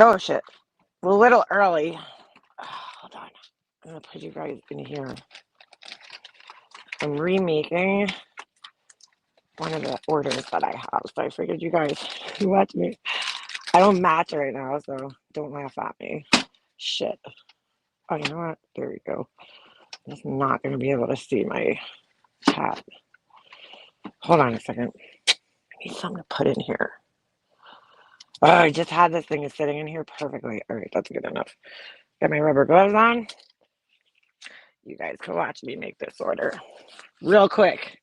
Oh shit. A little early. Hold on. I'm gonna put you guys in here. I'm remaking one of the orders that I have, so I figured you guys watch me. I don't match right now, so don't laugh at me. Shit. Oh, you know what? There we go. I'm just not gonna be able to see my chat. Hold on a second. I need something to put in here. Oh, I just had this thing sitting in here perfectly. All right, that's good enough. Got my rubber gloves on. You guys can watch me make this order real quick.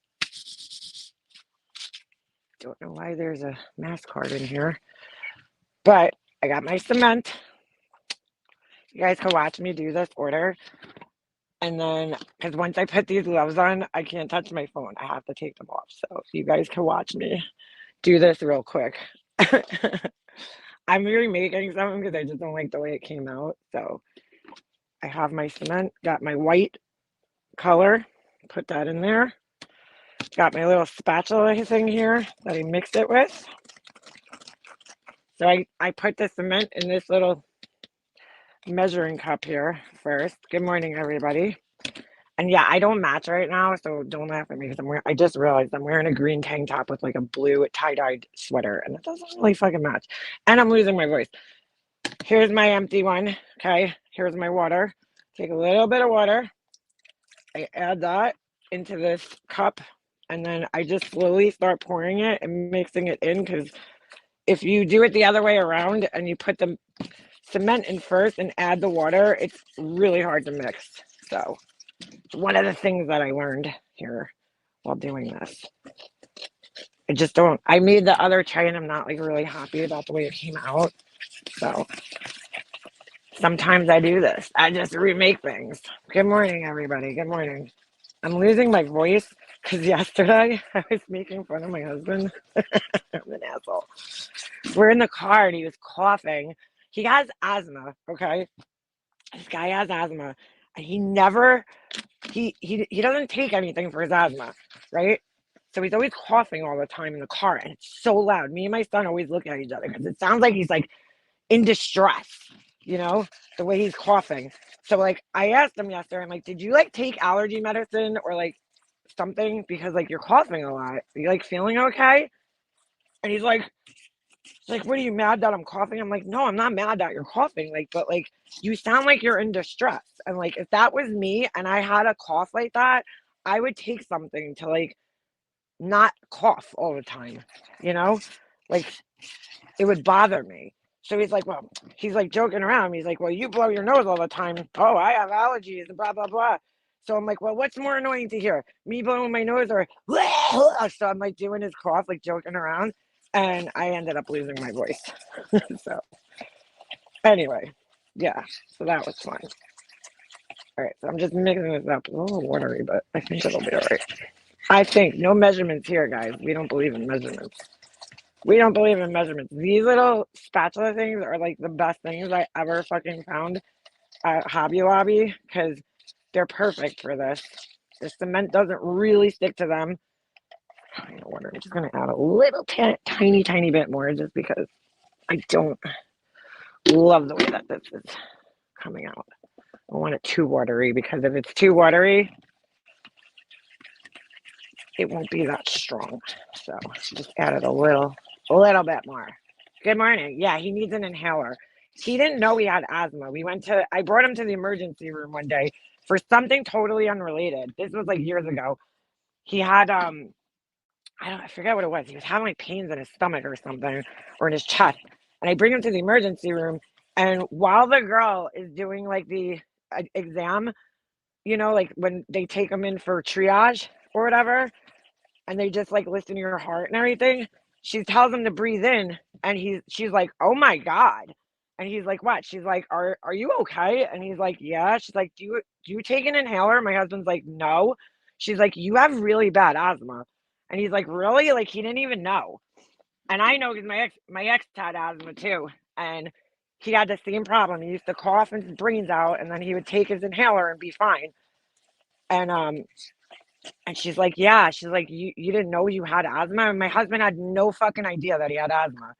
Don't know why there's a mask card in here, but I got my cement. You guys can watch me do this order. And then, because once I put these gloves on, I can't touch my phone. I have to take them off. So you guys can watch me do this real quick. I'm remaking something because I just don't like the way it came out. So I have my cement, got my white color, put that in there. Got my little spatula thing here that I mixed it with. So I put the cement in this little measuring cup here first. Good morning, everybody. And yeah, I don't match right now, so don't laugh at me because I just realized I'm wearing a green tank top with like a blue tie-dyed sweater, and it doesn't really fucking match. And I'm losing my voice. Here's my empty one. Okay, here's my water. Take a little bit of water. I add that into this cup, and then I just slowly start pouring it and mixing it in, because if you do it the other way around and you put the cement in first and add the water, it's really hard to mix. So it's one of the things that I learned here while doing this. I just don't, I made the other tray and I'm not like really happy about the way it came out. So sometimes I do this. I just remake things. Good morning, everybody. Good morning. I'm losing my voice because yesterday I was making fun of my husband. I'm an asshole. We're in the car and he was coughing. He has asthma, okay? This guy has asthma. And he doesn't take anything for his asthma, right? So he's always coughing all the time in the car, and it's so loud. Me and my son always look at each other because it sounds like he's like in distress, you know, the way he's coughing. So like I asked him yesterday, I'm like, did you like take allergy medicine or like something, because like you're coughing a lot? Are you like feeling okay? And he's like, what are you mad that I'm coughing? I'm like, no, I'm not mad that you're coughing. Like, but like you sound like you're in distress. And like if that was me and I had a cough like that, I would take something to like not cough all the time, you know? Like it would bother me. So he's like, well, he's like joking around. He's like, well, you blow your nose all the time. Oh, I have allergies and blah, blah, blah. So I'm like, well, what's more annoying to hear? Me blowing my nose or so I'm like doing his cough, like joking around. And I ended up losing my voice. So anyway, yeah, so that was fun. All right, so I'm just mixing this up. It's a little watery, but I think it'll be all right. I think no measurements here, guys. We don't believe in measurements. We don't believe in measurements. These little spatula things are like the best things I ever fucking found at Hobby Lobby, because they're perfect for this. The cement doesn't really stick to them. I'm just going to add a little tiny bit more just because I don't love the way that this is coming out. I want it too watery, because if it's too watery, it won't be that strong. So just added a little bit more. Good morning. Yeah, he needs an inhaler. He didn't know he had asthma. I brought him to the emergency room one day for something totally unrelated. This was like years ago. He had I forget what it was. He was having like pains in his stomach or something, or in his chest. And I bring him to the emergency room, and while the girl is doing like the exam, you know, like when they take him in for triage or whatever, and they just like listen to your heart and everything, she tells him to breathe in, and she's like, oh my God. And he's like, what? She's like, are you okay? And he's like, yeah. She's like, do you take an inhaler? My husband's like, no. She's like, you have really bad asthma. And he's like, really? Like he didn't even know. And I know because my ex had asthma too, and he had the same problem. He used to cough his brains out, and then he would take his inhaler and be fine. And she's like, yeah. She's like, you didn't know you had asthma? And my husband had no fucking idea that he had asthma.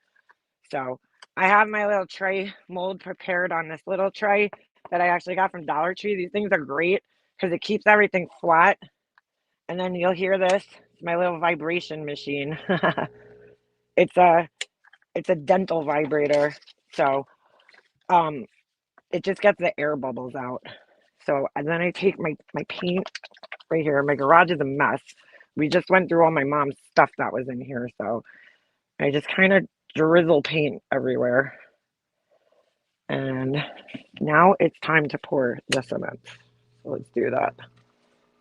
So I have my little tray mold prepared on this little tray that I actually got from Dollar Tree. These things are great because it keeps everything flat. And then you'll hear this. It's my little vibration machine. it's a it's a dental vibrator. So um it just gets the air bubbles out. So and then I take my paint right here. My garage is a mess. We just went through all my mom's stuff that was in here, so I just kind of drizzle paint everywhere. And now it's time to pour the cement. So let's do that.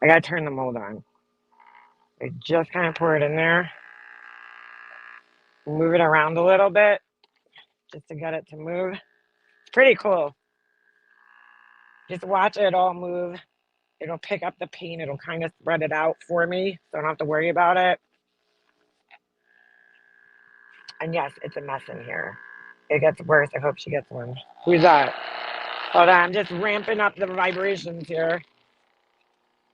I gotta turn the mold on. I just kind of pour it in there, move it around a little bit just to get it to move. It's pretty cool. Just watch it all move. It'll pick up the paint. It'll kind of spread it out for me, so I don't have to worry about it. And yes, it's a mess in here. It gets worse. I hope she gets one. Who's that? Hold on, I'm just ramping up the vibrations here.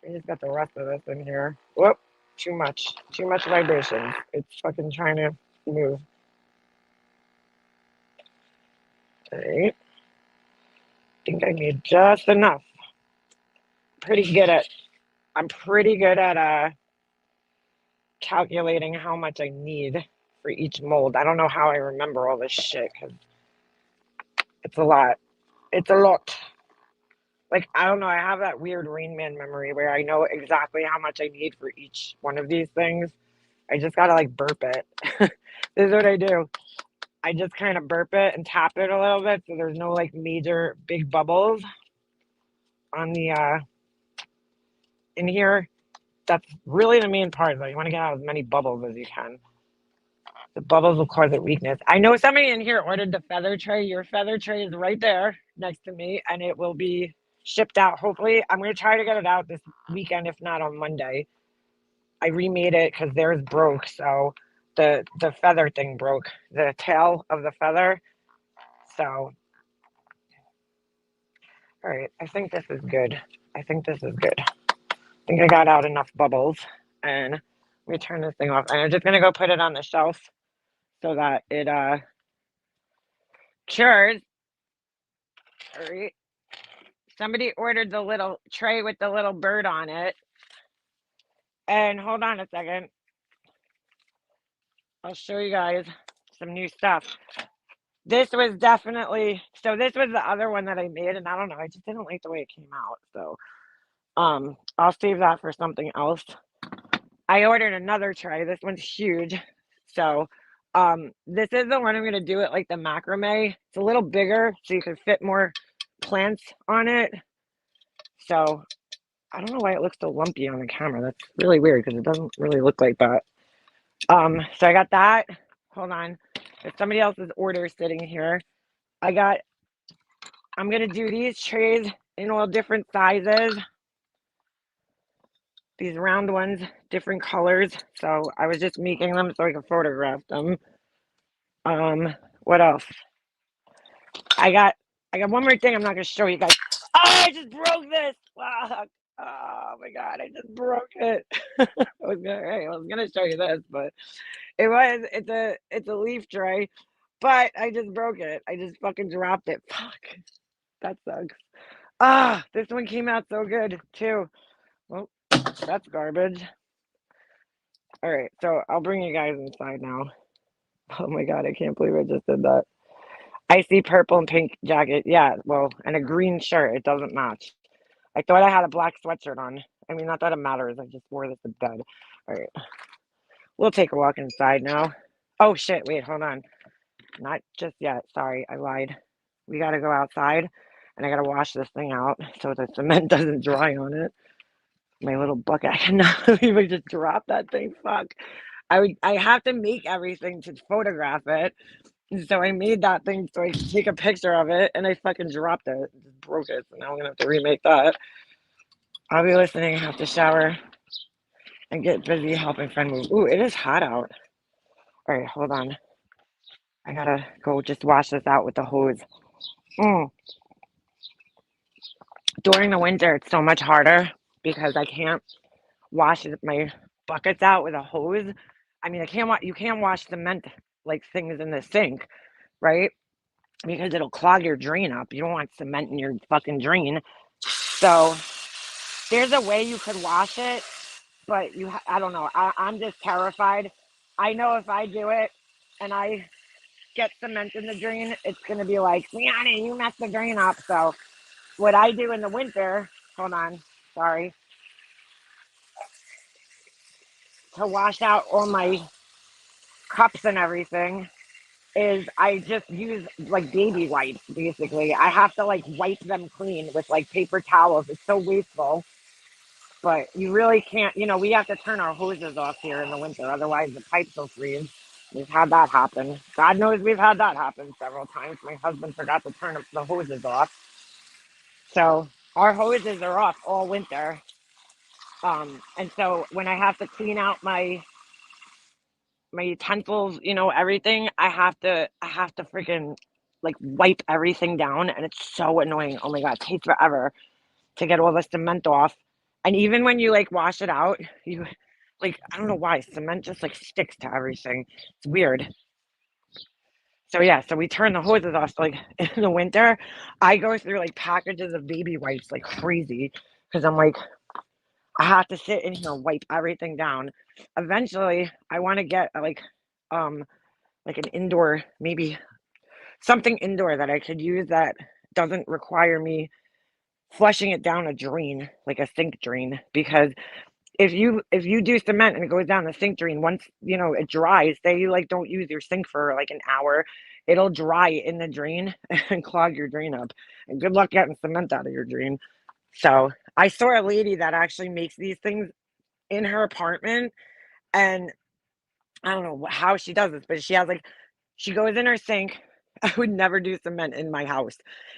I just got the rest of this in here. Whoop, too much. Too much vibration. It's fucking trying to move. All right. I think I need just enough. I'm pretty good at calculating how much I need for each mold. I don't know how I remember all this shit because it's a lot. It's a lot. Like, I don't know, I have that weird Rain Man memory where I know exactly how much I need for each one of these things. I just gotta like burp it. This is what I do. I just kind of burp it and tap it a little bit so there's no like major big bubbles on the in here. That's really the main part though. You want to get out as many bubbles as you can. The bubbles will cause a weakness. I know somebody in here ordered the feather tray. Your feather tray is right there next to me and it will be shipped out. Hopefully, I'm going to try to get it out this weekend, if not on Monday. I remade it because theirs broke. So the feather thing broke, the tail of the feather. So, all right, I think this is good. I think I got out enough bubbles and let me turn this thing off. And I'm just going to go put it on the shelf so that it cures. All right. Somebody ordered the little tray with the little bird on it. And hold on a second. I'll show you guys some new stuff. This was definitely, so this was the other one that I made, and I don't know, I just didn't like the way it came out. So I'll save that for something else. I ordered another tray. This one's huge. So this is the one I'm going to do it like the macrame. It's a little bigger so you can fit more plants on it. So I don't know why it looks so lumpy on the camera. That's really weird because it doesn't really look like that. So I got that. Hold on. There's somebody else's order sitting here. I'm going to do these trays in all different sizes. These round ones, different colors. So I was just making them so I could photograph them. What else? I got one more thing I'm not going to show you guys. Oh, I just broke this. Fuck. Oh my God, I just broke it. I was gonna show you this, but it's a leaf tray, but I just broke it. I just fucking dropped it. Fuck. That sucks. Ah, this one came out so good too. Well, that's garbage. All right, so I'll bring you guys inside now. Oh my God, I can't believe I just did that. I see purple and pink jacket. Yeah, well, and a green shirt. It doesn't match. I thought I had a black sweatshirt on. I mean, not that it matters. I just wore this to bed. All right. We'll take a walk inside now. Oh, shit. Wait, hold on. Not just yet. Sorry, I lied. We got to go outside, and I got to wash this thing out so the cement doesn't dry on it. My little bucket. I cannot believe I just dropped that thing. Fuck. I have to make everything to photograph it. So I made that thing so I could take a picture of it, and I fucking dropped it. Just broke it. So now I'm going to have to remake that. I'll be listening. I have to shower and get busy helping friend move. Ooh, it is hot out. All right, hold on. I gotta go just wash this out with the hose. During the winter, it's so much harder because I can't wash my buckets out with a hose. I mean, you can't wash cement like things in the sink, right? because it'll clog your drain up. You don't want cement in your fucking drain. So there's a way you could wash it, but I don't know. I'm just terrified. I know if I do it and I get cement in the drain, it's going to be like, Liana, you messed the drain up. So what I do in the winter, hold on, sorry, to wash out all my cups and everything is I just use like baby wipes basically. I have to like wipe them clean with like paper towels. It's so wasteful, but you really can't, we have to turn our hoses off here in the winter. Otherwise the pipes will freeze. We've had that happen. God knows we've had that happen several times. My husband forgot to turn the hoses off. So our hoses are off all winter. And so when I have to clean out my utensils, everything, I have to freaking like wipe everything down, and it's so annoying. Oh my god, it takes forever to get all the cement off. And even when you like wash it out, you like I don't know why cement just like sticks to everything. It's weird. So yeah, so we turn the hoses off. So, like in the winter, I go through like packages of baby wipes like crazy because I'm like I have to sit in here and wipe everything down. Eventually, I want to get um like an indoor, maybe something indoor that I could use that doesn't require me flushing it down a drain, like a sink drain. Because if you do cement and it goes down the sink drain, once it dries, say you like don't use your sink for like an hour, it'll dry in the drain and clog your drain up. And good luck getting cement out of your drain. So I saw a lady that actually makes these things in her apartment, and I don't know how she does this, but she goes in her sink. I would never do cement in my house.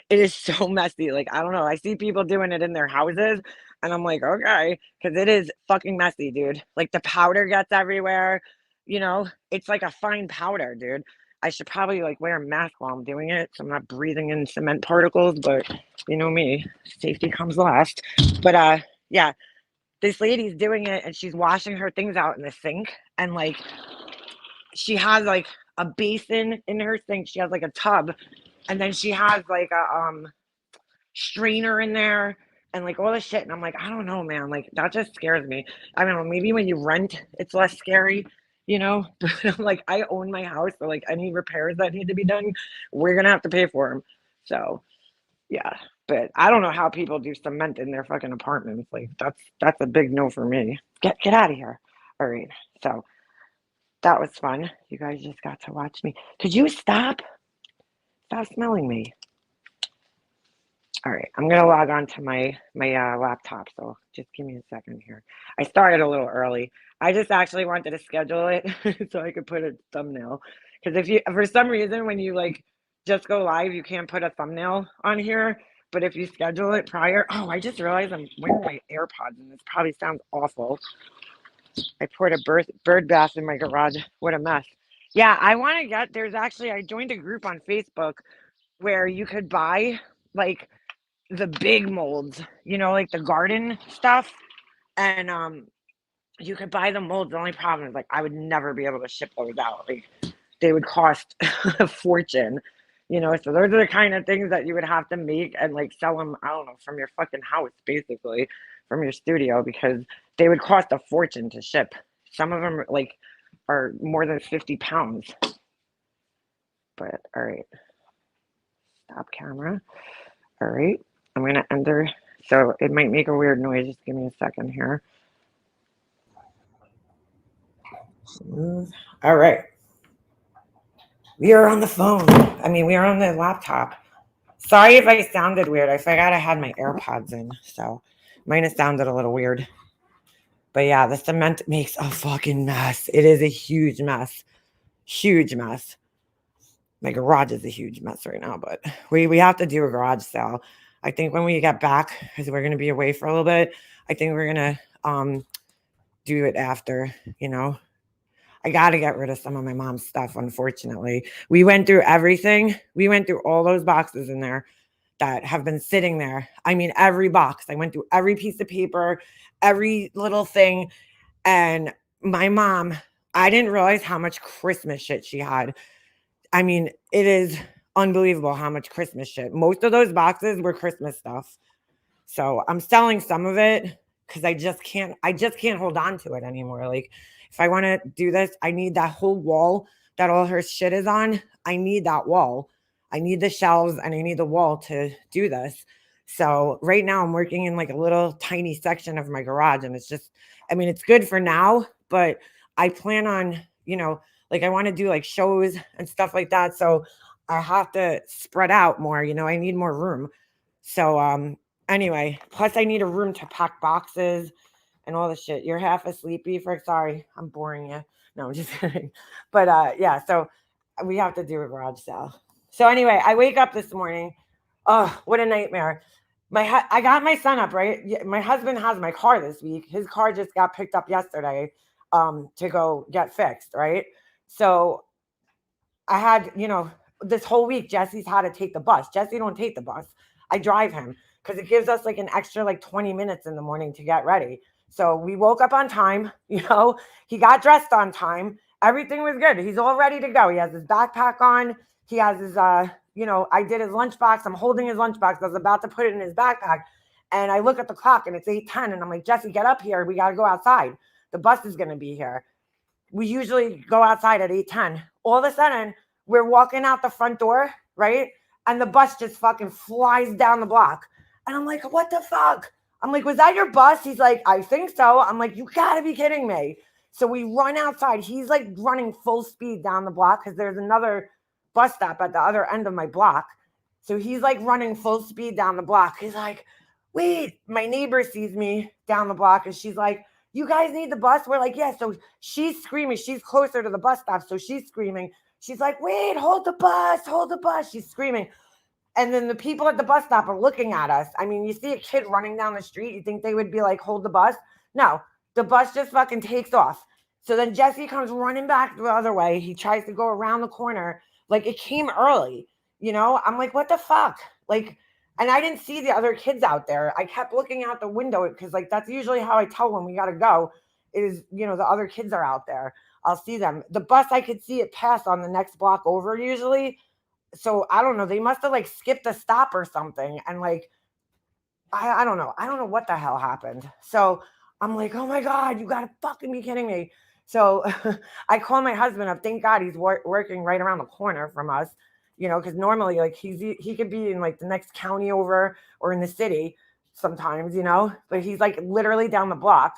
It is so messy. Like, I don't know. I see people doing it in their houses, and I'm like, okay, because it is fucking messy, dude. Like, the powder gets everywhere. It's like a fine powder, dude. I should probably like wear a mask while I'm doing it so I'm not breathing in cement particles, but you know me, safety comes last. But yeah, this lady's doing it and she's washing her things out in the sink, and like she has like a basin in her sink. She has like a tub, and then she has like a strainer in there and like all this shit. And I'm like, I don't know, man. Like that just scares me. I don't know. Maybe when you rent, it's less scary, you know. But I'm like, I own my house, so like any repairs that need to be done, we're gonna have to pay for them. So yeah. But I don't know how people do cement in their fucking apartments. Like that's a big no for me. Get out of here. All right. So that was fun. You guys just got to watch me. Could you stop smelling me? All right, I'm gonna log on to my laptop. So just give me a second here. I started a little early. I just actually wanted to schedule it so I could put a thumbnail. Because if you, for some reason, when you like just go live, you can't put a thumbnail on here. But if you schedule it prior, oh, I just realized I'm wearing my AirPods, and this probably sounds awful. I poured a bird bath in my garage. What a mess. Yeah, I want to get. There's actually I joined a group on Facebook where you could buy like the big molds, like the garden stuff, and you could buy the molds. The only problem is like I would never be able to ship those out. Like they would cost a fortune, So those are the kind of things that you would have to make and like sell them. I don't know, from your fucking house, basically, from your studio, because they would cost a fortune to ship. Some of them like are more than 50 pounds. But all right, stop camera. All right, I'm gonna enter. So it might make a weird noise. Just give me a second here. All right. We are on the phone. I mean, we are on the laptop. Sorry if I sounded weird. I forgot I had my AirPods in, so mine have sounded a little weird. But yeah, the cement makes a fucking mess. It is a huge mess. Huge mess. My garage is a huge mess right now, but we have to do a garage sale. I think when we get back, because we're gonna be away for a little bit, I think we're gonna do it after, I got to get rid of some of my mom's stuff, unfortunately. We went through everything. We went through all those boxes in there that have been sitting there. I mean, every box. I went through every piece of paper, every little thing. And my mom, I didn't realize how much Christmas shit she had. I mean, it is unbelievable how much Christmas shit. Most of those boxes were Christmas stuff. So I'm selling some of it because I just can't hold on to it anymore. Like if I want to do this, I need that whole wall that all her shit is on. I need that wall. I need the shelves and I need the wall to do this. So right now I'm working in like a little tiny section of my garage and it's just I mean it's good for now, but I plan on, like I want to do like shows and stuff like that. So I have to spread out more, I need more room. So anyway, plus I need a room to pack boxes and all the shit. You're half asleep, Beefrick. Sorry, I'm boring you. No, I'm just kidding. But yeah, so we have to do a garage sale. So anyway, I wake up this morning. Oh, what a nightmare. I got my son up, right? My husband has my car this week. His car just got picked up yesterday to go get fixed, right? So I had, this whole week Jesse's had to take the bus. Jesse don't take the bus. I drive him because it gives us like an extra like 20 minutes in the morning to get ready. So we woke up on time, he got dressed on time. Everything was good. He's all ready to go. He has his backpack on. He has his I did his lunchbox. I'm holding his lunchbox. I was about to put it in his backpack. And I look at the clock and it's 8:10 and I'm like, Jesse, get up here. We gotta go outside. The bus is gonna be here. We usually go outside at 8:10. All of a sudden, we're walking out the front door, right? And the bus just fucking flies down the block. And I'm like, what the fuck? I'm like, was that your bus? He's like, I think so. I'm like, you gotta be kidding me. So we run outside. He's like running full speed down the block because there's another bus stop at the other end of my block. So he's like running full speed down the block. He's like, wait, my neighbor sees me down the block and she's like, you guys need the bus? We're like, yeah. So she's screaming. She's closer to the bus stop. So she's screaming. She's like, wait, hold the bus, hold the bus. She's screaming. And then the people at the bus stop are looking at us. I mean, you see a kid running down the street. You think they would be like, hold the bus? No, the bus just fucking takes off. So then Jesse comes running back the other way. He tries to go around the corner. Like it came early, I'm like, what the fuck? Like, and I didn't see the other kids out there. I kept looking out the window because like that's usually how I tell when we gotta go is, the other kids are out there. I'll see them. The bus, I could see it pass on the next block over usually. So I don't know. They must have like skipped a stop or something. And like, I don't know. I don't know what the hell happened. So I'm like, oh my God, you gotta fucking be kidding me. So I call my husband up. Thank God he's working right around the corner from us, because normally like he could be in like the next county over or in the city sometimes, but he's like literally down the block.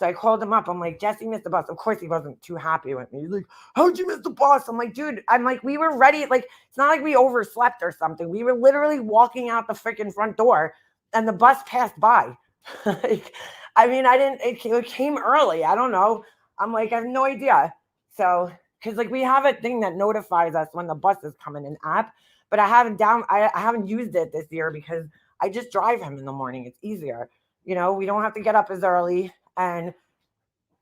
So I called him up. I'm like, Jesse missed the bus. Of course, he wasn't too happy with me. He's like, how'd you miss the bus? I'm like, dude, we were ready. Like, it's not like we overslept or something. We were literally walking out the freaking front door and the bus passed by. Like, I mean, it came early. I don't know. I'm like, I have no idea. So, because like we have a thing that notifies us when the bus is coming, an app, but I haven't used it this year because I just drive him in the morning. It's easier. We don't have to get up as early and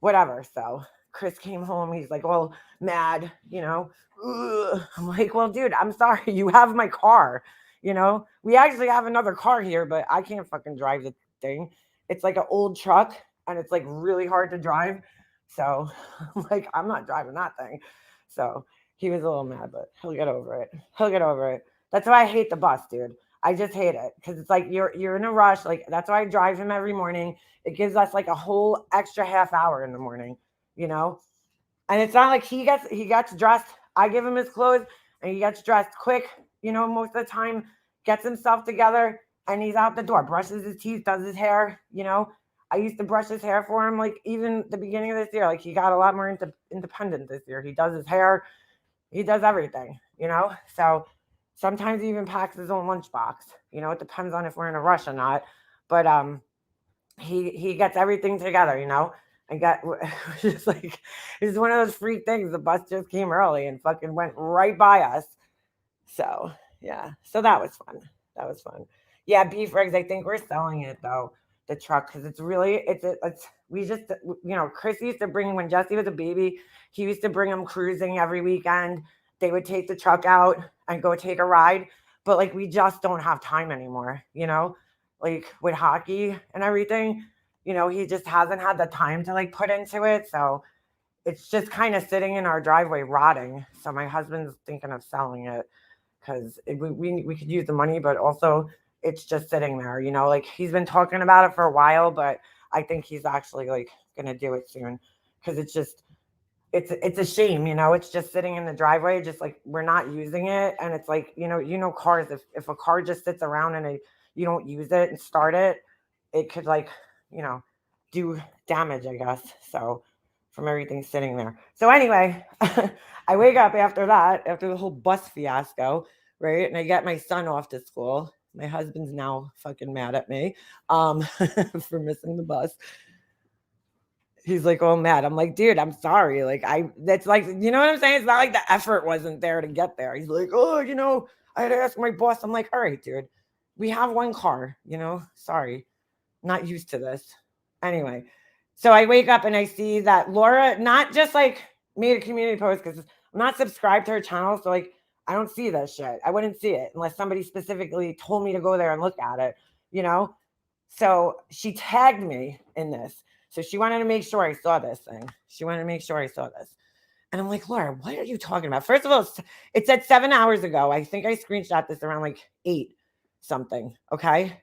whatever. So Chris came home. He's like, well, mad, Ugh. I'm like, well, dude, I'm sorry. You have my car. We actually have another car here, but I can't fucking drive the thing. It's like an old truck and it's like really hard to drive. So like, I'm not driving that thing. So he was a little mad, but he'll get over it. He'll get over it. That's why I hate the bus, dude. I just hate it because it's like you're in a rush. Like that's why I drive him every morning. It gives us like a whole extra half hour in the morning, And it's not like he gets dressed. I give him his clothes and he gets dressed quick, most of the time, gets himself together and he's out the door, brushes his teeth, does his hair, I used to brush his hair for him, like even the beginning of this year, like he got a lot more independent this year. He does his hair, he does everything, So sometimes he even packs his own lunchbox. It depends on if we're in a rush or not. But he gets everything together, I got just like it's one of those freak things. The bus just came early and fucking went right by us. So yeah. So that was fun. That was fun. Yeah, beef rigs. I think we're selling it though, the truck, because it's really it's we just Chris used to bring when Jesse was a baby, he used to bring him cruising every weekend. They would take the truck out and go take a ride. But like we just don't have time anymore, like with hockey and everything, he just hasn't had the time to like put into it. So it's just kind of sitting in our driveway rotting. So my husband's thinking of selling it because we could use the money, but also it's just sitting there, you know, like he's been talking about it for a while, but I think he's actually like gonna do it soon because it's just it's a shame, you know, it's just sitting in the driveway, just like we're not using it. And it's like, you know, cars, if a car just sits around and you don't use it and start it, it could like, you know, do damage, I guess. So from everything sitting there. So anyway, I wake up after that, after the whole bus fiasco, right? And I get my son off to school. My husband's now fucking mad at me for missing the bus. He's like, oh, mad. I'm like, dude, I'm sorry. Like, that's like, you know what I'm saying? It's not like the effort wasn't there to get there. He's like, oh, you know, I had to ask my boss. I'm like, all right, dude, we have one car, you know, sorry, not used to this. Anyway, so I wake up and I see that Laura not just like made a community post because I'm not subscribed to her channel. So like, I don't see that shit. I wouldn't see it unless somebody specifically told me to go there and look at it, you know? So she tagged me in this. So she wanted to make sure I saw this thing. She wanted to make sure I saw this. And I'm like, Laura, what are you talking about? First of all, it said 7 hours ago. I think I screenshot this around like 8 something. Okay.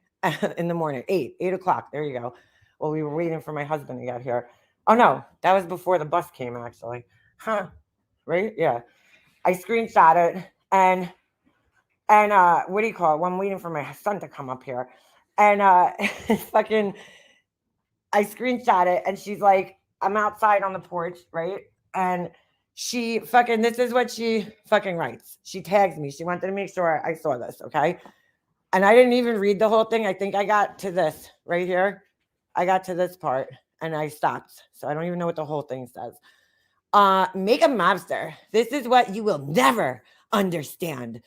In the morning, 8 o'clock. There you go. Well, we were waiting for my husband to get here. Oh no, that was before the bus came actually. Huh. Right. Yeah. I screenshot it and what do you call it? Well, I'm waiting for my son to come up here. And fucking I screenshot it and she's like, I'm outside on the porch, right? And she fucking, this is what she fucking writes. She tags me. She wanted to make sure I saw this, okay? And I didn't even read the whole thing. I think I got to this right here. I got to this part and I stopped. So I don't even know what the whole thing says. Make a mobster. This is what you will never understand.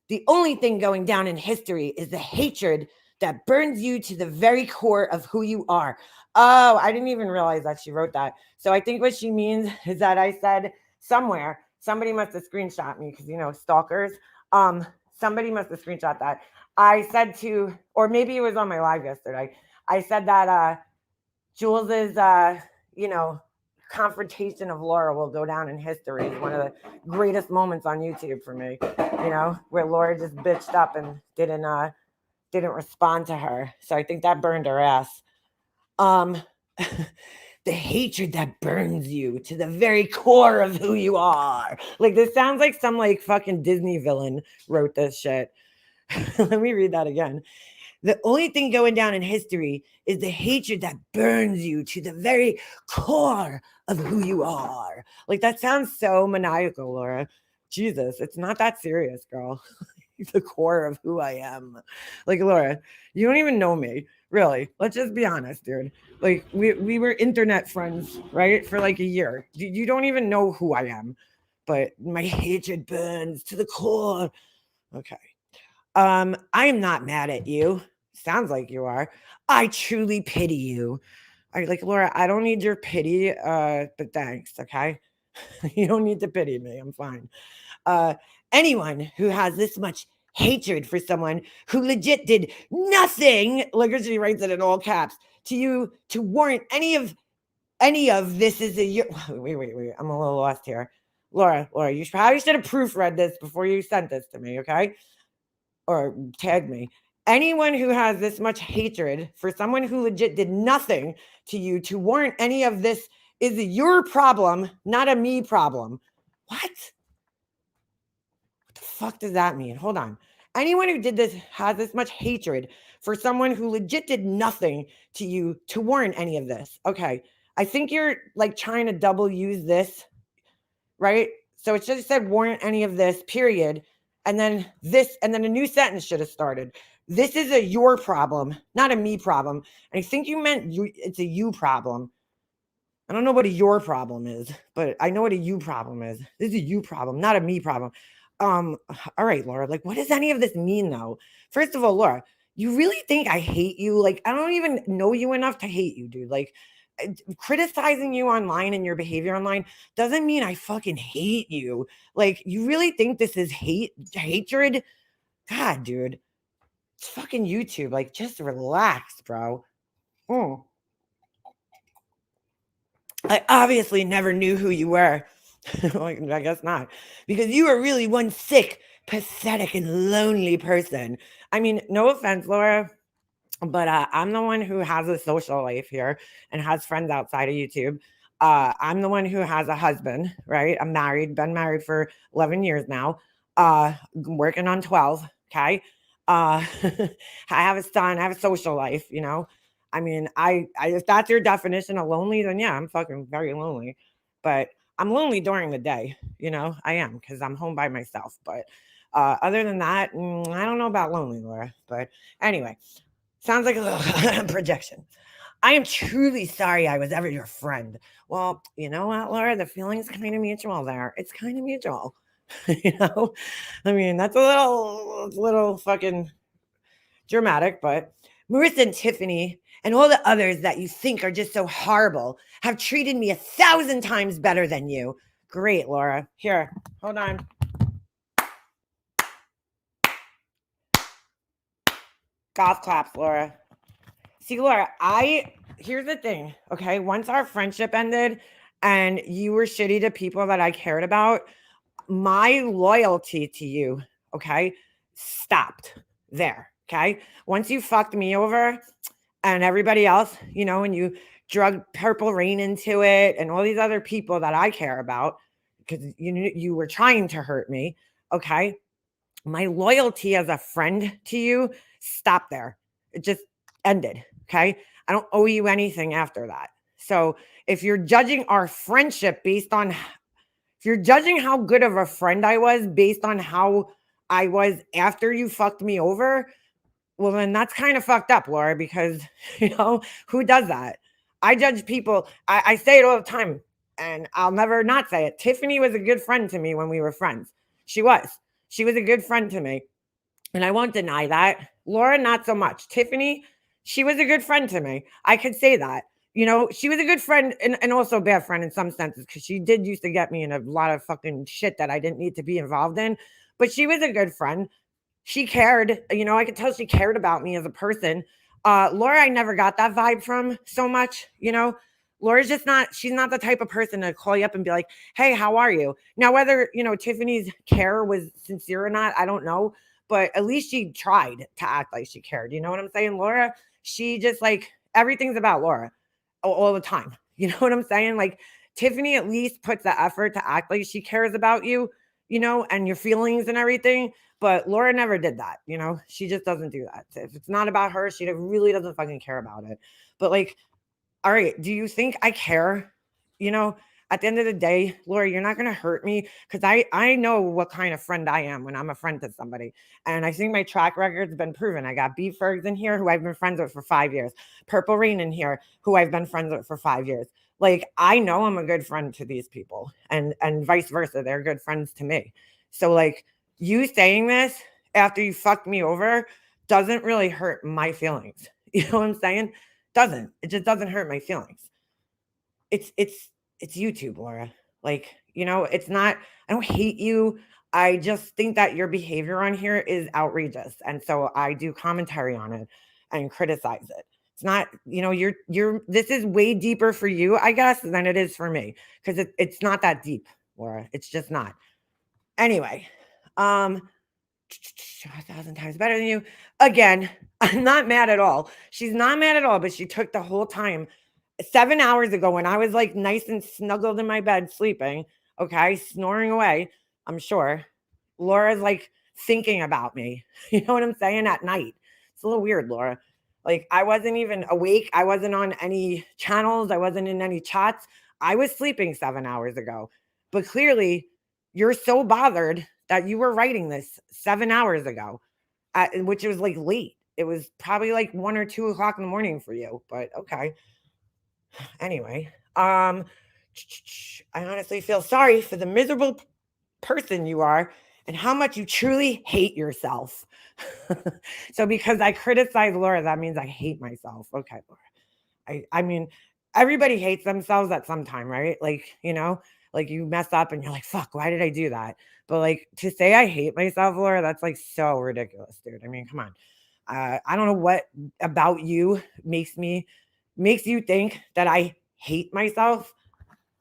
The only thing going down in history is the hatred that burns you to the very core of who you are. Oh, I didn't even realize that she wrote that. So I think what she means is that I said somewhere, somebody must have screenshot me because, you know, stalkers. Somebody must have screenshot that. I said to, or maybe it was on my live yesterday. I said that Jules's, you know, confrontation of Laura will go down in history. It's one of the greatest moments on YouTube for me, you know, where Laura just bitched up and didn't respond to her. So I think that burned her ass. The hatred that burns you to the very core of who you are. Like this sounds like some like fucking Disney villain wrote this shit. Let me read that again. The only thing going down in history is the hatred that burns you to the very core of who you are. Like that sounds so maniacal, Laura. Jesus, it's not that serious, girl. The core of who I am. Like, Laura, you don't even know me. Really. Let's just be honest, dude. Like, we were internet friends, right? For like a year. You don't even know who I am. But my hatred burns to the core. Okay. I am not mad at you. Sounds like you are. I truly pity you. I like Laura, I don't need your pity, but thanks, okay? You don't need to pity me. I'm fine. Anyone who has this much hatred for someone who legit did nothing, like she writes it in all caps, to you to warrant any of this is a wait. I'm a little lost here. Laura, you probably should have proofread this before you sent this to me, okay? Or tag me. Anyone who has this much hatred for someone who legit did nothing to you to warrant any of this is your problem, not a me problem. What the fuck does that mean? Hold on. Anyone who did this has this much hatred for someone who legit did nothing to you to warrant any of this. Okay. I think you're like trying to double use this, right? So it should have said warrant any of this, period. And then this, and then a new sentence should have started. This is a your problem, not a me problem. And I think you meant it's a you problem. I don't know what a your problem is, but I know what a you problem is. This is a you problem, not a me problem. All right, Laura, like, what does any of this mean, though? First of all, Laura, you really think I hate you? Like, I don't even know you enough to hate you, dude. Like, criticizing you online and your behavior online doesn't mean I fucking hate you. Like, you really think this is hatred? God, dude. It's fucking YouTube. Like, just relax, bro. I obviously never knew who you were. I guess not. Because you are really one sick, pathetic and lonely person. I mean, no offense, Laura, but I'm the one who has a social life here and has friends outside of YouTube. I'm the one who has a husband, right? I'm married, been married for 11 years now, working on 12. Okay. I have a son, I have a social life, you know. I mean, if that's your definition of lonely, then yeah, I'm fucking very lonely. But I'm lonely during the day, you know, I am because I'm home by myself. But other than that, I don't know about lonely, Laura. But anyway, sounds like a little projection. I am truly sorry I was ever your friend. Well, you know what, Laura? The feeling's kind of mutual there. It's kind of mutual. You know? I mean, that's a little fucking dramatic, but Marissa and Tiffany and all the others that you think are just so horrible have treated me 1,000 times better than you. Great, Laura. Here, hold on. Golf claps, Laura. See, Laura, here's the thing, okay? Once our friendship ended and you were shitty to people that I cared about, my loyalty to you, okay, stopped there, okay? Once you fucked me over and everybody else, you know, and you drug Purple Rain into it and all these other people that I care about because you were trying to hurt me, okay? My loyalty as a friend to you stopped there. It just ended. Okay. I don't owe you anything after that. So if you're judging our friendship if you're judging how good of a friend I was based on how I was after you fucked me over, well, then that's kind of fucked up, Laura, because, who does that? I judge people. I say it all the time, and I'll never not say it. Tiffany was a good friend to me when we were friends. She was. She was a good friend to me. And I won't deny that. Laura, not so much. Tiffany, she was a good friend to me. I could say that. She was a good friend and also a bad friend in some senses because she did used to get me in a lot of fucking shit that I didn't need to be involved in. But she was a good friend. She cared. I could tell she cared about me as a person. Laura, I never got that vibe from so much. Laura's just not, she's not the type of person to call you up and be like, hey, how are you? Now, whether, Tiffany's care was sincere or not, I don't know. But at least she tried to act like she cared. You know what I'm saying? Laura, she just like everything's about Laura all the time. You know what I'm saying? Like Tiffany at least puts the effort to act like she cares about you, and your feelings and everything. But Laura never did that. She just doesn't do that. If it's not about her, she really doesn't fucking care about it. But like, all right, do you think I care? At the end of the day, Laura, you're not going to hurt me because I know what kind of friend I am when I'm a friend to somebody. And I think my track record's been proven. I got B Fergs in here, who I've been friends with for 5 years. Purple Rain in here, who I've been friends with for 5 years. Like, I know I'm a good friend to these people and vice versa. They're good friends to me. So like you saying this after you fucked me over doesn't really hurt my feelings. You know what I'm saying? Doesn't. It just doesn't hurt my feelings. It's YouTube, Laura. Like, it's not, I don't hate you. I just think that your behavior on here is outrageous. And so I do commentary on it and criticize it. It's not, this is way deeper for you, I guess, than it is for me. Because it's not that deep, Laura. It's just not. Anyway, 1,000 times better than you. Again, I'm not mad at all. She's not mad at all, but she took the whole time 7 hours ago when I was like nice and snuggled in my bed sleeping, okay, snoring away, I'm sure. Laura's like thinking about me. You know what I'm saying? At night. It's a little weird, Laura. Like I wasn't even awake. I wasn't on any channels. I wasn't in any chats. I was sleeping 7 hours ago. But clearly, you're so bothered that you were writing this 7 hours ago, which was like late. It was probably like 1 or 2 o'clock in the morning for you, but okay. Anyway, I honestly feel sorry for the miserable person you are and how much you truly hate yourself. So because I criticize Laura, that means I hate myself. Okay, Laura. I mean, everybody hates themselves at some time, right? Like, like you mess up and you're like, fuck, why did I do that? But like to say I hate myself, Laura, that's like so ridiculous, dude. I mean, come on. I don't know what about you makes you think that I hate myself,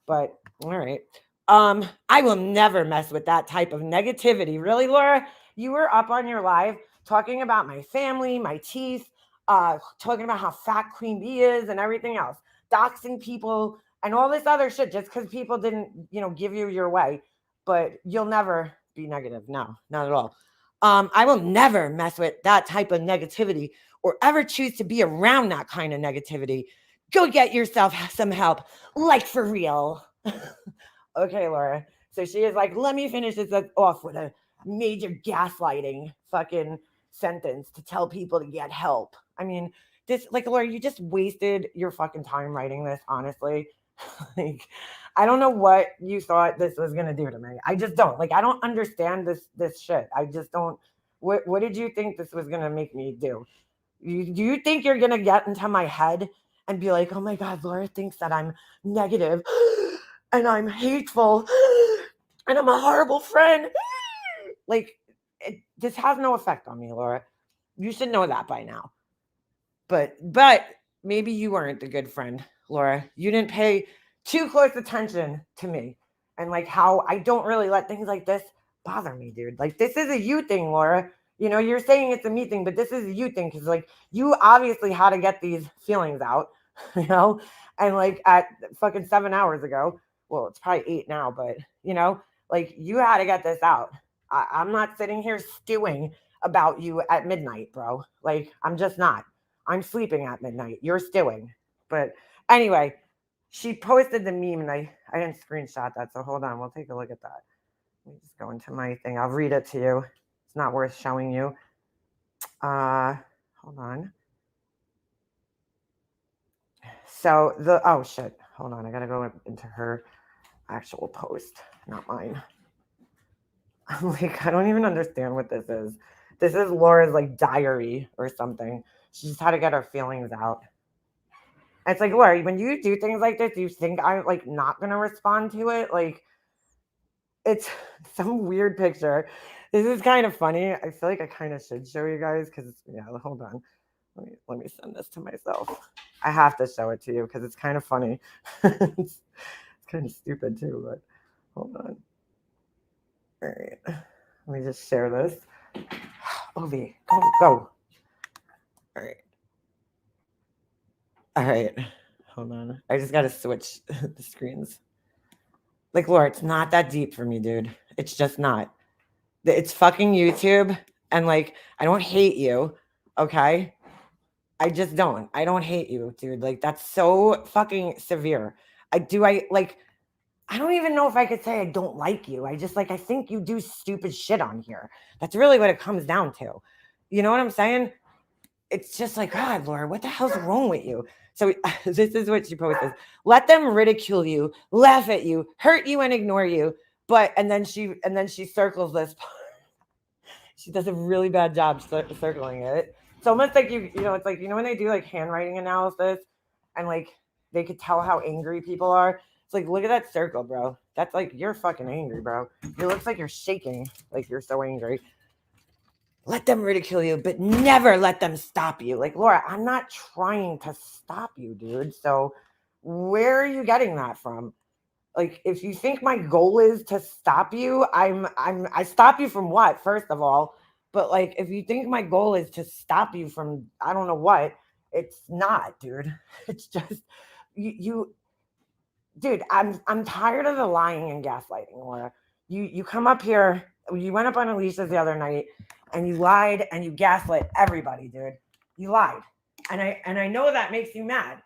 but all right. I will never mess with that type of negativity. Really, Laura? You were up on your live talking about my family, my teeth, talking about how fat Queen Bee is and everything else, doxing people and all this other shit just because people didn't, give you your way. But you'll never be negative. No, not at all. I will never mess with that type of negativity or ever choose to be around that kind of negativity. Go get yourself some help, like for real. Okay, Laura. So she is like, let me finish this off with a major gaslighting fucking sentence to tell people to get help. I mean, this, like, Laura, you just wasted your fucking time writing this, honestly. Like, I don't know what you thought this was gonna do to me. I just don't. Like, I don't understand this shit. I just don't. What did you think this was gonna make me do? Do you think you're gonna get into my head and be like, oh my God, Laura thinks that I'm negative and I'm hateful and I'm a horrible friend? Like, this has no effect on me, Laura. You should know that by now. But maybe you weren't a good friend, Laura. You didn't pay too close attention to me and like how I don't really let things like this bother me, dude. Like, this is a you thing, Laura. You're saying it's a me thing, but this is a you thing because like you obviously had to get these feelings out, and like at fucking 7 hours ago. Well, it's probably 8 now, but like you had to get this out. I'm not sitting here stewing about you at midnight, bro. Like, I'm just not. I'm sleeping at midnight. You're stewing. But anyway, she posted the meme and I didn't screenshot that. So hold on. We'll take a look at that. Let me just go into my thing. I'll read it to you. It's not worth showing you. Hold on. So oh shit. Hold on. I got to go into her actual post, not mine. I'm like, I don't even understand what this is. This is Laura's like diary or something. She just had to get her feelings out. It's like, Laura, when you do things like this, you think I'm like not gonna respond to it? Like, it's some weird picture. This is kind of funny. I feel like I kind of should show you guys because hold on. Let me send this to myself. I have to show it to you because it's kind of funny. It's kind of stupid too, but hold on. All right. Let me just share this. Ovi, go. All right. Hold on. I just got to switch the screens. Like, Laura, it's not that deep for me, dude. It's just not. It's fucking YouTube. And like, I don't hate you. Okay. I just don't. I don't hate you, dude. Like, that's so fucking severe. I don't even know if I could say I don't like you. I just like, I think you do stupid shit on here. That's really what it comes down to. You know what I'm saying? It's just like, God, Laura, what the hell's wrong with you? So this is what she posted. Let them ridicule you, laugh at you, hurt you, and ignore you. And then she circles this. She does a really bad job circling it. It's almost like it's like, when they do like handwriting analysis and like they could tell how angry people are. It's like, look at that circle, bro. That's like, you're fucking angry, bro. It looks like you're shaking, like you're so angry. Let them ridicule you, but never let them stop you. Like, Laura, I'm not trying to stop you, dude. So where are you getting that from? Like, if you think my goal is to stop you, I stop you from what, first of all? But like, if you think my goal is to stop you from, I don't know what, it's not, dude. It's just you dude, I'm tired of the lying and gaslighting, Laura. You come up here, you went up on Alicia's the other night and you lied and you gaslit everybody, dude. You lied. And I know that makes you mad,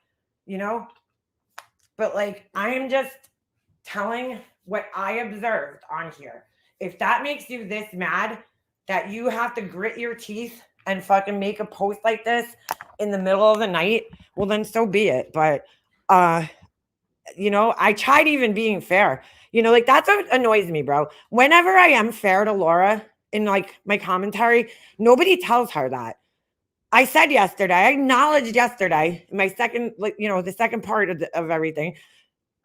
But like, I am just telling what I observed on here. If that makes you this mad that you have to grit your teeth and fucking make a post like this in the middle of the night, well then so be it. But I tried even being fair. Like, that's what annoys me, bro. Whenever I am fair to Laura in like my commentary, nobody tells her that. I said yesterday, I acknowledged yesterday, my second, like, the second part of everything.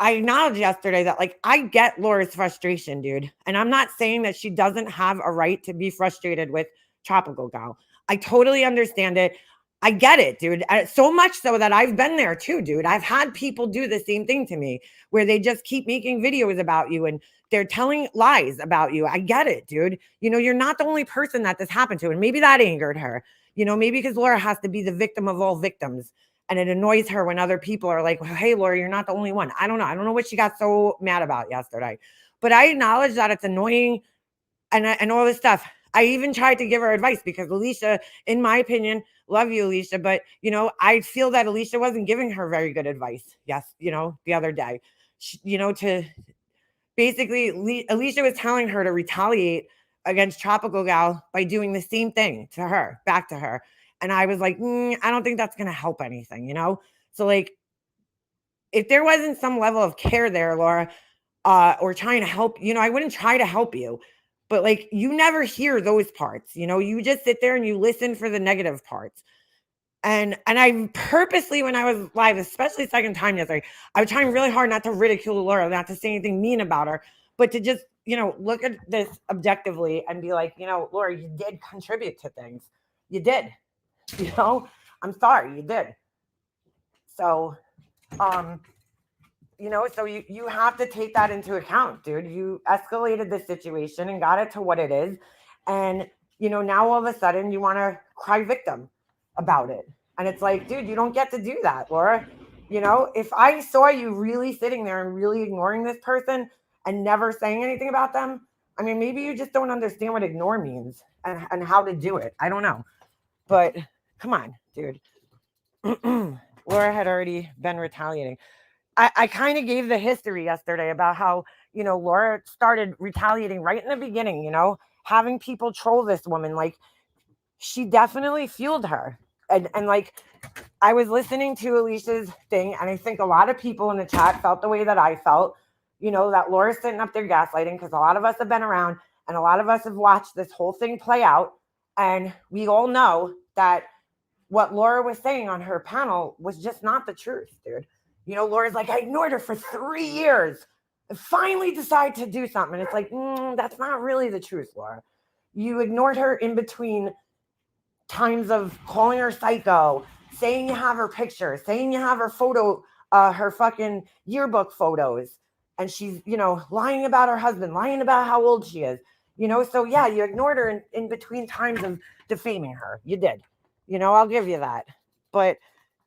I acknowledged yesterday that like, I get Laura's frustration, dude. And I'm not saying that she doesn't have a right to be frustrated with Tropical Gal. I totally understand it. I get it, dude. So much so that I've been there too, dude. I've had people do the same thing to me where they just keep making videos about you and they're telling lies about you. I get it, dude. You're not the only person that this happened to. And maybe that angered her, maybe because Laura has to be the victim of all victims. And it annoys her when other people are like, well, hey, Laura, you're not the only one. I don't know. I don't know what she got so mad about yesterday. But I acknowledge that it's annoying and all this stuff. I even tried to give her advice because Alicia, in my opinion, love you, Alicia, but I feel that Alicia wasn't giving her very good advice. Yes, the other day, to basically Alicia was telling her to retaliate against Tropical Gal by doing the same thing to her, back to her. And I was like, I don't think that's going to help anything, So like, if there wasn't some level of care there, Laura, or trying to help, I wouldn't try to help you. But like, you never hear those parts, you just sit there and you listen for the negative parts. And I purposely, when I was live, especially second time yesterday, I was trying really hard not to ridicule Laura, not to say anything mean about her, but to just, look at this objectively and be like, Laura, you did contribute to things. You did, I'm sorry, you did. So, so you have to take that into account, dude. You escalated the situation and got it to what it is. And, now all of a sudden you want to cry victim about it. And it's like, dude, you don't get to do that, Laura. If I saw you really sitting there and really ignoring this person and never saying anything about them, I mean, maybe you just don't understand what ignore means and how to do it. I don't know. But come on, dude. Laura had already been retaliating. I kind of gave the history yesterday about how, Laura started retaliating right in the beginning, having people troll this woman. Like, she definitely fueled her. And like, I was listening to Alicia's thing, and I think a lot of people in the chat felt the way that I felt, that Laura's sitting up there gaslighting, because a lot of us have been around and a lot of us have watched this whole thing play out. And we all know that what Laura was saying on her panel was just not the truth, dude. Laura's like, I ignored her for 3 years and finally decided to do something. And it's like, that's not really the truth, Laura. You ignored her in between times of calling her psycho, saying you have her picture, saying you have her photo, her fucking yearbook photos. And she's, lying about her husband, lying about how old she is. So yeah, you ignored her in between times of defaming her. You did. I'll give you that. But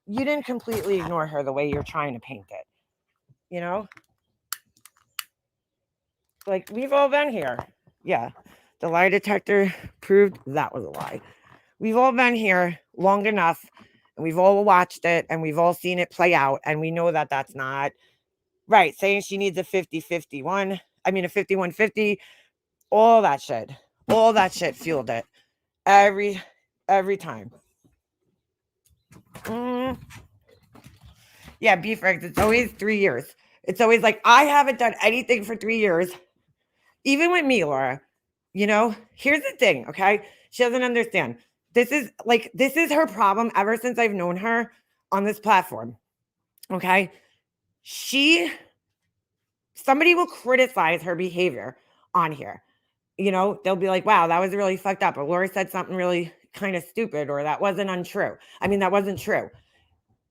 you didn't completely ignore her the way you're trying to paint it. Like, we've all been here. Yeah. The lie detector proved that was a lie. We've all been here long enough, and we've all watched it, and we've all seen it play out, and we know that that's not right. Saying she needs a 50-51, a 51-50, all that shit fueled it every time. Yeah, Beef Rex, it's always 3 years. It's always like, I haven't done anything for 3 years. Even with me, Laura, here's the thing, okay? She doesn't understand. This is her problem ever since I've known her on this platform, okay? Somebody will criticize her behavior on here. They'll be like, wow, that was really fucked up. Or Laura said something really kind of stupid, or that wasn't untrue. That wasn't true,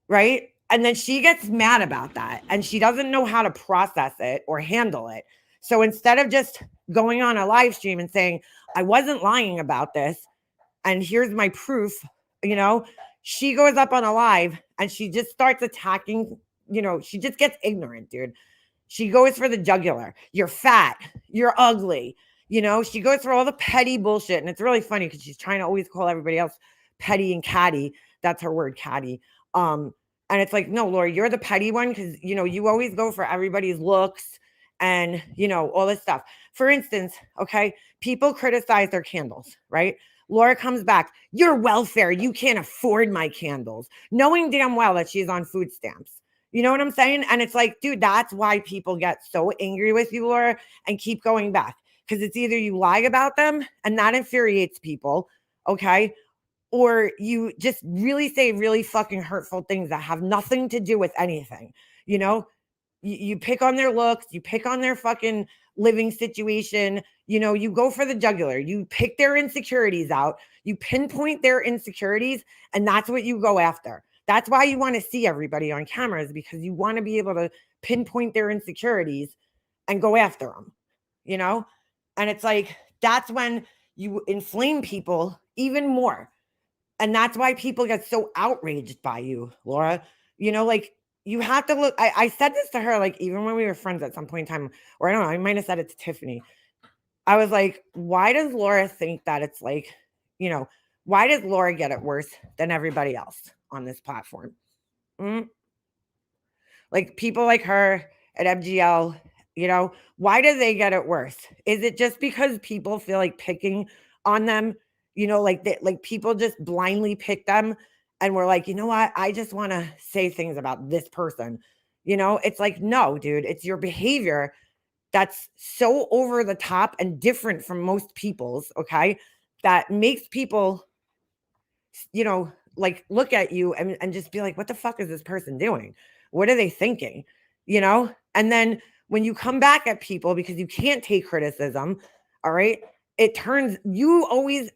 right? And then she gets mad about that, and she doesn't know how to process it or handle it. So instead of just going on a live stream and saying, I wasn't lying about this, and here's my proof, she goes up on a live and she just starts attacking, she just gets ignorant, dude. She goes for the jugular. You're fat. You're ugly. She goes for all the petty bullshit. And it's really funny because she's trying to always call everybody else petty and catty. That's her word, catty. And it's like, no, Laura, you're the petty one because, you always go for everybody's looks and, all this stuff. For instance, okay, people criticize their candles, right? Laura comes back, you're welfare. You can't afford my candles, knowing damn well that she's on food stamps. You know what I'm saying? And it's like, dude, that's why people get so angry with you, Laura, and keep going back. Because it's either you lie about them and that infuriates people, okay? Or you just really say really fucking hurtful things that have nothing to do with anything. You pick on their looks, you pick on their fucking living situation, you go for the jugular, you pick their insecurities out, you pinpoint their insecurities, and that's what you go after. That's why you want to see everybody on cameras, because you want to be able to pinpoint their insecurities and go after them. you know? And it's like, that's when you inflame people even more. And that's why people get so outraged by you, Laura. Like you have to look. I said this to her, like, even when we were friends at some point in time, or I don't know, I might have said it to Tiffany. I was like, why does Laura think that it's like, why does Laura get it worse than everybody else on this platform? Mm? Like people like her at MGL, why do they get it worse? Is it just because people feel like picking on them? Like people just blindly pick them and we're like, you know what? I just want to say things about this person. It's like, no, dude, it's your behavior that's so over the top and different from most people's, okay? That makes people, like look at you and just be like, what the fuck is this person doing? What are they thinking? And then when you come back at people because you can't take criticism, all right, it always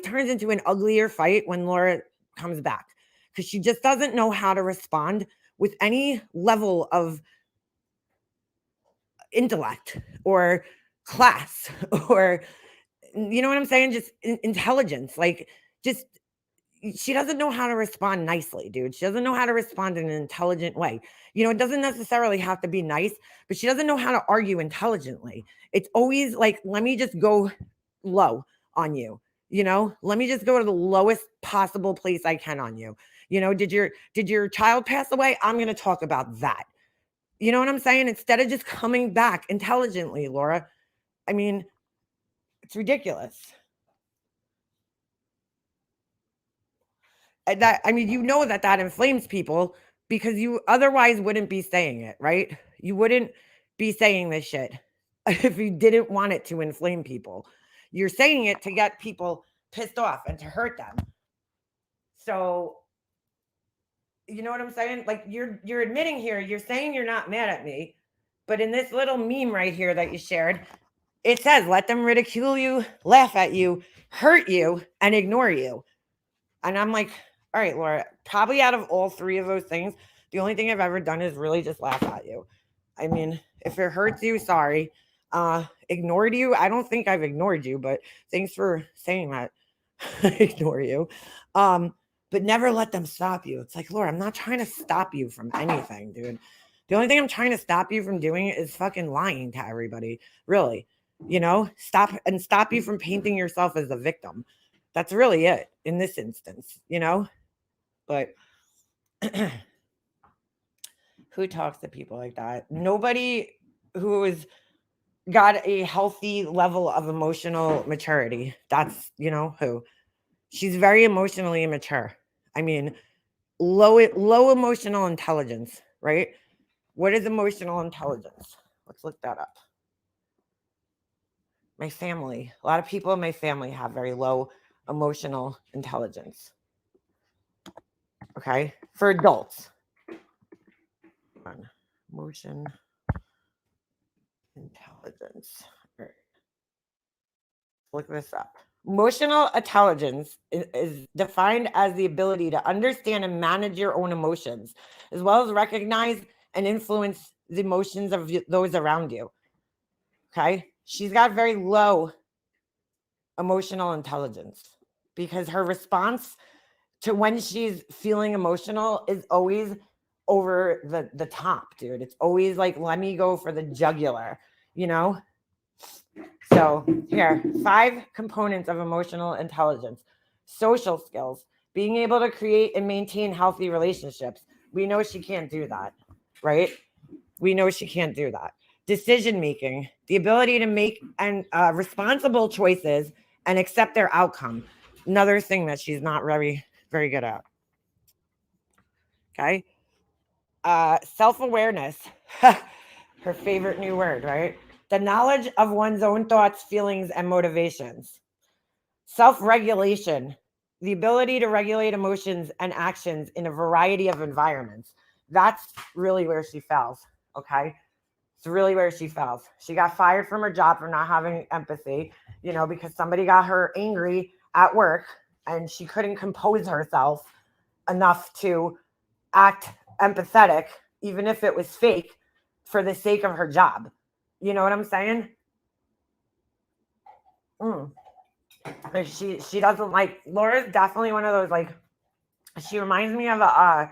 turns into an uglier fight when Laura comes back because she just doesn't know how to respond with any level of intellect or class or you know what I'm saying? Just intelligence. Like, just she doesn't know how to respond nicely, dude. She doesn't know how to respond in an intelligent way. It doesn't necessarily have to be nice, but she doesn't know how to argue intelligently. It's always like, let me just go low on you. Let me just go to the lowest possible place I can on you. Did your child pass away? I'm going to talk about that. You know what I'm saying? Instead of just coming back intelligently, Laura. I mean, it's ridiculous. That inflames people because you otherwise wouldn't be saying it, right? You wouldn't be saying this shit if you didn't want it to inflame people. You're saying it to get people pissed off and to hurt them. So, you know what I'm saying? Like you're admitting here, you're saying you're not mad at me, but in this little meme right here that you shared, it says let them ridicule you, laugh at you, hurt you, and ignore you. And I'm like, all right, Laura, probably out of all three of those things, the only thing I've ever done is really just laugh at you. I mean, if it hurts you, sorry. Ignored you. I don't think I've ignored you, but thanks for saying that. Ignore you. But never let them stop you. It's like, Laura, I'm not trying to stop you from anything, dude. The only thing I'm trying to stop you from doing is fucking lying to everybody. Really. Stop you from painting yourself as a victim. That's really it in this instance, But who talks to people like that? Nobody who has got a healthy level of emotional maturity. That's, who. She's very emotionally immature. I mean, low emotional intelligence, right? What is emotional intelligence? Let's look that up. My family, a lot of people in my family have very low emotional intelligence. Okay, for adults. Emotion intelligence. All right. Look this up. Emotional intelligence is defined as the ability to understand and manage your own emotions, as well as recognize and influence the emotions of those around you. Okay, she's got very low emotional intelligence because her response to when she's feeling emotional is always over the top, dude. It's always like, let me go for the jugular, So here, 5 components of emotional intelligence. Social skills, being able to create and maintain healthy relationships. We know she can't do that, right? We know she can't do that. Decision making, the ability to make and responsible choices and accept their outcome. Another thing that she's not very, very good at. Okay. Self-awareness. Her favorite new word, right? The knowledge of one's own thoughts, feelings, and motivations. Self-regulation. The ability to regulate emotions and actions in a variety of environments. That's really where she fails. Okay. It's really where she fails. She got fired from her job for not having empathy, because somebody got her angry at work and she couldn't compose herself enough to act empathetic, even if it was fake, for the sake of her job. You know what I'm saying? Mm. She doesn't like Laura's definitely one of those like she reminds me of a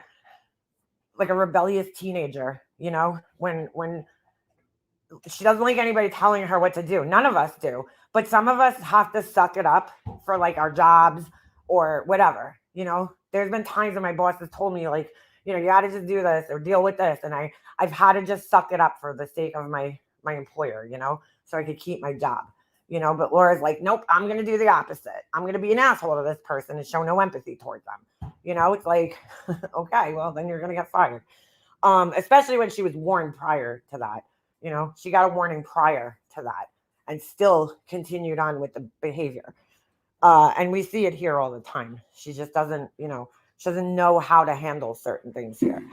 like a rebellious teenager, you know, when she doesn't like anybody telling her what to do. None of us do, but some of us have to suck it up for like our jobs or whatever. You know, there's been times when my boss has told me like, you know, you got to just do this or deal with this, and I've had to just suck it up for the sake of my employer, you know, so I could keep my job. You know, but Laura's like, nope, I'm gonna do the opposite. I'm gonna be an asshole to this person and show no empathy towards them. You know, it's like, okay, well then you're gonna get fired. Especially when she was warned prior to that. You know, she got a warning prior to that and still continued on with the behavior. And we see it here all the time. She just doesn't, you know, she doesn't know how to handle certain things here.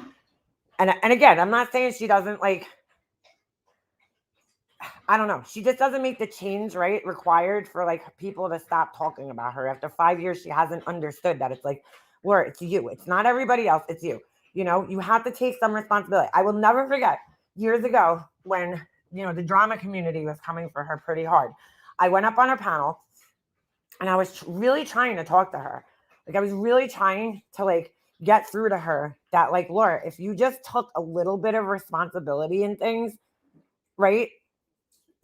And again, I'm not saying she doesn't like, I don't know. She just doesn't make the change, right, required for like people to stop talking about her. After 5 years, she hasn't understood that it's like, Laura, it's you. It's not everybody else. It's you. You know, you have to take some responsibility. I will never forget years ago when, you know, the drama community was coming for her pretty hard. I went up on her panel and I was really trying to talk to her. Like I was really trying to like get through to her that like, Laura, if you just took a little bit of responsibility in things, right?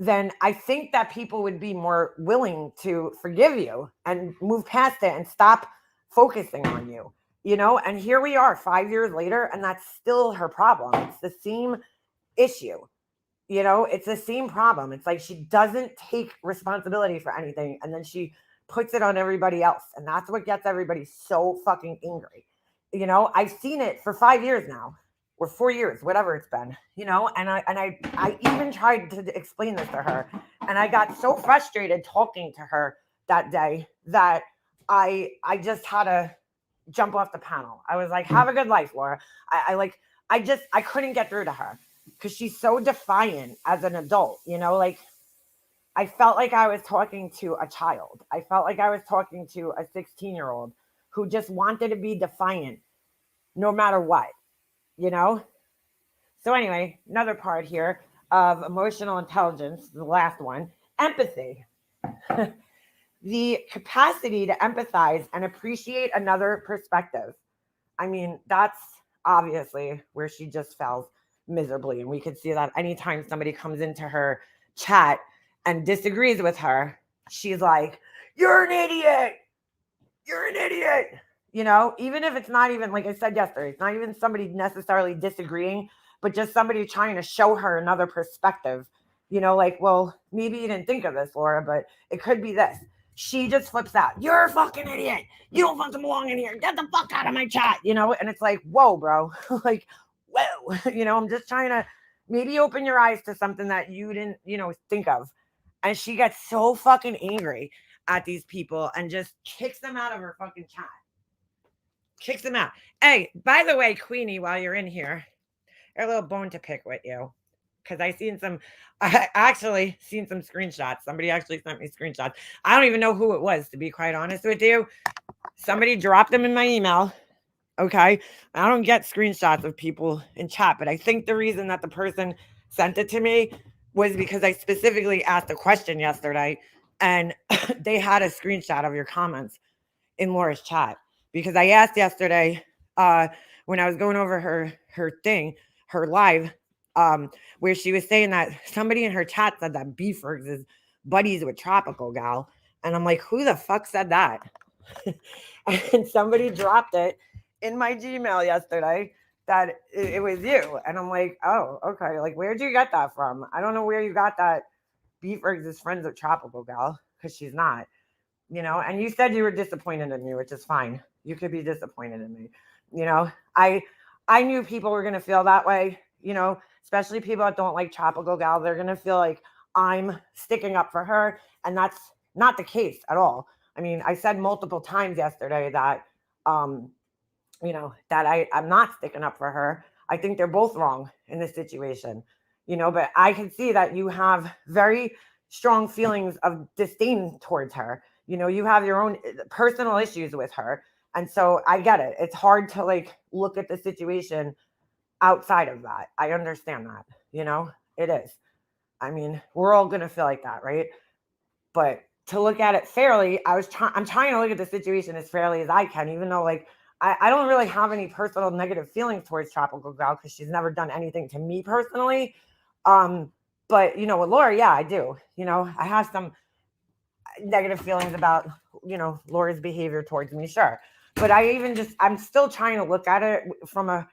Then I think that people would be more willing to forgive you and move past it and stop focusing on you, you know? And here we are 5 years later, and that's still her problem. It's the same issue, you know? It's the same problem. It's like she doesn't take responsibility for anything, and then she puts it on everybody else. And that's what gets everybody so fucking angry. You know, I've seen it for 5 years now or 4 years, whatever it's been, you know, and I even tried to explain this to her, and I got so frustrated talking to her that day that I just had to jump off the panel. I was like, "Have a good life, Laura." I like I couldn't get through to her because she's so defiant as an adult, you know, like I felt like I was talking to a child. I felt like I was talking to a 16-year-old who just wanted to be defiant no matter what, you know? So anyway, another part here of emotional intelligence, the last one, empathy. The capacity to empathize and appreciate another perspective. I mean, that's obviously where she just fell miserably. And we could see that anytime somebody comes into her chat and disagrees with her, she's like, "You're an idiot. You're an idiot." You know, even if it's not even, like I said yesterday, it's not even somebody necessarily disagreeing, but just somebody trying to show her another perspective. You know, like, well, maybe you didn't think of this, Laura, but it could be this. She just flips out. "You're a fucking idiot. You don't fucking belong in here. Get the fuck out of my chat." You know, and it's like, whoa, bro. Like, whoa. You know, I'm just trying to maybe open your eyes to something that you didn't, you know, think of. And she gets so fucking angry at these people and just kicks them out of her fucking chat. Kicks them out. Hey, by the way, Queenie, while you're in here, a little bone to pick with you. Because I actually seen some screenshots. Somebody actually sent me screenshots. I don't even know who it was, to be quite honest with you. Somebody dropped them in my email. Okay. I don't get screenshots of people in chat, but I think the reason that the person sent it to me was because I specifically asked a question yesterday and they had a screenshot of your comments in Laura's chat because I asked yesterday when I was going over her thing, her live, where she was saying that somebody in her chat said that Beefers is buddies with Tropical Gal, and I'm like, who the fuck said that? And somebody dropped it in my Gmail yesterday that it was you, and I'm like, oh, okay, like where'd you get that from? I don't know where you got that. Beefers is friends with Tropical Gal because she's not, you know. And you said you were disappointed in me, which is fine. You could be disappointed in me, you know. I knew people were gonna feel that way, you know, especially people that don't like Tropical Gal. They're gonna feel like I'm sticking up for her, and that's not the case at all. I mean, I said multiple times yesterday that um you know, that I'm not sticking up for her. I think they're both wrong in this situation, you know, but I can see that you have very strong feelings of disdain towards her. You know, you have your own personal issues with her. And so I get it. It's hard to like look at the situation outside of that. I understand that, you know, it is. I mean, we're all going to feel like that, right? But to look at it fairly, I'm trying to look at the situation as fairly as I can, even though like I don't really have any personal negative feelings towards Tropical Gal because she's never done anything to me personally. But you know, with Laura, yeah, I do. You know, I have some negative feelings about, you know, Laura's behavior towards me, sure. But I'm still trying to look at it from a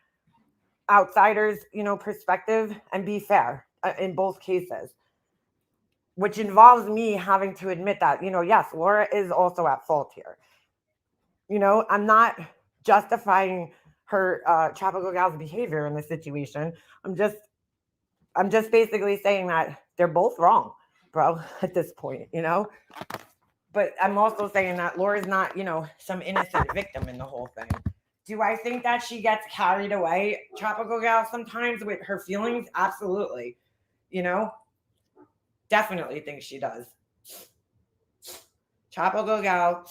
outsider's, you know, perspective and be fair in both cases, which involves me having to admit that, you know, yes, Laura is also at fault here. You know, I'm not justifying her Tropical Gal's behavior in this situation. I'm just basically saying that they're both wrong, bro, at this point, you know? But I'm also saying that Laura's not, you know, some innocent victim in the whole thing. Do I think that she gets carried away, Tropical Gal, sometimes with her feelings? Absolutely. You know, definitely think she does. Tropical Gal.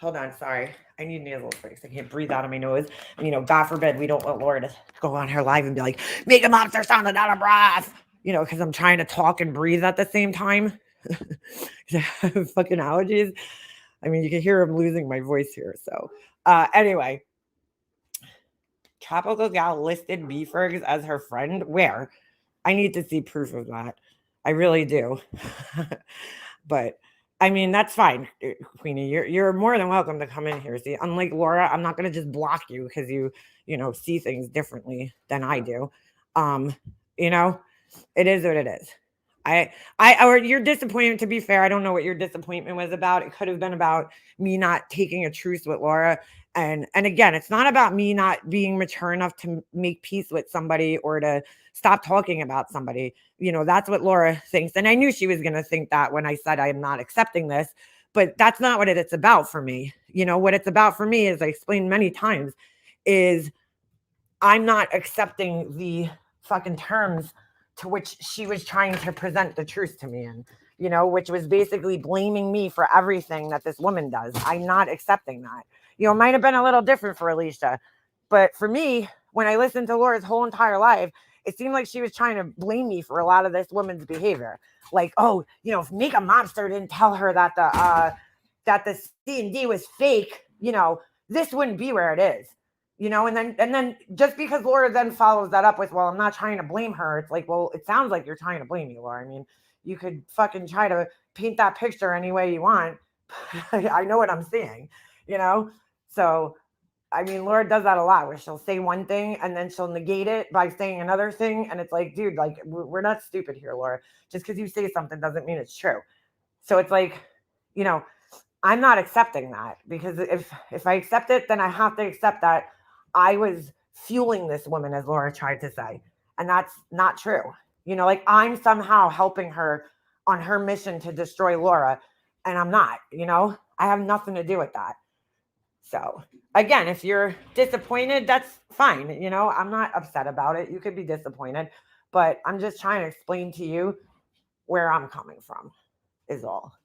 Hold on, sorry. I need nasal sprays. I can't breathe out of my nose. And, you know, God forbid we don't want Laura to go on her live and be like, make a monster sounding out of breath. You know, because I'm trying to talk and breathe at the same time. I have fucking allergies. I mean, you can hear I'm losing my voice here. So, anyway, Tropical Gal listed B-Fergs as her friend. Where? I need to see proof of that. I really do. But I mean, that's fine, Queenie. You're more than welcome to come in here. See, unlike Laura, I'm not gonna just block you because you know, see things differently than I do. You know, it is what it is. Or your disappointment, to be fair, I don't know what your disappointment was about. It could have been about me not taking a truce with Laura. And again, it's not about me not being mature enough to make peace with somebody or to stop talking about somebody. You know, that's what Laura thinks. And I knew she was going to think that when I said I'm not accepting this, but that's not what it's about for me. You know, what it's about for me, as I explained many times, is I'm not accepting the fucking terms to which she was trying to present the truth to me in, you know, which was basically blaming me for everything that this woman does. I'm not accepting that. You know, it might have been a little different for Alicia, but for me, when I listened to Laura's whole entire life, it seemed like she was trying to blame me for a lot of this woman's behavior. Like, oh, you know, if Mika Mobster didn't tell her that the C&D was fake, you know, this wouldn't be where it is. You know, and then just because Laura then follows that up with, well, I'm not trying to blame her. It's like, well, it sounds like you're trying to blame me, Laura. I mean, you could fucking try to paint that picture any way you want. I know what I'm seeing, you know? So, I mean, Laura does that a lot where she'll say one thing and then she'll negate it by saying another thing. And it's like, dude, like, we're not stupid here, Laura. Just because you say something doesn't mean it's true. So it's like, you know, I'm not accepting that, because if I accept it, then I have to accept that I was fueling this woman, as Laura tried to say. And that's not true. You know, like I'm somehow helping her on her mission to destroy Laura. And I'm not, you know, I have nothing to do with that. So again, if you're disappointed, that's fine. You know, I'm not upset about it. You could be disappointed, but I'm just trying to explain to you where I'm coming from is all.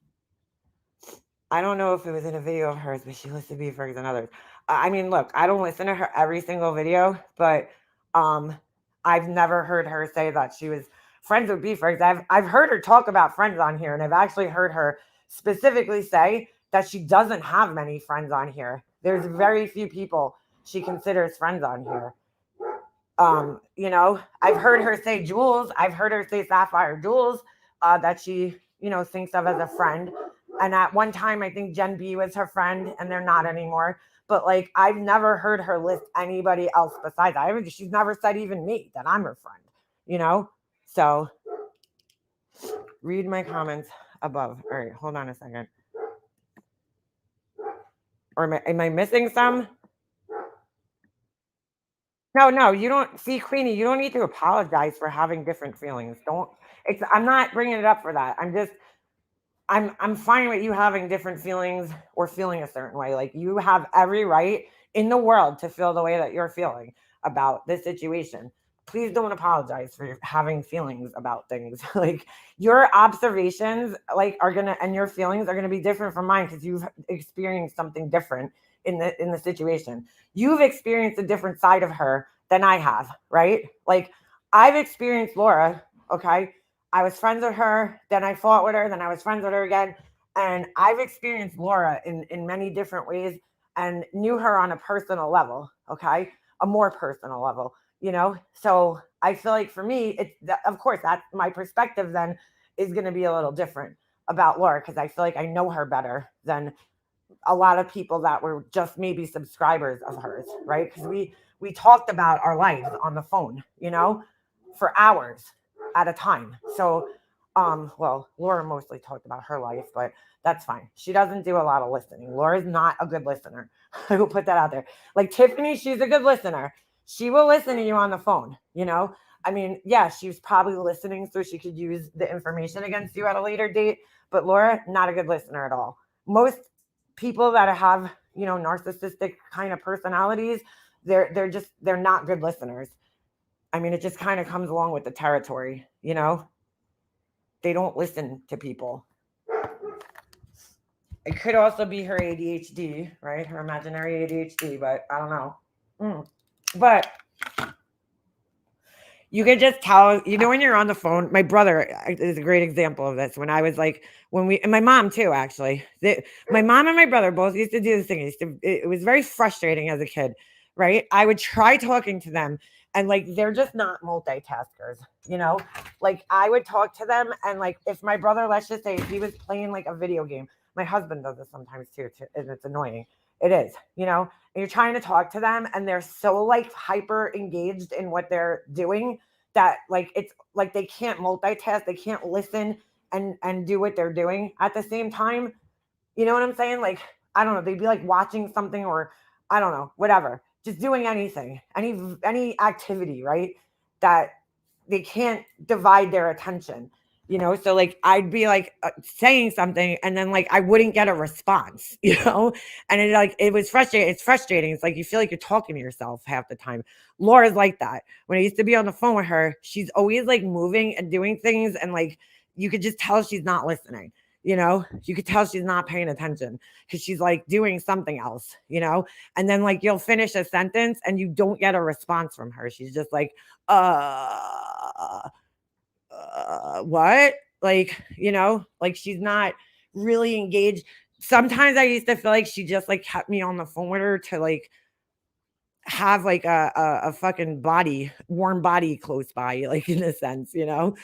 I don't know if it was in a video of hers, but she listed B-Fergs and others. I mean, look, I don't listen to her every single video, but I've never heard her say that she was friends with B-Fergs. I've heard her talk about friends on here, and I've actually heard her specifically say that she doesn't have many friends on here. There's very few people she considers friends on here. You know, I've heard her say Jules. I've heard her say Sapphire Jules, that she, you know, thinks of as a friend. And at one time, I think Jen B was her friend, and they're not anymore. But like, I've never heard her list anybody else besides she's never said even me that I'm her friend, you know? So read my comments above. All right, hold on a second. Or am I missing some? No, you don't see, Queenie, you don't need to apologize for having different feelings. I'm not bringing it up for that. I'm fine with you having different feelings or feeling a certain way. Like, you have every right in the world to feel the way that you're feeling about this situation. Please don't apologize for having feelings about things. Like, your observations and your feelings are gonna be different from mine because you've experienced something different in the situation. You've experienced a different side of her than I have, right? Like, I've experienced Laura, okay? I was friends with her, then I fought with her, then I was friends with her again. And I've experienced Laura in many different ways and knew her on a personal level, okay? A more personal level, you know? So I feel like for me, of course, that's my perspective then is going to be a little different about Laura because I feel like I know her better than a lot of people that were just maybe subscribers of hers, right? Because we talked about our lives on the phone, you know, for hours at a time. So, well, Laura mostly talked about her life, but that's fine. She doesn't do a lot of listening. Laura's not a good listener. I will put that out there. Like Tiffany, she's a good listener. She will listen to you on the phone, you know. I mean, yeah, she was probably listening so she could use the information against you at a later date. But Laura, not a good listener at all. Most people that have, you know, narcissistic kind of personalities, they're not good listeners. I mean, it just kind of comes along with the territory, you know. They don't listen to people. It could also be her ADHD, right? Her imaginary ADHD, but I don't know. But you can just tell, you know, when you're on the phone. My brother is a great example of this. When I was like, and my mom too, actually. My mom and my brother both used to do this thing. It was very frustrating as a kid, right? I would try talking to them, and like they're just not multitaskers, you know? Like I would talk to them, and like if my brother, let's just say, if he was playing like a video game, my husband does this sometimes too, and it's annoying. It is, you know, and you're trying to talk to them and they're so like hyper engaged in what they're doing that like it's like they can't multitask, they can't listen and do what they're doing at the same time. You know what I'm saying? Like I don't know, they'd be like watching something or I don't know, whatever, just doing anything, any activity, right? That they can't divide their attention, you know. So like I'd be like saying something and then like I wouldn't get a response, you know. And it was frustrating. It's frustrating. It's like you feel like you're talking to yourself half the time. Laura's like that. When I used to be on the phone with her, she's always like moving and doing things, and like you could just tell she's not listening, you know. You could tell she's not paying attention because she's like doing something else, you know. And then like you'll finish a sentence and you don't get a response from her. She's just like what? Like, you know, like she's not really engaged. Sometimes I used to feel like she just like kept me on the phone with her to like have like a fucking body, warm body close by, like in a sense, you know,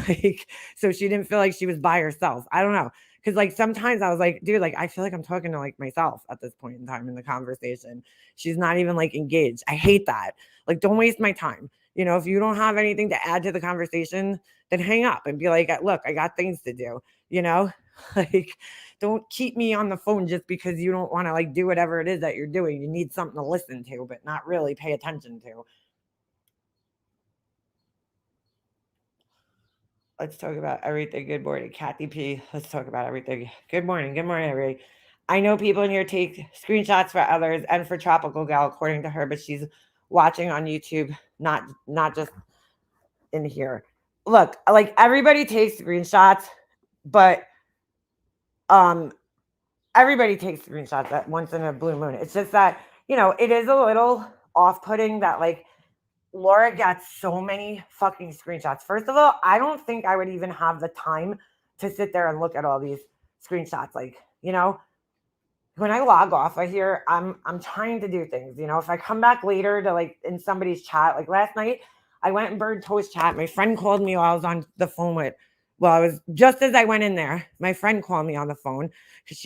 like so she didn't feel like she was by herself. I don't know. Cause like sometimes I was like, dude, like I feel like I'm talking to like myself at this point in time in the conversation. She's not even like engaged. I hate that. Like, don't waste my time. You know, if you don't have anything to add to the conversation, then hang up and be like, look, I got things to do, you know, like don't keep me on the phone just because you don't want to like do whatever it is that you're doing. You need something to listen to, but not really pay attention to. Let's talk about everything. Good morning, Kathy P. Let's talk about everything. Good morning. Good morning, everybody. I know people in here take screenshots for others and for Tropical Gal, according to her, but she's watching on YouTube, not just in here. Look, like everybody takes screenshots, but um everybody takes screenshots at once in a blue moon. It's just that, you know, it is a little off-putting that like Laura gets so many fucking screenshots. First of all, I don't think I would even have the time to sit there and look at all these screenshots. Like, you know, when I log off of here, I'm trying to do things. You know, if I come back later to like in somebody's chat, like last night, I went in Bird Toast chat. My friend called me while I was on the phone with. Well, I was just as I went in there, my friend called me on the phone because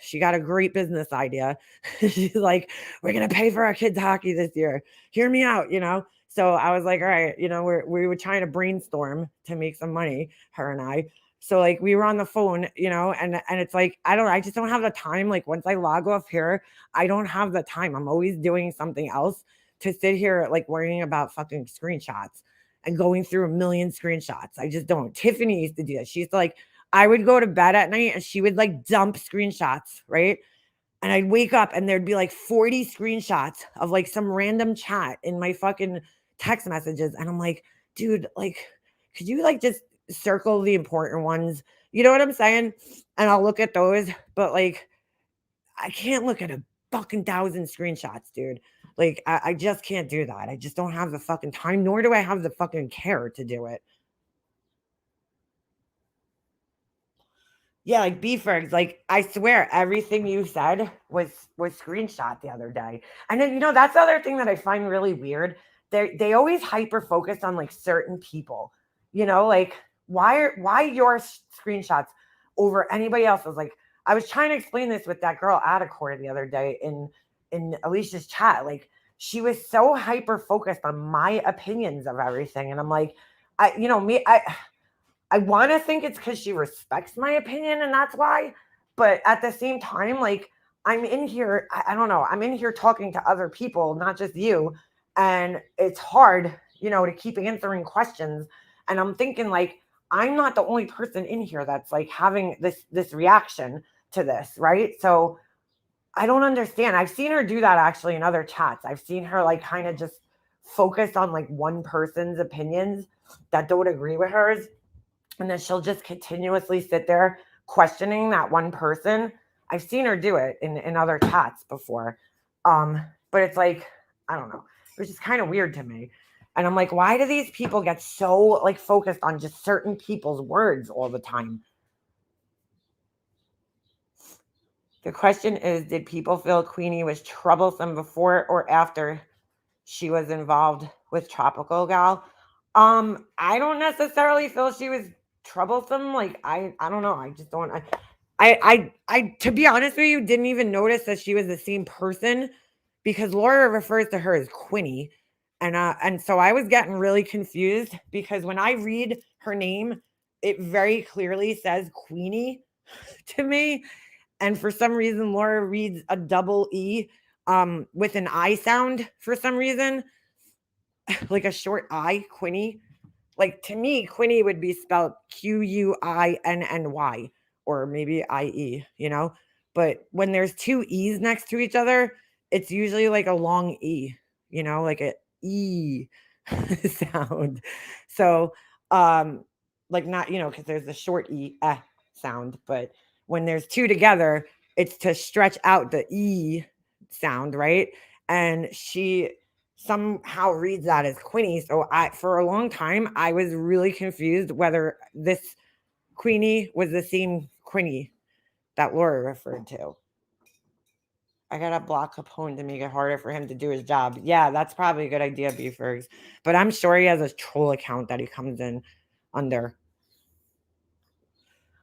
she got a great business idea. She's like, we're gonna pay for our kids' hockey this year. Hear me out, you know. So I was like, all right, you know, we were trying to brainstorm to make some money, her and I. So like we were on the phone, you know, and it's like I just don't have the time. Like once I log off here, I don't have the time. I'm always doing something else to sit here like worrying about fucking screenshots and going through a million screenshots. I just don't. Tiffany used to do that. She used to like I would go to bed at night and she would like dump screenshots, right? And I'd wake up and there'd be like 40 screenshots of like some random chat in my fucking text messages. And I'm like, dude, like, could you like just circle the important ones? You know what I'm saying? And I'll look at those, but like, I can't look at a fucking thousand screenshots, dude. Like, I just can't do that. I just don't have the fucking time, nor do I have the fucking care to do it. Yeah, like Beefergs, like I swear everything you said was screenshot the other day. And then that's the other thing that I find really weird. They always hyper focus on like certain people. Like why your screenshots over anybody else's? Like I was trying to explain this with that girl Adacore the other day in Alicia's chat. Like she was so hyper focused on my opinions of everything. And I'm like, I want to think it's because she respects my opinion and that's why. But at the same time, like I'm in here, I don't know, I'm in here talking to other people, not just you. And it's hard, to keep answering questions. And I'm thinking like, I'm not the only person in here that's like having this reaction to this, right? So I don't understand. I've seen her do that actually in other chats. I've seen her like kind of just focus on like one person's opinions that don't agree with hers, and then she'll just continuously sit there questioning that one person. I've seen her do it in other chats before. But it's like, I don't know. It was just kind of weird to me. And I'm like, why do these people get so like focused on just certain people's words all the time? The question is, did people feel Queenie was troublesome before or after she was involved with Tropical Gal? I don't necessarily feel she was troublesome. Like I don't know. I just don't. I to be honest with you, didn't even notice that she was the same person because Laura refers to her as Quinny, and so I was getting really confused because when I read her name, it very clearly says Queenie to me, and for some reason Laura reads a double E with an I sound for some reason, like a short I, Quinny. Like to me, Quinny would be spelled Quinny or maybe IE. But when there's two E's next to each other, it's usually like a long E, like a E sound. So, like not, because there's the short sound, but when there's two together, it's to stretch out the E sound, right? And she somehow reads that as Queenie. So for a long time, I was really confused whether this Queenie was the same Queenie that Laura referred to. I gotta block Capone to make it harder for him to do his job. Yeah, that's probably a good idea, Beefergs. But I'm sure he has a troll account that he comes in under.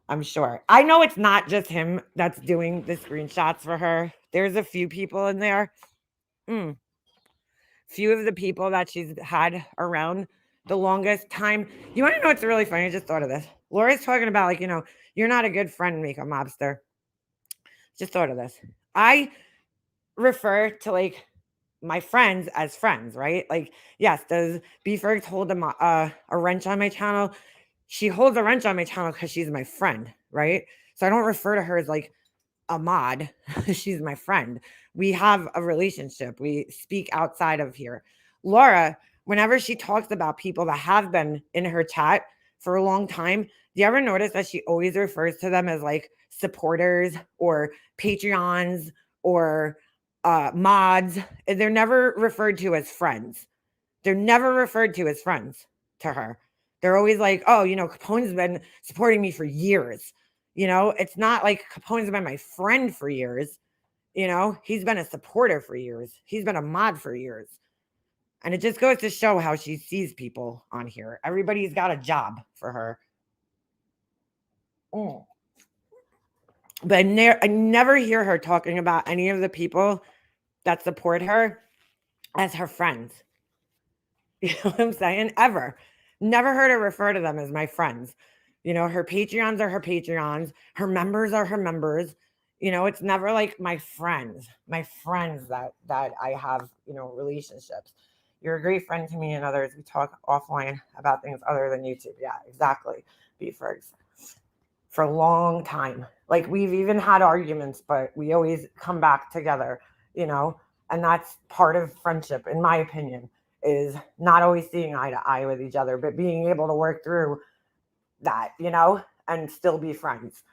I'm sure. I know it's not just him that's doing the screenshots for her. There's a few people in there. Few of the people that she's had around the longest time. You want to know what's really funny? I just thought of this. Laura's talking about like, you're not a good friend, Makeup Mobster. Just thought of this. I refer to like my friends as friends, right? Like, yes, does Beefergs hold a wrench on my channel? She holds a wrench on my channel because she's my friend, right? So I don't refer to her as like a mod. She's my friend. We have a relationship. We speak outside of here. Laura, whenever she talks about people that have been in her chat for a long time, do you ever notice that she always refers to them as like supporters or Patreons or mods? They're never referred to as friends. They're never referred to as friends to her. They're always like, oh, Capone's been supporting me for years. It's not like Capone's been my friend for years. He's been a supporter for years. He's been a mod for years. And it just goes to show how she sees people on here. Everybody's got a job for her. But I never hear her talking about any of the people that support her as her friends. You know what I'm saying? Ever. Never heard her refer to them as my friends. Her Patreons are her Patreons. Her members are her members. It's never like my friends that I have, relationships. You're a great friend to me and others. We talk offline about things other than YouTube. Yeah, exactly. Beefergs. For a long time. Like we've even had arguments, but we always come back together, and that's part of friendship, in my opinion, is not always seeing eye to eye with each other, but being able to work through that, and still be friends.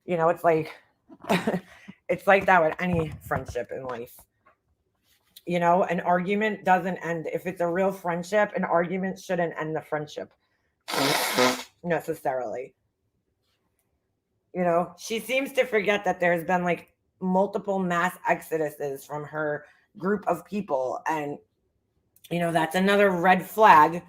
It's like it's like that with any friendship in life. An argument doesn't end. If it's a real friendship, an argument shouldn't end the friendship necessarily. You know, she seems to forget that there's been like multiple mass exoduses from her group of people. And, you know, that's another red flag.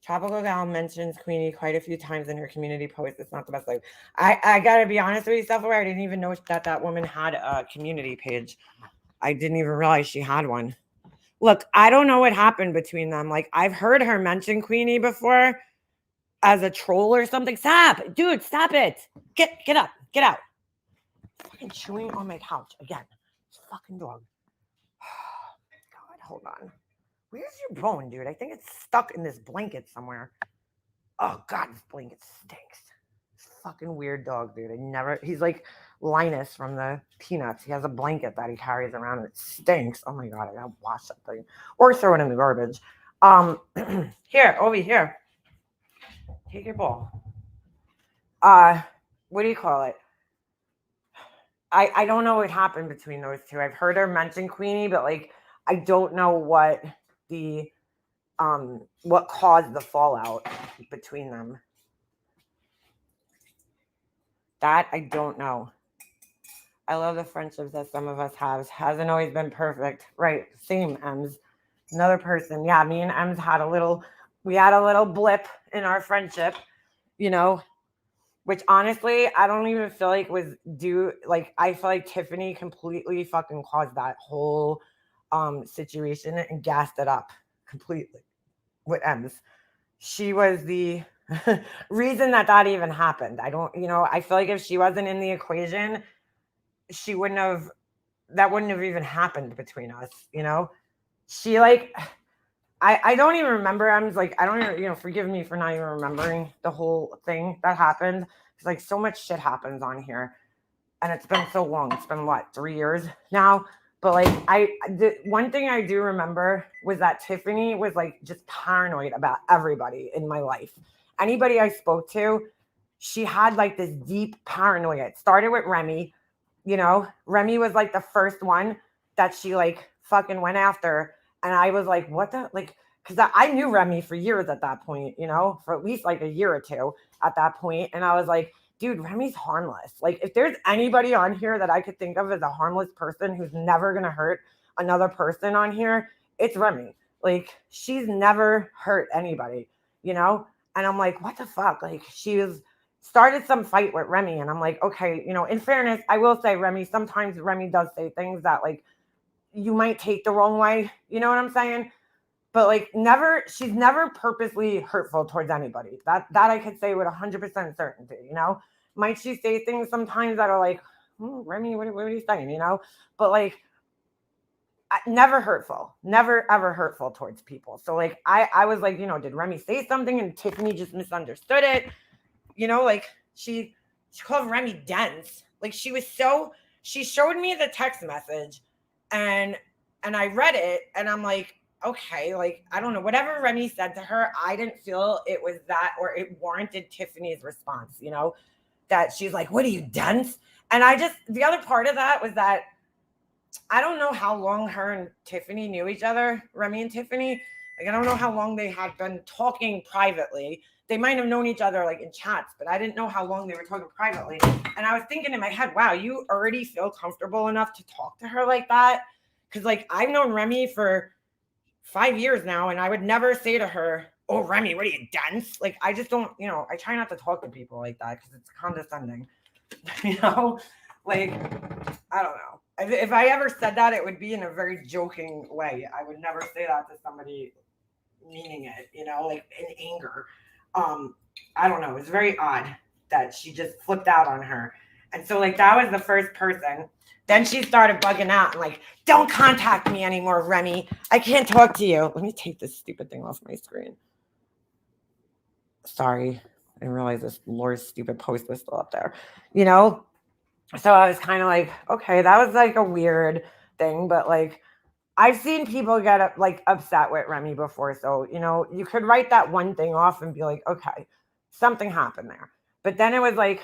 Tropical Gal mentions Queenie quite a few times in her community post. It's not the best. Like, I gotta be honest with you, self-aware. I didn't even know that that woman had a community page. I didn't even realize she had one. Look, I don't know what happened between them. Like, I've heard her mention Queenie before as a troll or something. Stop, dude, stop it. Get up, get out. Fucking chewing on my couch again. This fucking dog. God, hold on. Where's your bone, dude? I think it's stuck in this blanket somewhere. Oh God, this blanket stinks. This fucking weird dog, dude. He's like Linus from the Peanuts. He has a blanket that he carries around and it stinks. Oh my God, I gotta wash that thing. Or throw it in the garbage. Here, over here. Take your ball. What do you call it? I don't know what happened between those two. I've heard her mention Queenie, but like I don't know what what caused the fallout between them. That I don't know. I love the friendships that some of us have. Hasn't always been perfect. Right. Same, Ems. Another person. Yeah, me and Ems we had a little blip in our friendship, you know, which honestly, I don't even feel like was due. Like, I feel like Tiffany completely fucking caused that whole situation and gassed it up completely with Ems. She was the reason that that even happened. I don't, you know, I feel like if she wasn't in the equation, she wouldn't have, that wouldn't have even happened between us, you know? She like, I don't even remember. I'm like, I don't even, you know, forgive me for not even remembering the whole thing that happened. It's like so much shit happens on here. And it's been so long. It's been what, 3 years now? But like, the one thing I do remember was that Tiffany was like just paranoid about everybody in my life. Anybody I spoke to, she had like this deep paranoia. It started with Remy, you know, Remy was like the first one that she like fucking went after. And I was like, what the, like, because I knew Remy for years at that point, you know, for at least like a year or two at that point. And I was like, dude, Remy's harmless. Like, if there's anybody on here that I could think of as a harmless person who's never going to hurt another person on here, it's Remy. Like, she's never hurt anybody, you know? And I'm like, what the fuck? Like, she was started some fight with Remy. And I'm like, okay, you know, in fairness, I will say sometimes Remy does say things that like you might take the wrong way. You know what I'm saying? But like she's never purposely hurtful towards anybody. That I could say with 100% certainty, you know? Might she say things sometimes that are like, Remy, what are you saying, you know? But like, never hurtful, never ever hurtful towards people. So like, I was like, you know, did Remy say something and Tiffany just misunderstood it? You know, like she called Remy dense. Like she showed me the text message and I read it and I'm like, okay, like I don't know, whatever Remy said to her, I didn't feel it was that or it warranted Tiffany's response, you know, that she's like, what are you, dense? And the other part of that was that I don't know how long her and Tiffany knew each other, Remy and Tiffany. Like, I don't know how long they had been talking privately. They might have known each other like in chats, but I didn't know how long they were talking privately. And I was thinking in my head, wow, you already feel comfortable enough to talk to her like that? Because like I've known Remy for 5 years now, and I would never say to her, oh, Remy, what are you, dense? Like, I just don't, you know, I try not to talk to people like that because it's condescending, you know? Like, I don't know. If I ever said that, it would be in a very joking way. I would never say that to somebody meaning it, you know, like in anger. I don't know. It's very odd that she just flipped out on her. And so like that was the first person. Then she started bugging out and like, don't contact me anymore, Remy. I can't talk to you. Let me take this stupid thing off my screen. Sorry. I didn't realize this Laura's stupid post was still up there. You know? So I was kind of like, okay, that was like a weird thing, but like I've seen people get like upset with Remy before. So, you know, you could write that one thing off and be like, okay, something happened there. But then it was like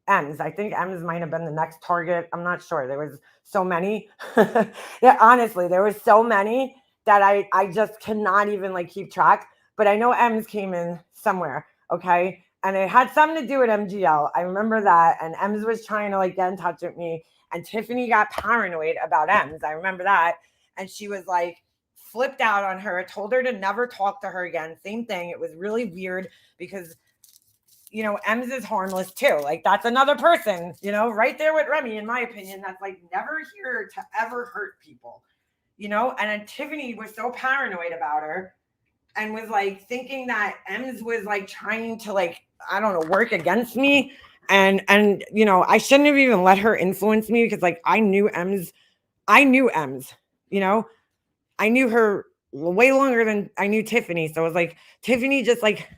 M's. I think M's might have been the next target. I'm not sure. There was so many. Yeah, honestly, there was so many that I just cannot even like keep track. But I know M's came in somewhere. Okay. And it had something to do with MGL. I remember that. And Ems was trying to like get in touch with me. And Tiffany got paranoid about Ems. I remember that. And she was like flipped out on her, told her to never talk to her again. Same thing. It was really weird because, you know, Ems is harmless too. Like that's another person, you know, right there with Remy, in my opinion, that's like never here to ever hurt people, you know? And then Tiffany was so paranoid about her and was like thinking that Ems was like trying to like, I don't know, work against me. And you know, I shouldn't have even let her influence me because like I knew Ems, you know, I knew her way longer than I knew Tiffany. So it was like Tiffany just like,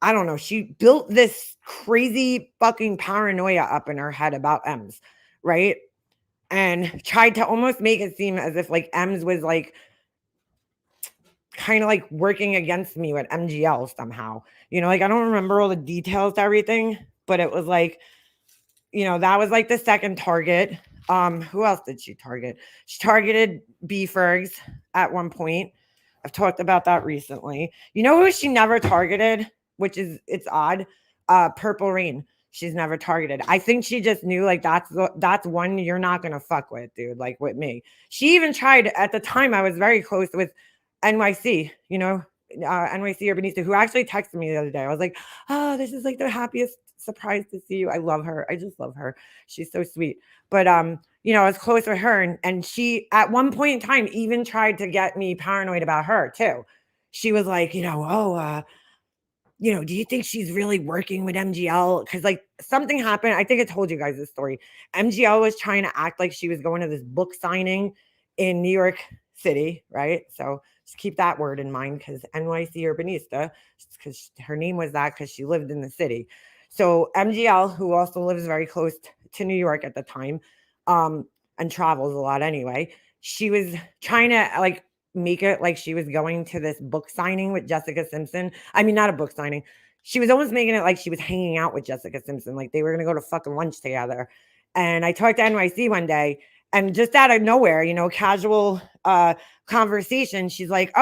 I don't know, she built this crazy fucking paranoia up in her head about Ems, right? And tried to almost make it seem as if like Ems was like kind of like working against me with MGL somehow. You know, like I don't remember all the details to everything, but it was like, you know, that was like the second target. Who else did she target? She targeted B Fergs at one point. I've talked about that recently. You know who she never targeted, which is it's odd. Purple Rain. She's never targeted. I think she just knew like that's one you're not gonna fuck with, dude. Like with me. She even tried at the time. I was very close with NYC. You know, NYC Urbanista, who actually texted me the other day. I was like, oh, this is like the happiest surprise to see you. I love her. I just love her. She's so sweet. But you know, I was close with her, and she at one point in time even tried to get me paranoid about her too. She was like, you know, oh, you know, do you think she's really working with MGL? Because like something happened. I think I told you guys this story. MGL was trying to act like she was going to this book signing in New York City, right? So just keep that word in mind because NYC Urbanista, because her name was that because she lived in the city. So MGL, who also lives very close to New York at the time, and travels a lot anyway, she was trying to like make it like she was going to this book signing with Jessica Simpson. I mean, not a book signing. She was almost making it like she was hanging out with Jessica Simpson, like they were going to go to fucking lunch together. And I talked to NYC one day, and just out of nowhere, you know, casual conversation, she's like,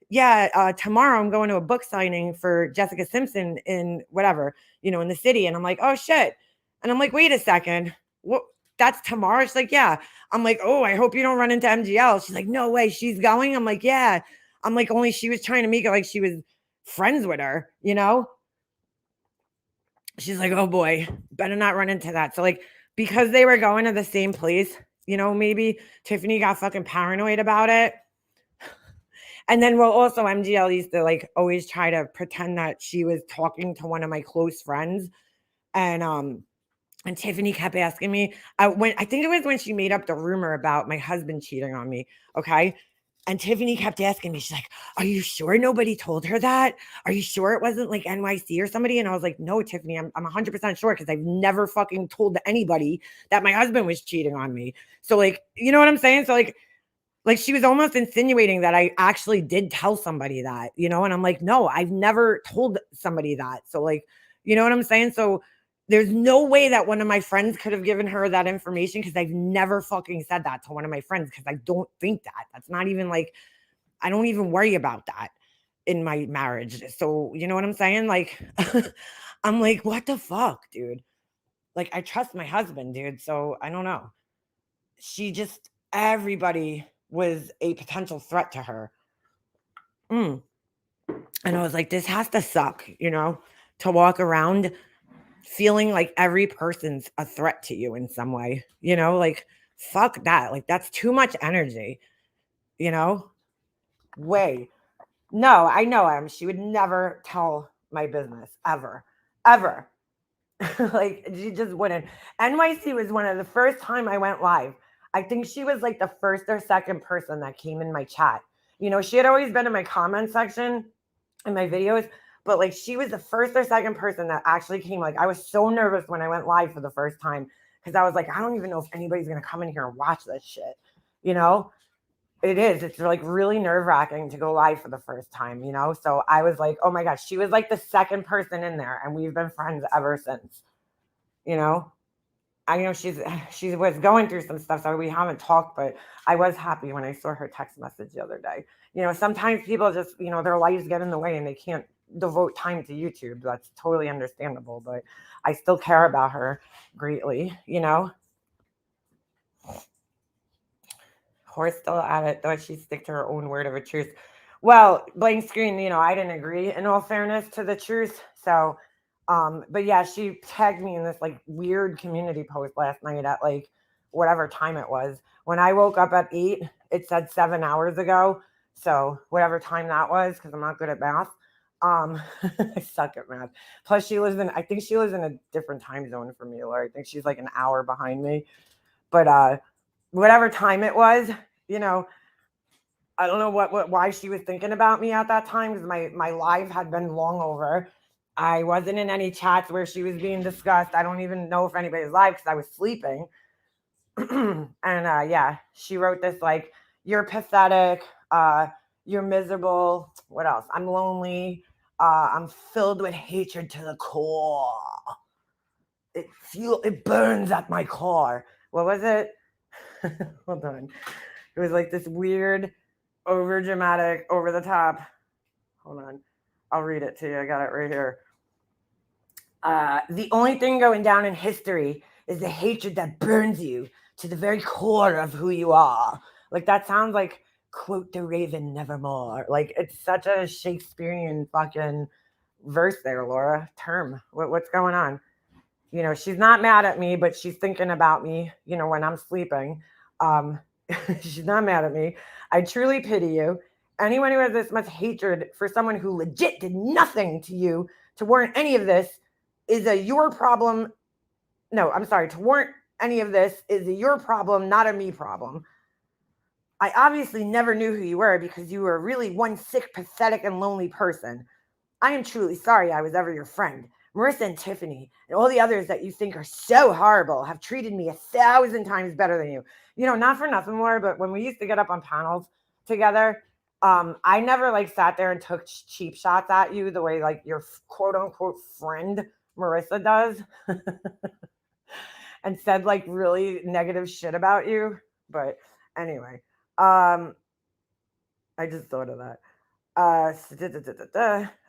yeah, tomorrow I'm going to a book signing for Jessica Simpson in whatever, you know, in the city. And I'm like, oh shit. And I'm like, wait a second. What? That's tomorrow? She's like, yeah. I'm like, oh, I hope you don't run into MGL. She's like, no way, she's going. I'm like, yeah. I'm like, only she was trying to make it like she was friends with her, you know? She's like, oh boy, better not run into that. So, like, because they were going to the same place, you know, maybe Tiffany got fucking paranoid about it. And then, well, also MGL used to like always try to pretend that she was talking to one of my close friends. And Tiffany kept asking me, when I think it was when she made up the rumor about my husband cheating on me. Okay. And Tiffany kept asking me, she's like, are you sure nobody told her that? Are you sure it wasn't like NYC or somebody? And I was like, no, Tiffany, I'm 100% sure because I've never fucking told anybody that my husband was cheating on me. So, like, you know what I'm saying? So, like she was almost insinuating that I actually did tell somebody that, you know? And I'm like, no, I've never told somebody that. So, like, you know what I'm saying? So, there's no way that one of my friends could have given her that information because I've never fucking said that to one of my friends because I don't think that. That's not even like, I don't even worry about that in my marriage. So, you know what I'm saying? Like, I'm like, what the fuck, dude? Like, I trust my husband, dude. So, I don't know. Everybody was a potential threat to her. And I was like, this has to suck, you know, to walk around feeling like every person's a threat to you in some way, you know, like fuck that. Like that's too much energy, you know? Way. No, I know him. She would never tell my business ever, ever. Like she just wouldn't. NYC was one of the first time I went live. I think she was like the first or second person that came in my chat. You know, she had always been in my comment section in my videos, but like she was the first or second person that actually came. Like I was so nervous when I went live for the first time because I was like, I don't even know if anybody's gonna come in here and watch this shit. You know, it's like really nerve-wracking to go live for the first time, you know? So I was like, oh my gosh, she was like the second person in there, and we've been friends ever since, you know? I know she was going through some stuff, so we haven't talked, but I was happy when I saw her text message the other day. Sometimes people just, their lives get in the way and they can't devote time to YouTube. That's totally understandable, but I still care about her greatly. Horse still at it, though she'd stick to her own word of a truth. Well, blank screen, I didn't agree in all fairness to the truth. So, but yeah, she tagged me in this like weird community post last night at like whatever time it was. When I woke up at 8, it said 7 hours ago. So whatever time that was, because I'm not good at math. I suck at math. Plus, I think she lives in a different time zone from me, Laura. I think she's like an hour behind me. But whatever time it was, you know, I don't know why she was thinking about me at that time, because my live had been long over. I wasn't in any chats where she was being discussed. I don't even know if anybody's live because I was sleeping. And yeah, she wrote this like, "You're pathetic. You're miserable. What else? I'm lonely. I'm filled with hatred to the core. It burns at my core." What was it? Hold on. It was like this weird, over dramatic, over the top. Hold on. I'll read it to you. I got it right here. The only thing going down in history is the hatred that burns you to the very core of who you are. Like, that sounds like, quote the raven nevermore. Like, it's such a Shakespearean fucking verse there, Laura. Term. What's going on? She's not mad at me, but she's thinking about me, when I'm sleeping. She's not mad at me. I truly pity you. Anyone who has this much hatred for someone who legit did nothing to you to warrant any of this is a your problem. No, I'm sorry. To warrant any of this is a your problem, not a me problem. I obviously never knew who you were because you were really one sick, pathetic, and lonely person. I am truly sorry I was ever your friend. Marissa and Tiffany and all the others that you think are so horrible have treated me 1,000 times better than you. Not for nothing more, but when we used to get up on panels together, I never like sat there and took cheap shots at you the way like your quote unquote friend Marissa does and said like really negative shit about you. But anyway, I just thought of that.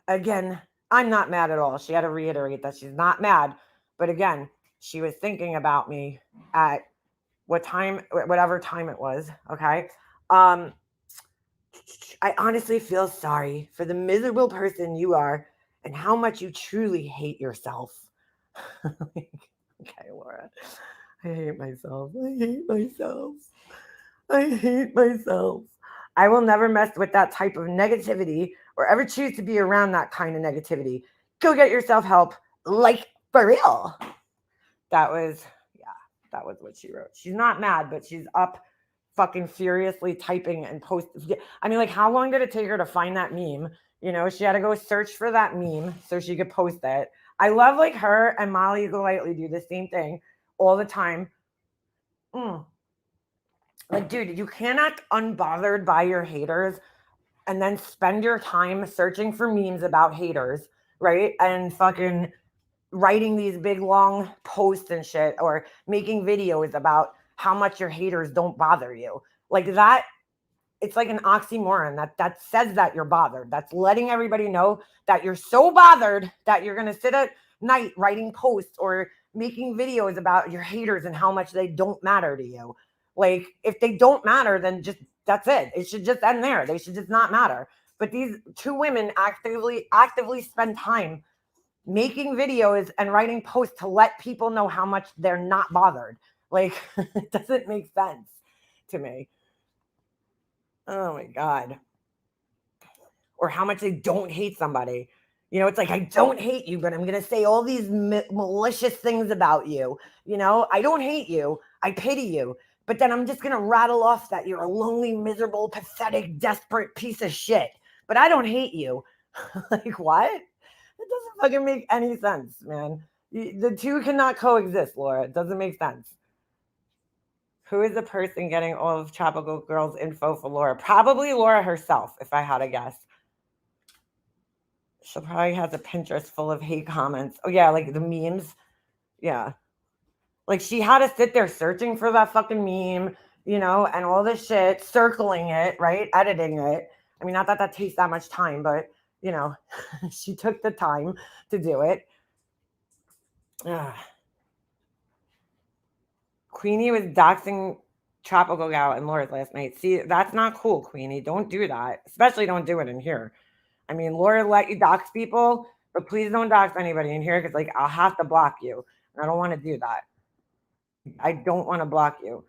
Again, I'm not mad at all. She had to reiterate that she's not mad. But again, she was thinking about me at whatever time it was. Okay. I honestly feel sorry for the miserable person you are and how much you truly hate yourself. Okay, Laura. I hate myself. I hate myself. I hate myself. I will never mess with that type of negativity or ever choose to be around that kind of negativity. Go get yourself help, like for real. That was what she wrote. She's not mad, but she's up fucking furiously typing and posting. I mean, like, how long did it take her to find that meme? She had to go search for that meme so she could post it. I love like her and Molly Golightly do the same thing all the time. Like, dude, you cannot unbothered by your haters and then spend your time searching for memes about haters, right? And fucking writing these big long posts and shit or making videos about how much your haters don't bother you. Like that, it's like an oxymoron that says that you're bothered. That's letting everybody know that you're so bothered that you're going to sit at night writing posts or making videos about your haters and how much they don't matter to you. Like, if they don't matter, then just that's it. It should just end there. They should just not matter. But these two women actively spend time making videos and writing posts to let people know how much they're not bothered. Like, it doesn't make sense to me. Oh my God. Or how much they don't hate somebody. It's like, I don't hate you, but I'm going to say all these malicious things about you. I don't hate you. I pity you. But then I'm just going to rattle off that you're a lonely, miserable, pathetic, desperate piece of shit. But I don't hate you. Like, what? It doesn't fucking make any sense, man. The two cannot coexist, Laura. It doesn't make sense. Who is the person getting all of Tropical Girls info for Laura? Probably Laura herself, if I had to guess. She probably has a Pinterest full of hate comments. Oh, yeah, like the memes. Yeah. Like she had to sit there searching for that fucking meme, and all this shit, circling it, right? Editing it. I mean, not that that takes that much time, but she took the time to do it. Ugh. Queenie was doxing Tropical Gal and Laura last night. See, that's not cool, Queenie. Don't do that. Especially don't do it in here. I mean, Laura let you dox people, but please don't dox anybody in here because, like, I'll have to block you. I don't want to do that. I don't want to block you.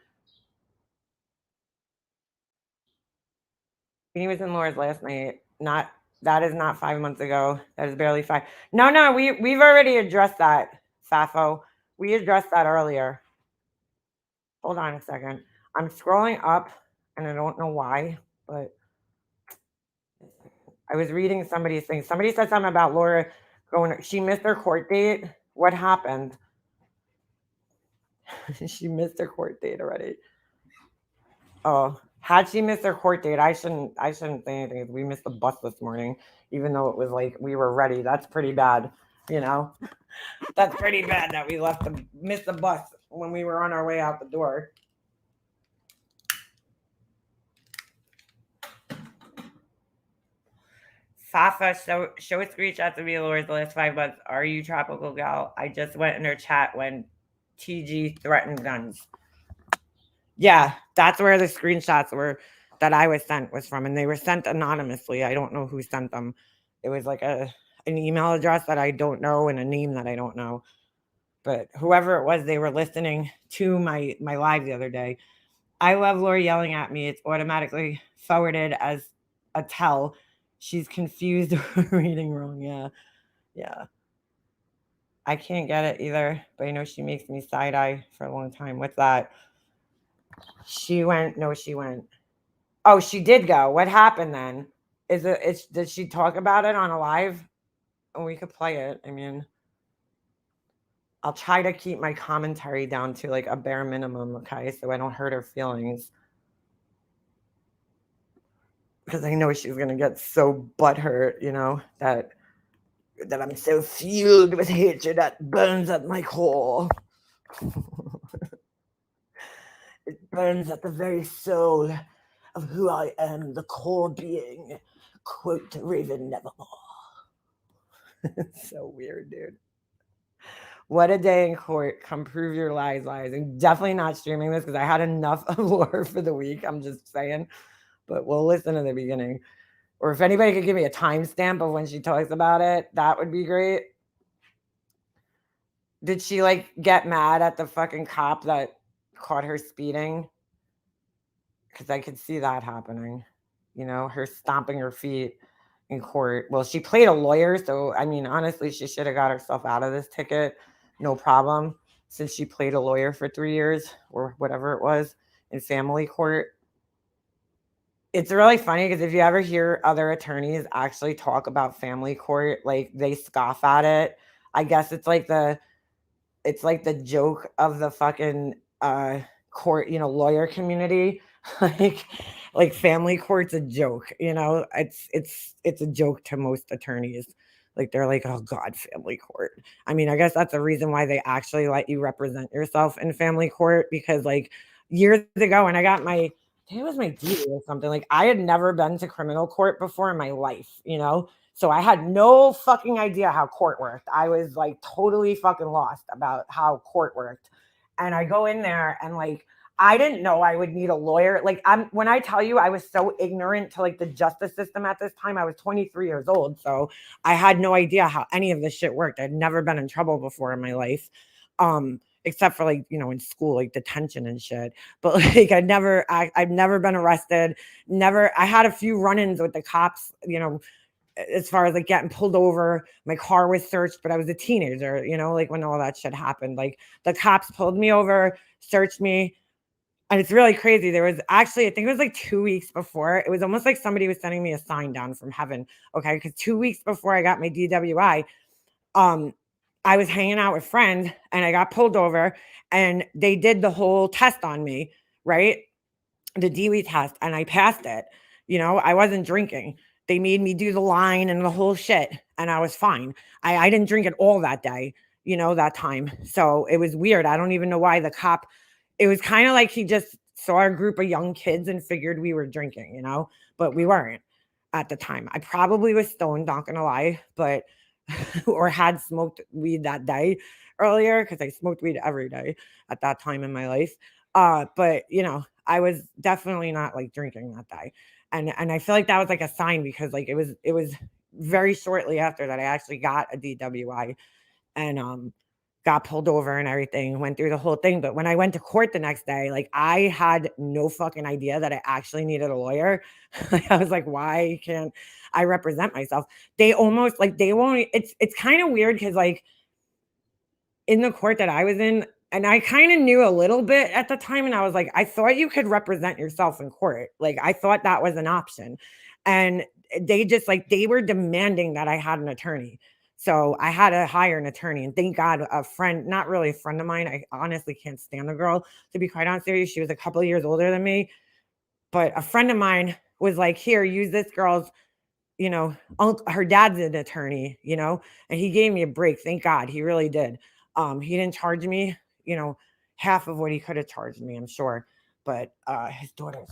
Queenie was in Laura's last night. Not that is not 5 months ago. That is barely 5. No, we've already addressed that, Fafo. We addressed that earlier. Hold on a second. I'm scrolling up and I don't know why, but I was reading somebody's thing. Somebody said something about Laura going, she missed her court date. What happened? She missed her court date already. Oh, had she missed her court date, I shouldn't say anything. We missed the bus this morning, even though it was like we were ready. That's pretty bad, That's pretty bad that we missed the bus when we were on our way out the door. Fafa, show a screenshot of Laura's the last 5 months. Are you Tropical Gal? I just went in her chat when TG threatened guns. Yeah, that's where the screenshots were that I was sent was from, and they were sent anonymously. I don't know who sent them. It was like an email address that I don't know and a name that I don't know. But whoever it was, they were listening to my live the other day. I love Laura yelling at me. It's automatically forwarded as a tell. She's confused or reading wrong. Yeah. I can't get it either, but I know she makes me side eye for a long time. What's that? She went. No, she went. Oh, she did go. What happened then? Did she talk about it on a live? Oh, we could play it. I mean, I'll try to keep my commentary down to like a bare minimum, okay, so I don't hurt her feelings. Because I know she's gonna get so butthurt, that I'm so fueled with hatred that burns at my core. It burns at the very soul of who I am, the core being. Quote Raven Nevermore. It's so weird, dude. What a day in court. Come prove your lies. I'm definitely not streaming this because I had enough of Laura for the week. I'm just saying. But we'll listen to the beginning. Or if anybody could give me a timestamp of when she talks about it, that would be great. Did she like get mad at the fucking cop that caught her speeding? Because I could see that happening. Her stomping her feet in court. Well, she played a lawyer, so I mean, honestly, she should have got herself out of this ticket, no problem, since she played a lawyer for 3 years or whatever it was in family court. It's really funny because if you ever hear other attorneys actually talk about family court, like they scoff at it. I guess it's like the joke of the fucking court, lawyer community. like family court's a joke, it's a joke to most attorneys. Like they're like, oh God, family court. I mean, I guess that's the reason why they actually let you represent yourself in family court, because like years ago when I got it was my DD or something, like I had never been to criminal court before in my life, so I had no fucking idea how court worked. I was like totally fucking lost about how court worked. And I go in there and like I didn't know I would need a lawyer. Like when I tell you I was so ignorant to like the justice system at this time, I was 23 years old. So I had no idea how any of this shit worked. I'd never been in trouble before in my life. Except for like, in school, like detention and shit. But like I've never been arrested. I had a few run-ins with the cops, as far as like getting pulled over. My car was searched, but I was a teenager, like when all that shit happened. Like the cops pulled me over, searched me. And it's really crazy. There was actually, I think it was like 2 weeks before. It was almost like somebody was sending me a sign down from heaven. Okay. Because 2 weeks before I got my DWI, I was hanging out with friends and I got pulled over and they did the whole test on me, right? The DWI test, and I passed it. I wasn't drinking. They made me do the line and the whole shit, and I was fine. I didn't drink at all that day. that time. So it was weird. I don't even know why the cop, it was kind of like he just saw a group of young kids and figured we were drinking, but we weren't at the time. I probably was stoned, not gonna lie, but or had smoked weed that day earlier because I smoked weed every day at that time in my life. But I was definitely not like drinking that day. And I feel like that was like a sign because like it was very shortly after that I actually got a DWI and got pulled over and everything, went through the whole thing. But when I went to court the next day, like I had no fucking idea that I actually needed a lawyer. I was like, why can't I represent myself? They almost like they won't. It's kind of weird because like in the court that I was in, and I kind of knew a little bit at the time, and I was like, I thought you could represent yourself in court. Like I thought that was an option. And they just like they were demanding that I had an attorney. So I had to hire an attorney, and thank God a friend, not really a friend of mine. I honestly can't stand the girl, to be quite honest with you. She was a couple of years older than me, but a friend of mine was like, here, use this girl's, her dad's an attorney, and he gave me a break. Thank God. He really did. He didn't charge me, half of what he could have charged me, I'm sure. But his daughter's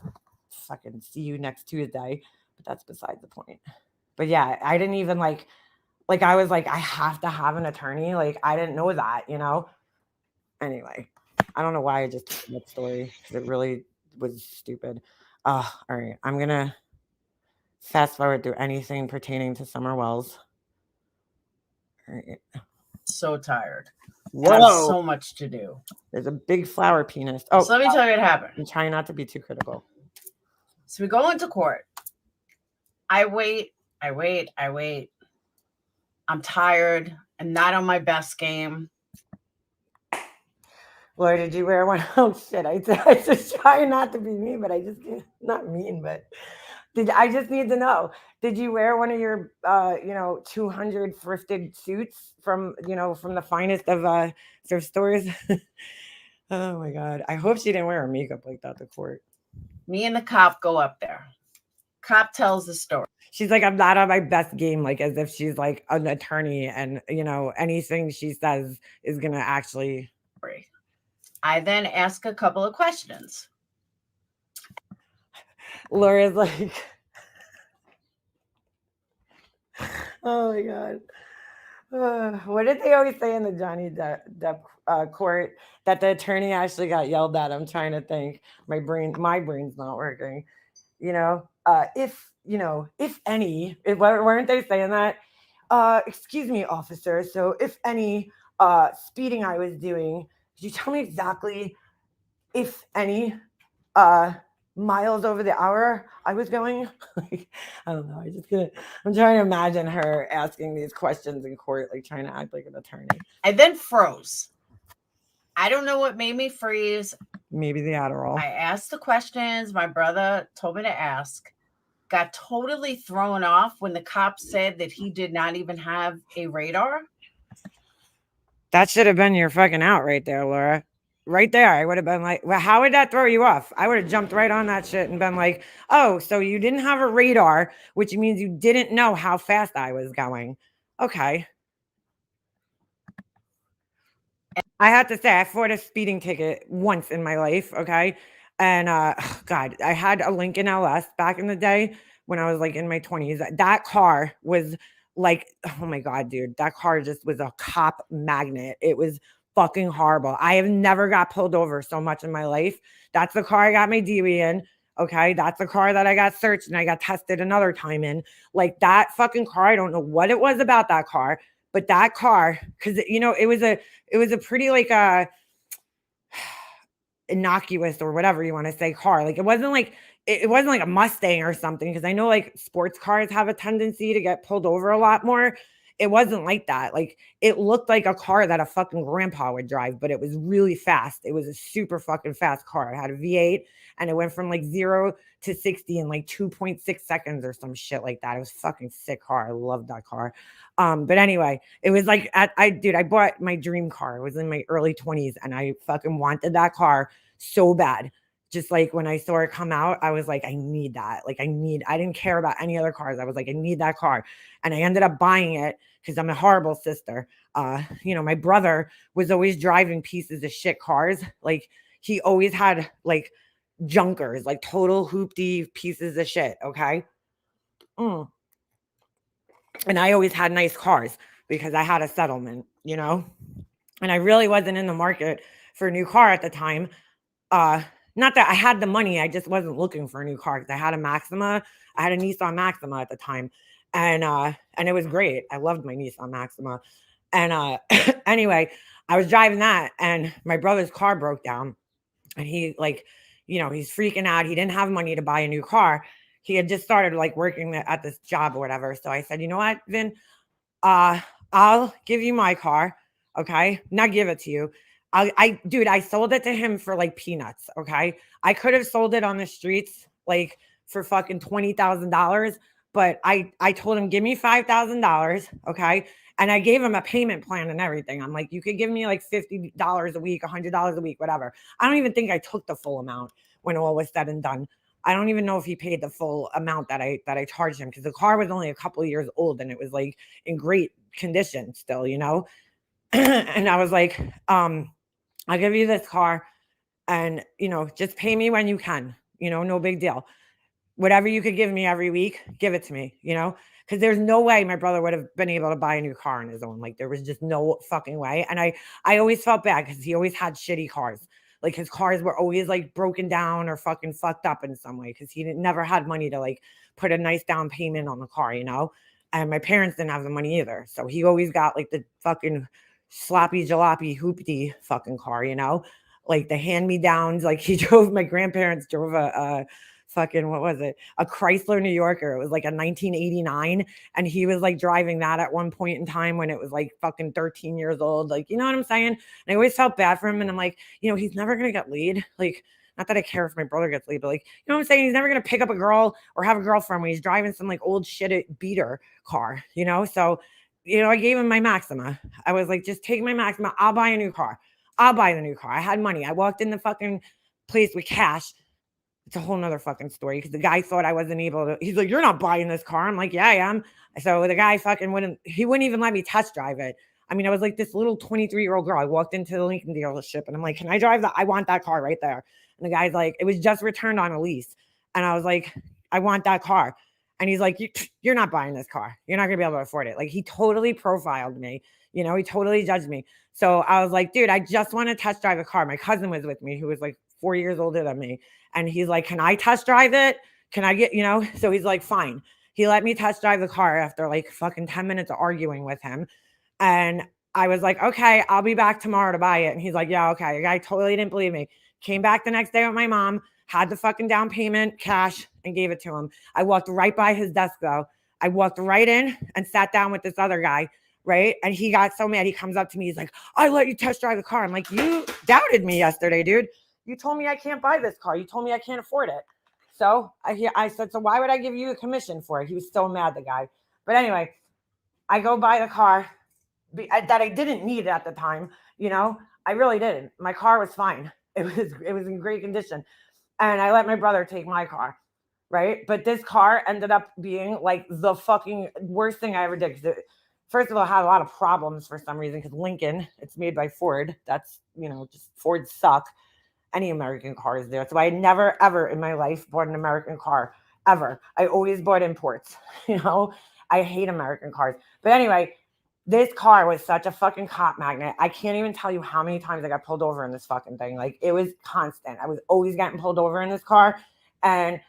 fucking see you next Tuesday. But that's beside the point. But yeah, I didn't even like I was like, I have to have an attorney. Like I didn't know that, Anyway, I don't know why I just told that story because it really was stupid. All right. I'm gonna fast forward through anything pertaining to Summer Wells. All right. So tired. Whoa. I have so much to do. There's a big flower penis. Oh, so let me tell you what happened. I'm trying not to be too critical. So we go into court. I wait. I'm tired. I'm not on my best game. Laura, did you wear one? Oh shit! I just try not to be mean, but I just can't. Not mean, but I just need to know? Did you wear one of your 200 thrifted suits from the finest of thrift stores? Oh my God! I hope she didn't wear her makeup like that to court. Me and the cop go up there. Cop tells the story. She's like, I'm not on my best game, like as if she's like an attorney and anything she says is gonna actually. I then ask a couple of questions. Laura's like, oh my God. What did they always say in the Johnny Depp court that the attorney actually got yelled at? I'm trying to think. My brain's not working. If any, weren't they saying that? Excuse me, officer. So if any speeding I was doing, could you tell me exactly if any miles over the hour I was going? I don't know. I'm trying to imagine her asking these questions in court, like trying to act like an attorney. I then froze. I don't know what made me freeze. Maybe the Adderall. I asked the questions my brother told me to ask. Got totally thrown off when the cop said that he did not even have a radar. That should have been your fucking out right there, Laura. Right there, I would have been like, well, how would that throw you off? I would have jumped right on that shit and been like, oh, so you didn't have a radar, which means you didn't know how fast I was going. Okay. I have to say, I fought a speeding ticket once in my life, okay? And God, I had a Lincoln LS back in the day when I was like in my 20s. That car was like, oh my God, dude, that car just was a cop magnet. It was fucking horrible. I have never got pulled over so much in my life. That's the car I got my DWI in. Okay. That's the car that I got searched and I got tested another time in. Like that fucking car. I don't know what it was about that car, but that car, because it was a pretty like innocuous or whatever you want to say car. Like it wasn't like a Mustang or something, because I know like sports cars have a tendency to get pulled over a lot more. It wasn't like that. Like it looked like a car that a fucking grandpa would drive, but it was really fast. It was a super fucking fast car. It had a V8 and it went from like 0 to 60 in like 2.6 seconds or some shit like that. It was fucking sick car. I loved that car. But anyway, it was like I bought my dream car. It was in my early 20s and I fucking wanted that car so bad. just like when I saw it come out, I was like, I need that. Like, I didn't care about any other cars. I was like, I need that car. And I ended up buying it because I'm a horrible sister. My brother was always driving pieces of shit cars. Like, he always had like junkers, like total hoopty pieces of shit. Okay. Mm. And I always had nice cars because I had a settlement, and I really wasn't in the market for a new car at the time. Not that I had the money, I just wasn't looking for a new car because I had a Maxima. I had a Nissan Maxima at the time, and it was great. I loved my Nissan Maxima, and anyway, I was driving that, and my brother's car broke down, and he like, he's freaking out. He didn't have money to buy a new car. He had just started like working at this job or whatever. So I said, you know what, Vin, uh, I'll give you my car. Okay. Not give it to you. Dude, I sold it to him for like peanuts. Okay. I could have sold it on the streets, like for fucking $20,000, but I told him, give me $5,000. Okay. And I gave him a payment plan and everything. I'm like, you could give me like $50 a week, $100 a week, whatever. I don't even think I took the full amount when all was said and done. I don't even know if he paid the full amount that I charged him because the car was only a couple of years old and it was like in great condition still, and I was like, I'll give you this car and, just pay me when you can, no big deal. Whatever you could give me every week, give it to me, because there's no way my brother would have been able to buy a new car on his own. Like there was just no fucking way. And I always felt bad because he always had shitty cars. Like his cars were always like broken down or fucking fucked up in some way because he never had money to like put a nice down payment on the car, And my parents didn't have the money either. So he always got like the fucking sloppy jalopy hoopty fucking car, like the hand me downs. Like my grandparents drove a fucking, what was it? A Chrysler New Yorker. It was like a 1989. And he was like driving that at one point in time when it was like fucking 13 years old. Like, you know what I'm saying? And I always felt bad for him. And I'm like, he's never going to get laid. Like, not that I care if my brother gets laid, but like, you know what I'm saying? He's never going to pick up a girl or have a girlfriend when he's driving some like old shit beater car, So, I gave him my Maxima. I was like, just take my Maxima. I'll buy a new car. I'll buy the new car. I had money. I walked in the fucking place with cash. It's a whole nother fucking story because the guy thought I wasn't able to. He's like, you're not buying this car. I'm like, yeah, I am. So the guy fucking wouldn't even let me test drive it. I mean, I was like this little 23-year-old girl. I walked into the Lincoln dealership and I'm like, can I drive that? I want that car right there. And the guy's like, it was just returned on a lease. And I was like, I want that car. And he's like, you're not buying this car. You're not going to be able to afford it. Like he totally profiled me. He totally judged me. So I was like, dude, I just want to test drive a car. My cousin was with me who was like 4 years older than me. And he's like, can I test drive it? Can I get, So he's like, fine. He let me test drive the car after like fucking 10 minutes of arguing with him. And I was like, okay, I'll be back tomorrow to buy it. And he's like, yeah, okay. The guy totally didn't believe me. Came back the next day with my mom, had the fucking down payment, cash, and gave it to him. I walked right by his desk though. I walked right in and sat down with this other guy, right? And he got so mad. He comes up to me. He's like, I let you test drive the car. I'm like, you doubted me yesterday, dude. You told me I can't buy this car. You told me I can't afford it. So I said, so why would I give you a commission for it? He was so mad, the guy. But anyway, I go buy the car that I didn't need at the time. I really didn't. My car was fine. It was in great condition. And I let my brother take my car. Right. But this car ended up being like the fucking worst thing I ever did. Because first of all, it had a lot of problems for some reason because Lincoln, it's made by Ford. That's, just Ford suck. Any American cars there. So I never, ever in my life bought an American car, ever. I always bought imports. I hate American cars. But anyway, this car was such a fucking cop magnet. I can't even tell you how many times I got pulled over in this fucking thing. Like it was constant. I was always getting pulled over in this car. And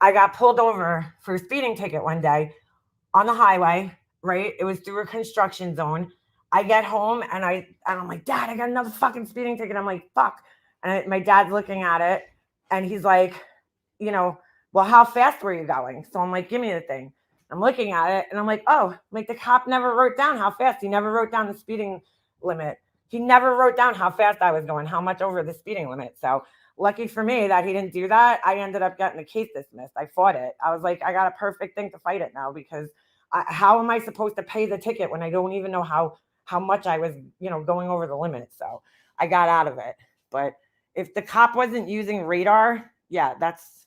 I got pulled over for a speeding ticket one day on the highway, right? It was through a construction zone. I get home and I'm like, Dad, I got another fucking speeding ticket. I'm like, fuck. And my dad's looking at it and he's like, well, how fast were you going? So I'm like, give me the thing. I'm looking at it and I'm like, oh, like the cop never wrote down how fast. He never wrote down the speeding limit. He never wrote down how fast I was going, how much over the speeding limit. So lucky for me that he didn't do that. I ended up getting the case dismissed. I fought it. I was like, I got a perfect thing to fight it now because how am I supposed to pay the ticket when I don't even know how much I was, going over the limit? So I got out of it. But If the cop wasn't using radar, yeah, that's,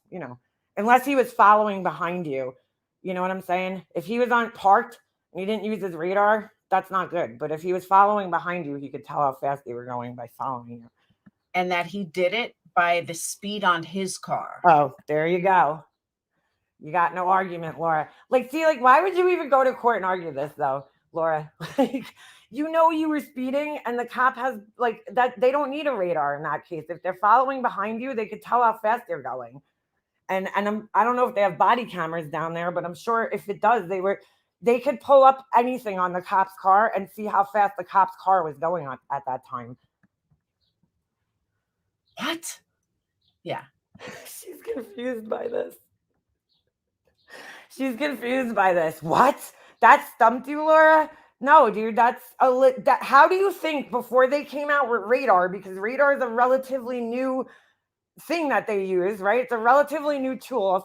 unless he was following behind you. You know what I'm saying? If he was on parked and he didn't use his radar, that's not good. But if he was following behind you, he could tell how fast they were going by following you. And that he did it by the speed on his car. Oh, there you go. You got no argument, Laura. Like, see, like, why would you even go to court and argue this, though, Laura? Like, you were speeding, and the cop has, like, that. They don't need a radar in that case. If they're following behind you, they could tell how fast they're going. And I don't know if they have body cameras down there, but I'm sure if it does, they could pull up anything on the cop's car and see how fast the cop's car was going at that time. What? Yeah. She's confused by this. She's confused by this. What? That stumped you, Laura? No, dude, how do you think before they came out with radar, because radar is a relatively new thing that they use, right? It's a relatively new tool.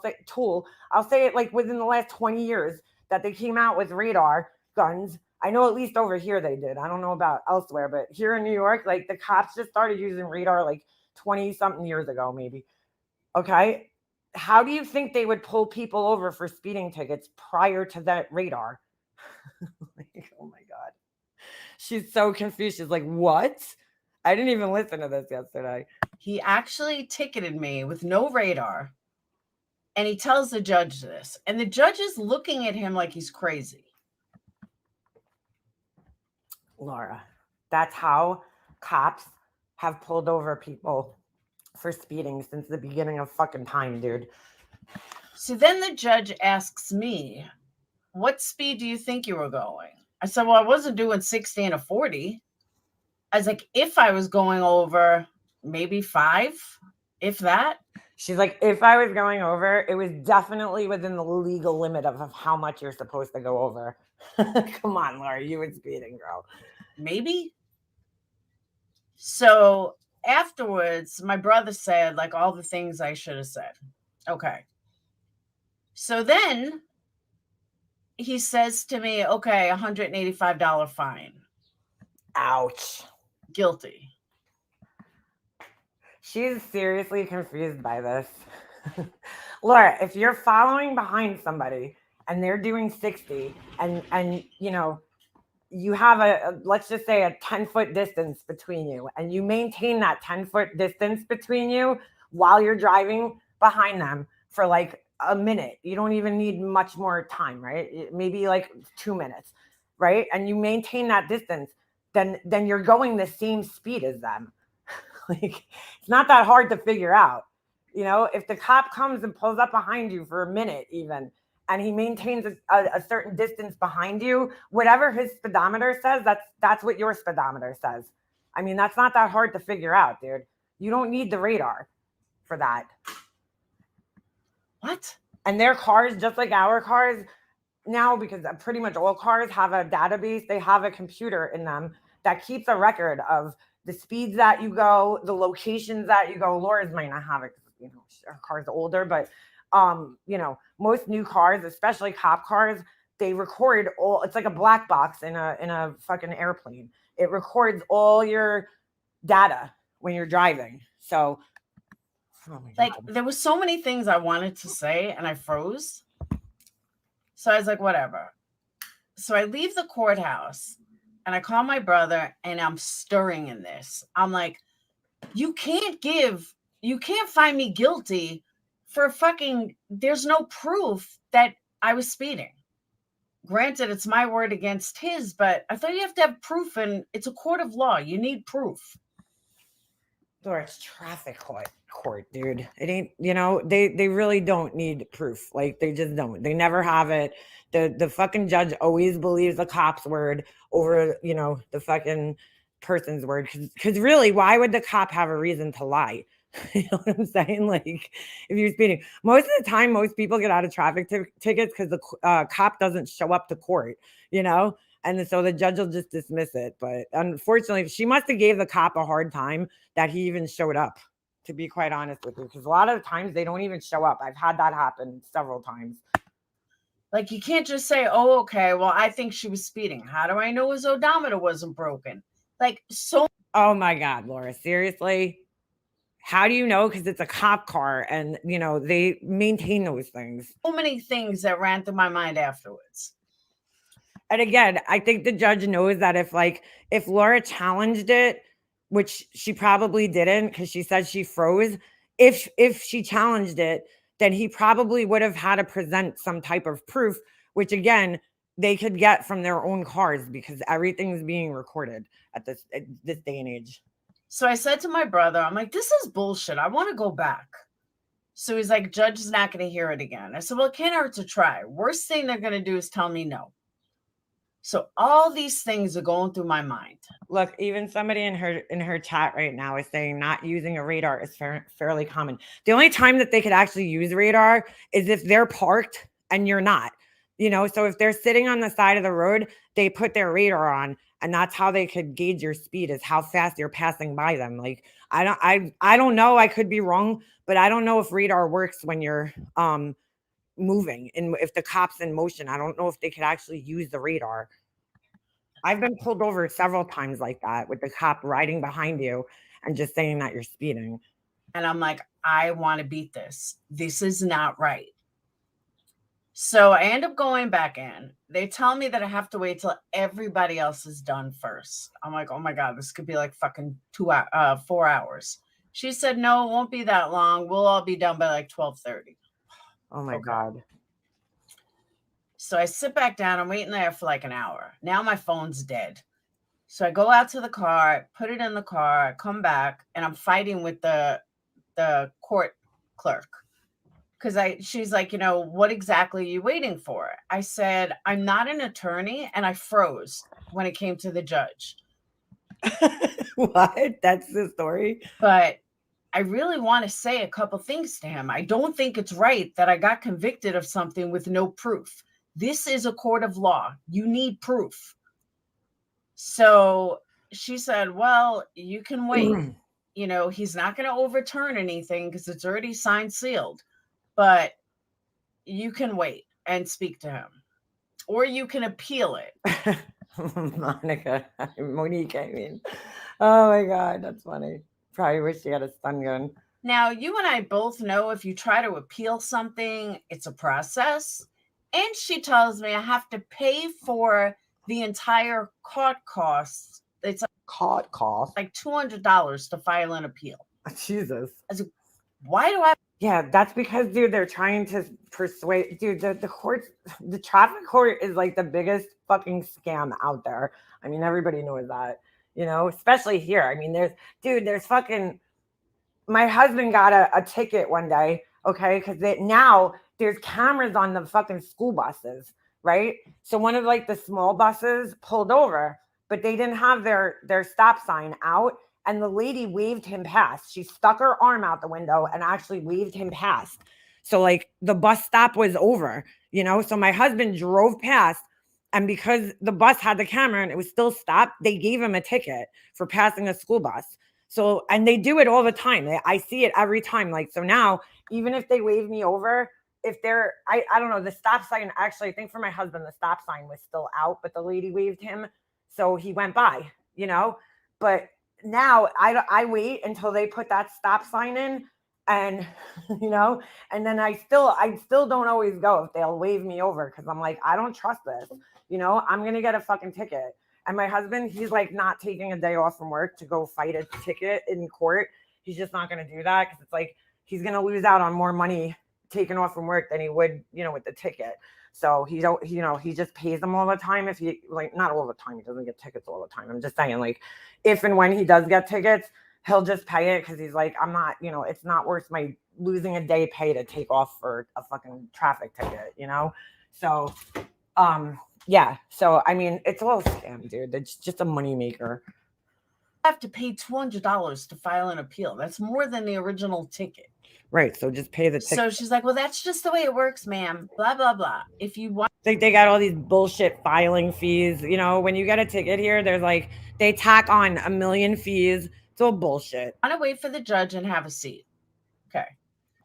I'll say it like within the last 20 years that they came out with radar guns. I know at least over here they did. I don't know about elsewhere, but here in New York, like the cops just started using radar like 20 something years ago, maybe. Okay. How do you think they would pull people over for speeding tickets prior to that radar? Like, oh my God. She's so confused. She's like, what? I didn't even listen to this yesterday. He actually ticketed me with no radar. And he tells the judge this. And the judge is looking at him like he's crazy. Laura, that's how cops have pulled over people for speeding since the beginning of fucking time, dude. So then the judge asks me, what speed do you think you were going? I said, well, I wasn't doing 60 and a 40. I was like, if I was going over maybe 5, if that. She's like, if I was going over, it was definitely within the legal limit of how much you're supposed to go over. Come on, Laura, you were speeding, girl. Maybe. So afterwards, my brother said like all the things I should have said. Okay. So then he says to me, okay, $185 fine. Ouch. Guilty. She's seriously confused by this. Laura, if you're following behind somebody and they're doing 60 and you have let's just say a 10-foot distance between you, and you maintain that 10-foot distance between you while you're driving behind them for like a minute. You don't even need much more time, right? Maybe like 2 minutes, right? And you maintain that distance, then you're going the same speed as them. Like, it's not that hard to figure out. If the cop comes and pulls up behind you for a minute even, and he maintains a certain distance behind you, whatever his speedometer says, that's what your speedometer says. I mean, that's not that hard to figure out, dude. You don't need the radar for that. What? And their cars, just like our cars now, because pretty much all cars have a database, they have a computer in them that keeps a record of the speeds that you go, the locations that you go. Laura's might not have it, her car's older, but most new cars, especially cop cars, they record all. It's like a black box in a fucking airplane. It records all your data when you're driving. So, like, there was so many things I wanted to say and I froze. So I was like, whatever. So I leave the courthouse and I call my brother and I'm stirring in this. I'm like, you can't find me guilty for fucking, there's no proof that I was speeding. Granted, it's my word against his, but I thought you have to have proof, and it's a court of law. You need proof. Laura, it's traffic court, dude. It ain't, they really don't need proof. Like, they just don't. They never have it. The fucking judge always believes the cop's word over, the fucking person's word. Because really, why would the cop have a reason to lie? You know what I'm saying? Like, if you're speeding, most of the time, most people get out of traffic tickets because the cop doesn't show up to court, and so the judge will just dismiss it. But unfortunately, she must have gave the cop a hard time that he even showed up, to be quite honest with you, because a lot of times they don't even show up. I've had that happen several times. Like, you can't just say, oh, okay, well, I think she was speeding. How do I know his odometer wasn't broken? Like, so. Oh my God, Laura, seriously? How do you know? Because it's a cop car and, they maintain those things. So many things that ran through my mind afterwards. And again, I think the judge knows that if Laura challenged it, which she probably didn't because she said she froze, if she challenged it, then he probably would have had to present some type of proof, which again, they could get from their own cars because everything's being recorded at this day and age. So I said to my brother, I'm like, this is bullshit. I want to go back. So he's like, judge is not going to hear it again. I said, well, it can't hurt to try. Worst thing they're going to do is tell me no. So all these things are going through my mind. Look, even somebody in her chat right now is saying not using a radar is fairly common. The only time that they could actually use radar is if they're parked and you're not. So if they're sitting on the side of the road, they put their radar on, and that's how they could gauge your speed, is how fast you're passing by them. Like I don't know. I could be wrong, but I don't know if radar works when you're moving, and if the cop's in motion. I don't know if they could actually use the radar. I've been pulled over several times like that with the cop riding behind you and just saying that you're speeding. And I'm like, I want to beat this. This is not right. So I end up going back in. They tell me that I have to wait till everybody else is done first. I'm like, oh my God, this could be like fucking 4 hours. She said, no, it won't be that long. We'll all be done by like 12:30. Oh my God. So I sit back down. I'm waiting there for like an hour. Now my phone's dead. So I go out to the car, put it in the car, I come back, and I'm fighting with the court clerk. Because she's like, what exactly are you waiting for? I said, I'm not an attorney, and I froze when it came to the judge. What? That's the story? But I really want to say a couple things to him. I don't think it's right that I got convicted of something with no proof. This is a court of law. You need proof. So she said, well, you can wait. He's not going to overturn anything because it's already signed, sealed. But you can wait and speak to him. Or you can appeal it. Monique, I mean. Oh my God, that's funny. Probably wish she had a stun gun. Now, you and I both know if you try to appeal something, it's a process. And she tells me I have to pay for the entire court costs. It's court cost, like $200 to file an appeal. Jesus. Why do I? Yeah, that's because, dude, they're trying to persuade. Dude, the traffic court is like the biggest fucking scam out there. I mean, everybody knows that, especially here. I mean, there's fucking. My husband got a ticket one day, okay, because now there's cameras on the fucking school buses, right? So one of like the small buses pulled over, but they didn't have their stop sign out. And the lady waved him past. She stuck her arm out the window and actually waved him past. So like the bus stop was over, So my husband drove past, and because the bus had the camera and it was still stopped, they gave him a ticket for passing a school bus. So, and they do it all the time. I see it every time. Like, so now, even if they wave me over, if they're, I don't know, the stop sign, actually, I think for my husband, the stop sign was still out, but the lady waved him. So he went by, but now I wait until they put that stop sign in, and and then I still don't always go if they'll wave me over, because I'm like, I don't trust this, I'm gonna get a fucking ticket. And my husband, he's like not taking a day off from work to go fight a ticket in court. He's just not gonna do that, because it's like he's gonna lose out on more money taking off from work than he would, with the ticket. So he just pays them all the time. If he, like, not all the time, he doesn't get tickets all the time. I'm just saying, like, if and when he does get tickets, he'll just pay it, because he's like, I'm not, it's not worth my losing a day pay to take off for a fucking traffic ticket, So, yeah. So, I mean, it's a little scam, dude. It's just a moneymaker. I have to pay $200 to file an appeal. That's more than the original ticket. Right. So just pay the ticket. So she's like, well, that's just the way it works, ma'am. Blah, blah, blah. If you want. Like, they got all these bullshit filing fees. When you get a ticket here, there's like, they tack on a million fees. It's all bullshit. I want to wait for the judge and have a seat. Okay.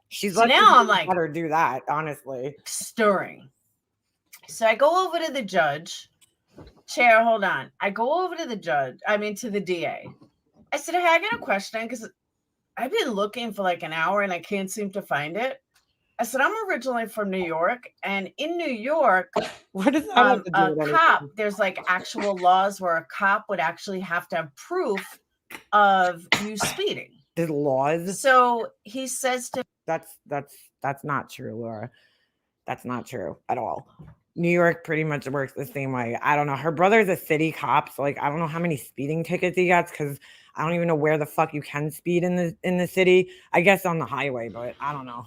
She's so like, now I'm like, let her do that, honestly. Stirring. So I go over to the judge. Chair, hold on. I go over to the judge. To the DA. I said, hey, I got a question, because I've been looking for like an hour and I can't seem to find it. I said, I'm originally from New York, and in New York, What does that have to do a with cop, anything? there's like actual laws where a cop would actually have to have proof of you speeding. The laws? So he says to That's not true, Laura. That's not true at all. New York pretty much works the same way. I don't know. Her brother's a city cop, so like I don't know how many speeding tickets he gets because I don't even know where the fuck you can speed in the city. I guess on the highway, but I don't know.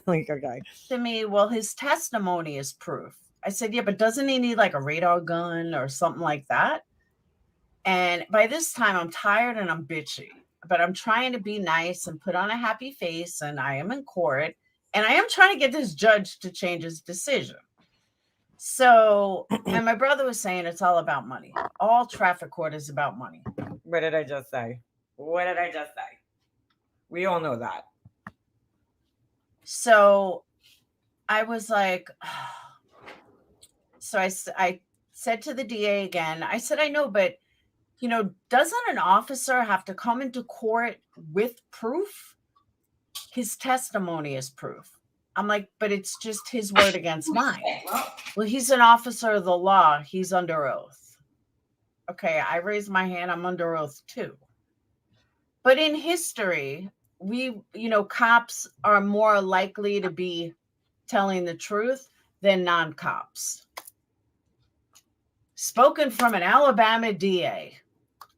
Like, okay. to me, well, his testimony is proof. I said, yeah, but doesn't he need like a radar gun or something like that? And by this time, I'm tired and I'm bitchy, but I'm trying to be nice and put on a happy face. And I am in court and I am trying to get this judge to change his decision. So, and my brother was saying it's all about money. All traffic court is about money. What did I just say? What did I just say? We all know that. So I was like, so I said to the DA again, I said, I know, but you know, doesn't an officer have to come into court with proof? His testimony is proof. I'm like, but it's just his word against mine. Well, he's an officer of the law. He's under oath. Okay, I raised my hand. I'm under oath too. But in history, cops are more likely to be telling the truth than non-cops. Spoken from an Alabama DA.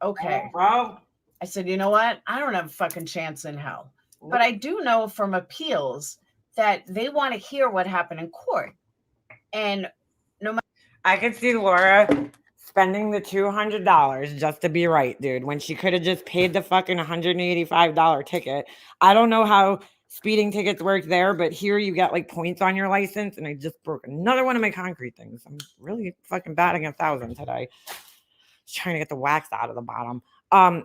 Okay. Well, I said, you know what? I don't have a fucking chance in hell. But I do know from appeals that they want to hear what happened in court. And no matter, I could see Laura spending the $200 just to be right, dude, when she could have just paid the fucking $185 ticket. I don't know how speeding tickets work there, but here you get like points on your license, and I just broke another one of my concrete things. I'm really fucking batting 1,000 today. Just trying to get the wax out of the bottom.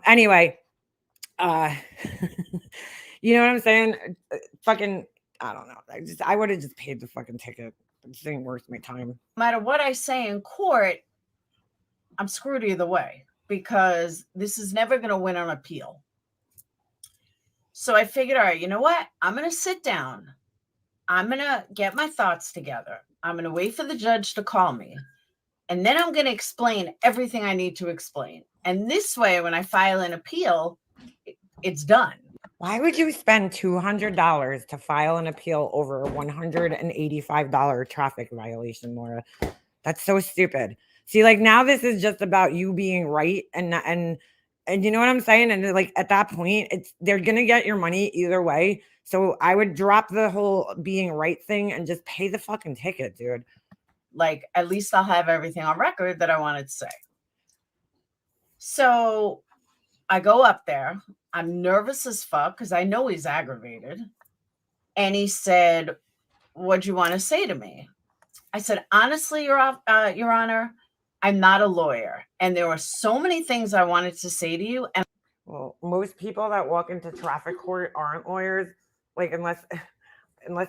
Anyway, you know what I'm saying? Fucking, I don't know. I would have just paid the fucking ticket. It just ain't worth my time. no matter what I say in court, I'm screwed either way because this is never going to win on appeal. So I figured, all right, you know what? I'm going to sit down. I'm going to get my thoughts together. I'm going to wait for the judge to call me. And then I'm going to explain everything I need to explain. And this way, when I file an appeal, it's done. Why would you spend $200 to file an appeal over a $185 traffic violation, Laura? That's so stupid. See, like now this is just about you being right, and you know what I'm saying? And like at that point, they're gonna get your money either way. So I would drop the whole being right thing and just pay the fucking ticket, dude. Like at least I'll have everything on record that I wanted to say. So I go up there. I'm nervous as fuck because I know he's aggravated. And he said, "What'd you want to say to me?" I said, "Honestly, Your Honor, I'm not a lawyer. And there were so many things I wanted to say to you." And well, most people that walk into traffic court aren't lawyers, like unless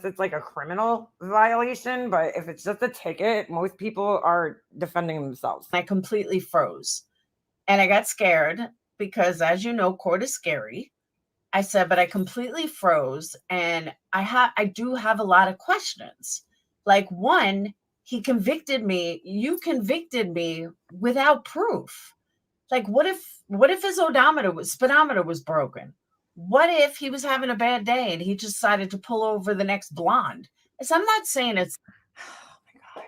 it's like a criminal violation. But if it's just a ticket, most people are defending themselves. I completely froze. And I got scared because, as you know, court is scary. I said, but I completely froze. And I do have a lot of questions. Like, one, you convicted me without proof. Like, what if his speedometer was broken? What if he was having a bad day and he decided to pull over the next blonde? So I'm not saying it's. Oh my God.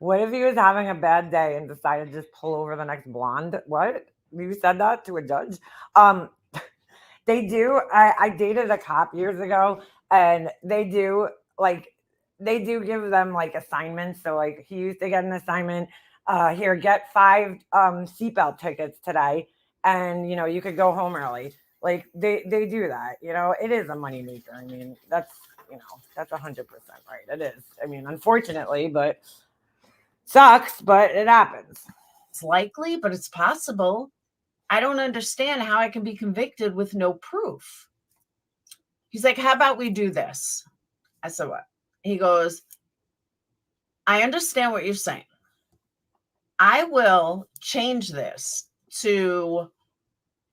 What if he was having a bad day and decided to just pull over the next blonde? What? You said that to a judge? They do. I dated a cop years ago, and they do give them like assignments. So like he used to get an assignment, here, get 5 seatbelt tickets today, and you could go home early. Like they do that. It is a moneymaker. I mean, that's 100% right. It is. I mean, unfortunately, but sucks, but it happens. It's likely, but it's possible. I don't understand how I can be convicted with no proof. He's like, how about we do this? I said, what? He goes, I understand what you're saying. I will change this to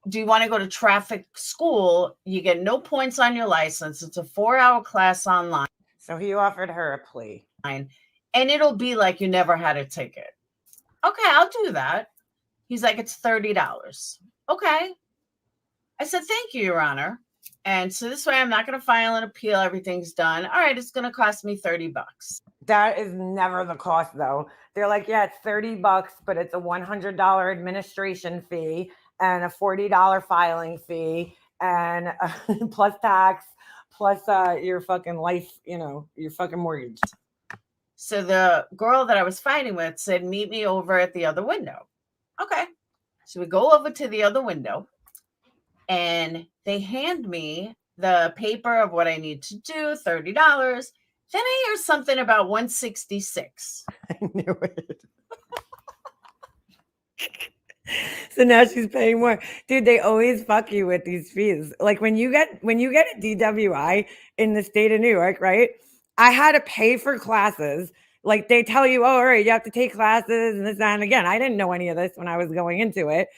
do you want to go to traffic school? You get no points on your license. It's a 4-hour class online. So he offered her a plea. And it'll be like you never had a ticket. Okay, I'll do that. He's like, it's $30. Okay. I said, thank you, Your Honor. And so this way I'm not going to file an appeal. Everything's done. All right, it's going to cost me $30. That is never the cost, though. They're like, yeah, it's $30, but it's a $100 administration fee and a $40 filing fee and plus tax, plus your fucking life, your fucking mortgage. So the girl that I was fighting with said, meet me over at the other window. Okay. So we go over to the other window and they hand me the paper of what I need to do, $30. Then I hear something about $166. I knew it. So now she's paying more. Dude, they always fuck you with these fees. Like when you get a DWI in the state of New York, right? I had to pay for classes. Like they tell you, oh, all right, you have to take classes and this, that, and again. I didn't know any of this when I was going into it.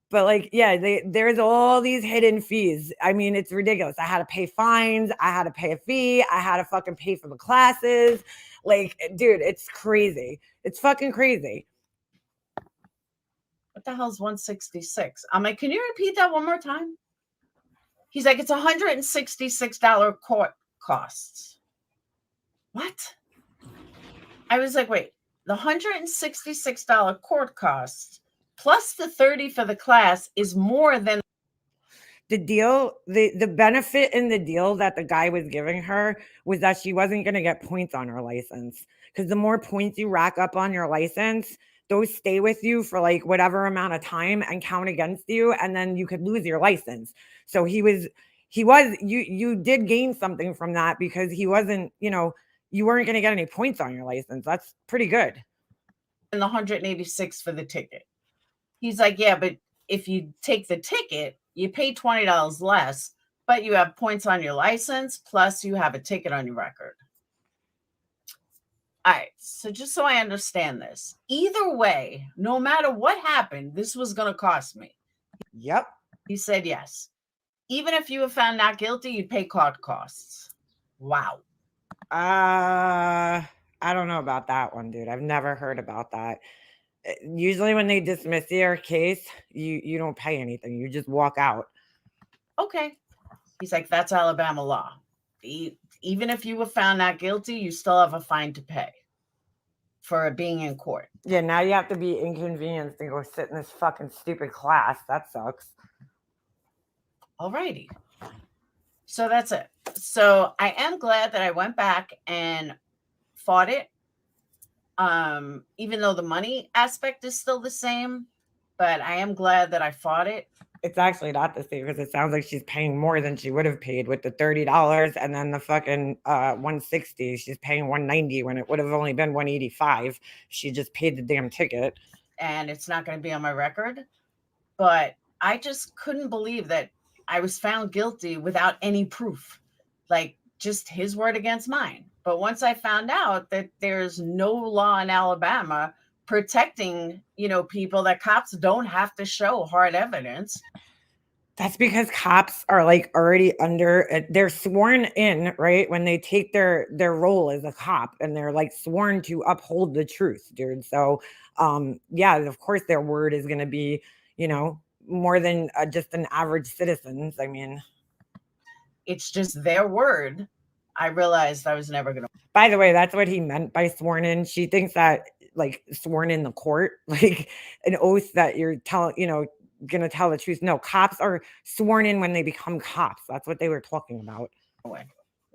But like, yeah, there's all these hidden fees. I mean, it's ridiculous. I had to pay fines. I had to pay a fee. I had to fucking pay for the classes. Like, dude, it's crazy. It's fucking crazy. What the hell's 166? I'm like, can you repeat that one more time? He's like, it's $166 court costs. What? I was like, wait, the $166 court costs plus the $30 for the class is more than the deal. The benefit in the deal that the guy was giving her was that she wasn't going to get points on her license, because the more points you rack up on your license, those stay with you for like whatever amount of time and count against you, and then you could lose your license. So you did gain something from that, because he wasn't, you weren't going to get any points on your license. That's pretty good. And the 186 for the ticket. He's like, yeah, but if you take the ticket, you pay $20 less, but you have points on your license, plus you have a ticket on your record. All right, so just so I understand this, either way, no matter what happened, this was going to cost me. Yep. He said yes. Even if you were found not guilty, you'd pay court costs. Wow. I don't know about that one, dude. I've never heard about that. Usually when they dismiss your case, you don't pay anything. You just walk out. Okay. He's like, that's Alabama law. Even if you were found not guilty, you still have a fine to pay for being in court. Yeah, now you have to be inconvenienced and go sit in this fucking stupid class. That sucks. Alrighty. So that's it. So I am glad that I went back and fought it. Even though the money aspect is still the same, but I am glad that I fought it. It's actually not the same, because it sounds like she's paying more than she would have paid with the $30, and then the fucking $160. She's paying $190 when it would have only been $185. She just paid the damn ticket. And it's not going to be on my record. But I just couldn't believe that I was found guilty without any proof. Like just his word against mine. But once I found out that there's no law in Alabama protecting, people, that cops don't have to show hard evidence. That's because cops are like already they're sworn in, right? When they take their role as a cop, and they're like sworn to uphold the truth, dude. So, yeah, of course their word is going to be, more than just an average citizen's. I mean, it's just their word. I realized I was never going to. By the way, that's what he meant by sworn in. She thinks that like sworn in the court, like an oath that you're going to tell the truth. No, cops are sworn in when they become cops. That's what they were talking about.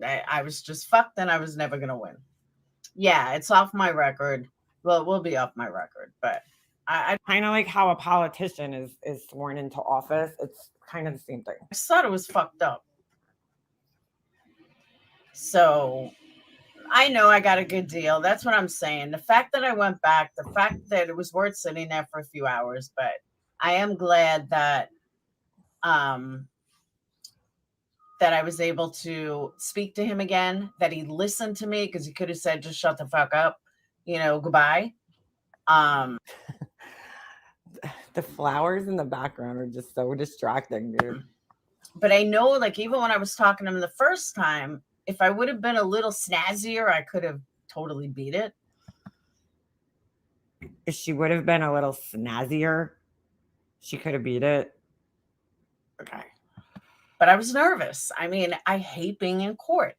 I was just fucked, and I was never going to win. Yeah, it's off my record. Well, it will be off my record, but I kind of like how a politician is sworn into office. It's kind of the same thing. I thought it was fucked up. So I know I got a good deal. That's what I'm saying. The fact that I went back, the fact that it was worth sitting there for a few hours, but I am glad that that I was able to speak to him again, that he listened to me, because he could have said, just shut the fuck up, goodbye. The flowers in the background are just so distracting, dude. But I know, like, even when I was talking to him the first time, if I would have been a little snazzier, I could have totally beat it. If she would have been a little snazzier, she could have beat it. Okay. But I was nervous. I mean, I hate being in court.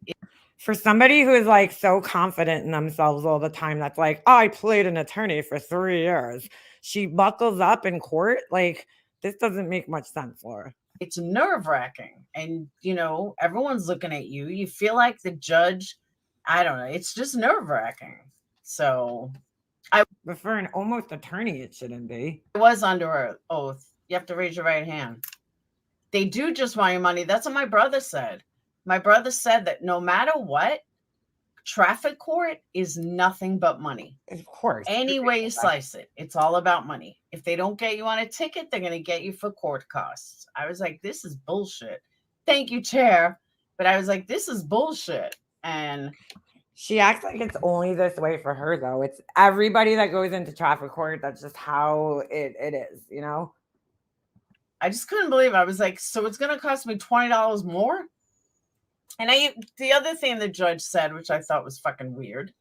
For somebody who is like so confident in themselves all the time, that's like, oh, I played an attorney for 3 years. She buckles up in court. Like, this doesn't make much sense, Laura. It's nerve-wracking. And, you know, everyone's looking at you. You feel like the judge, I don't know. It's just nerve-wracking. So But for an almost attorney, it shouldn't be. I was under an oath. You have to raise your right hand. They do just want your money. That's what my brother said. My brother said that no matter what, traffic court is nothing but money. Of course. Any way you slice it, it's all about money. If they don't get you on a ticket, they're going to get you for court costs. I was like, this is bullshit. Thank you, Chair. But I was like, this is bullshit. And she acts like it's only this way for her, though. It's everybody that goes into traffic court. That's just how it is, you know? I just couldn't believe it. I was like, so it's going to cost me $20 more? And the other thing the judge said, which I thought was fucking weird.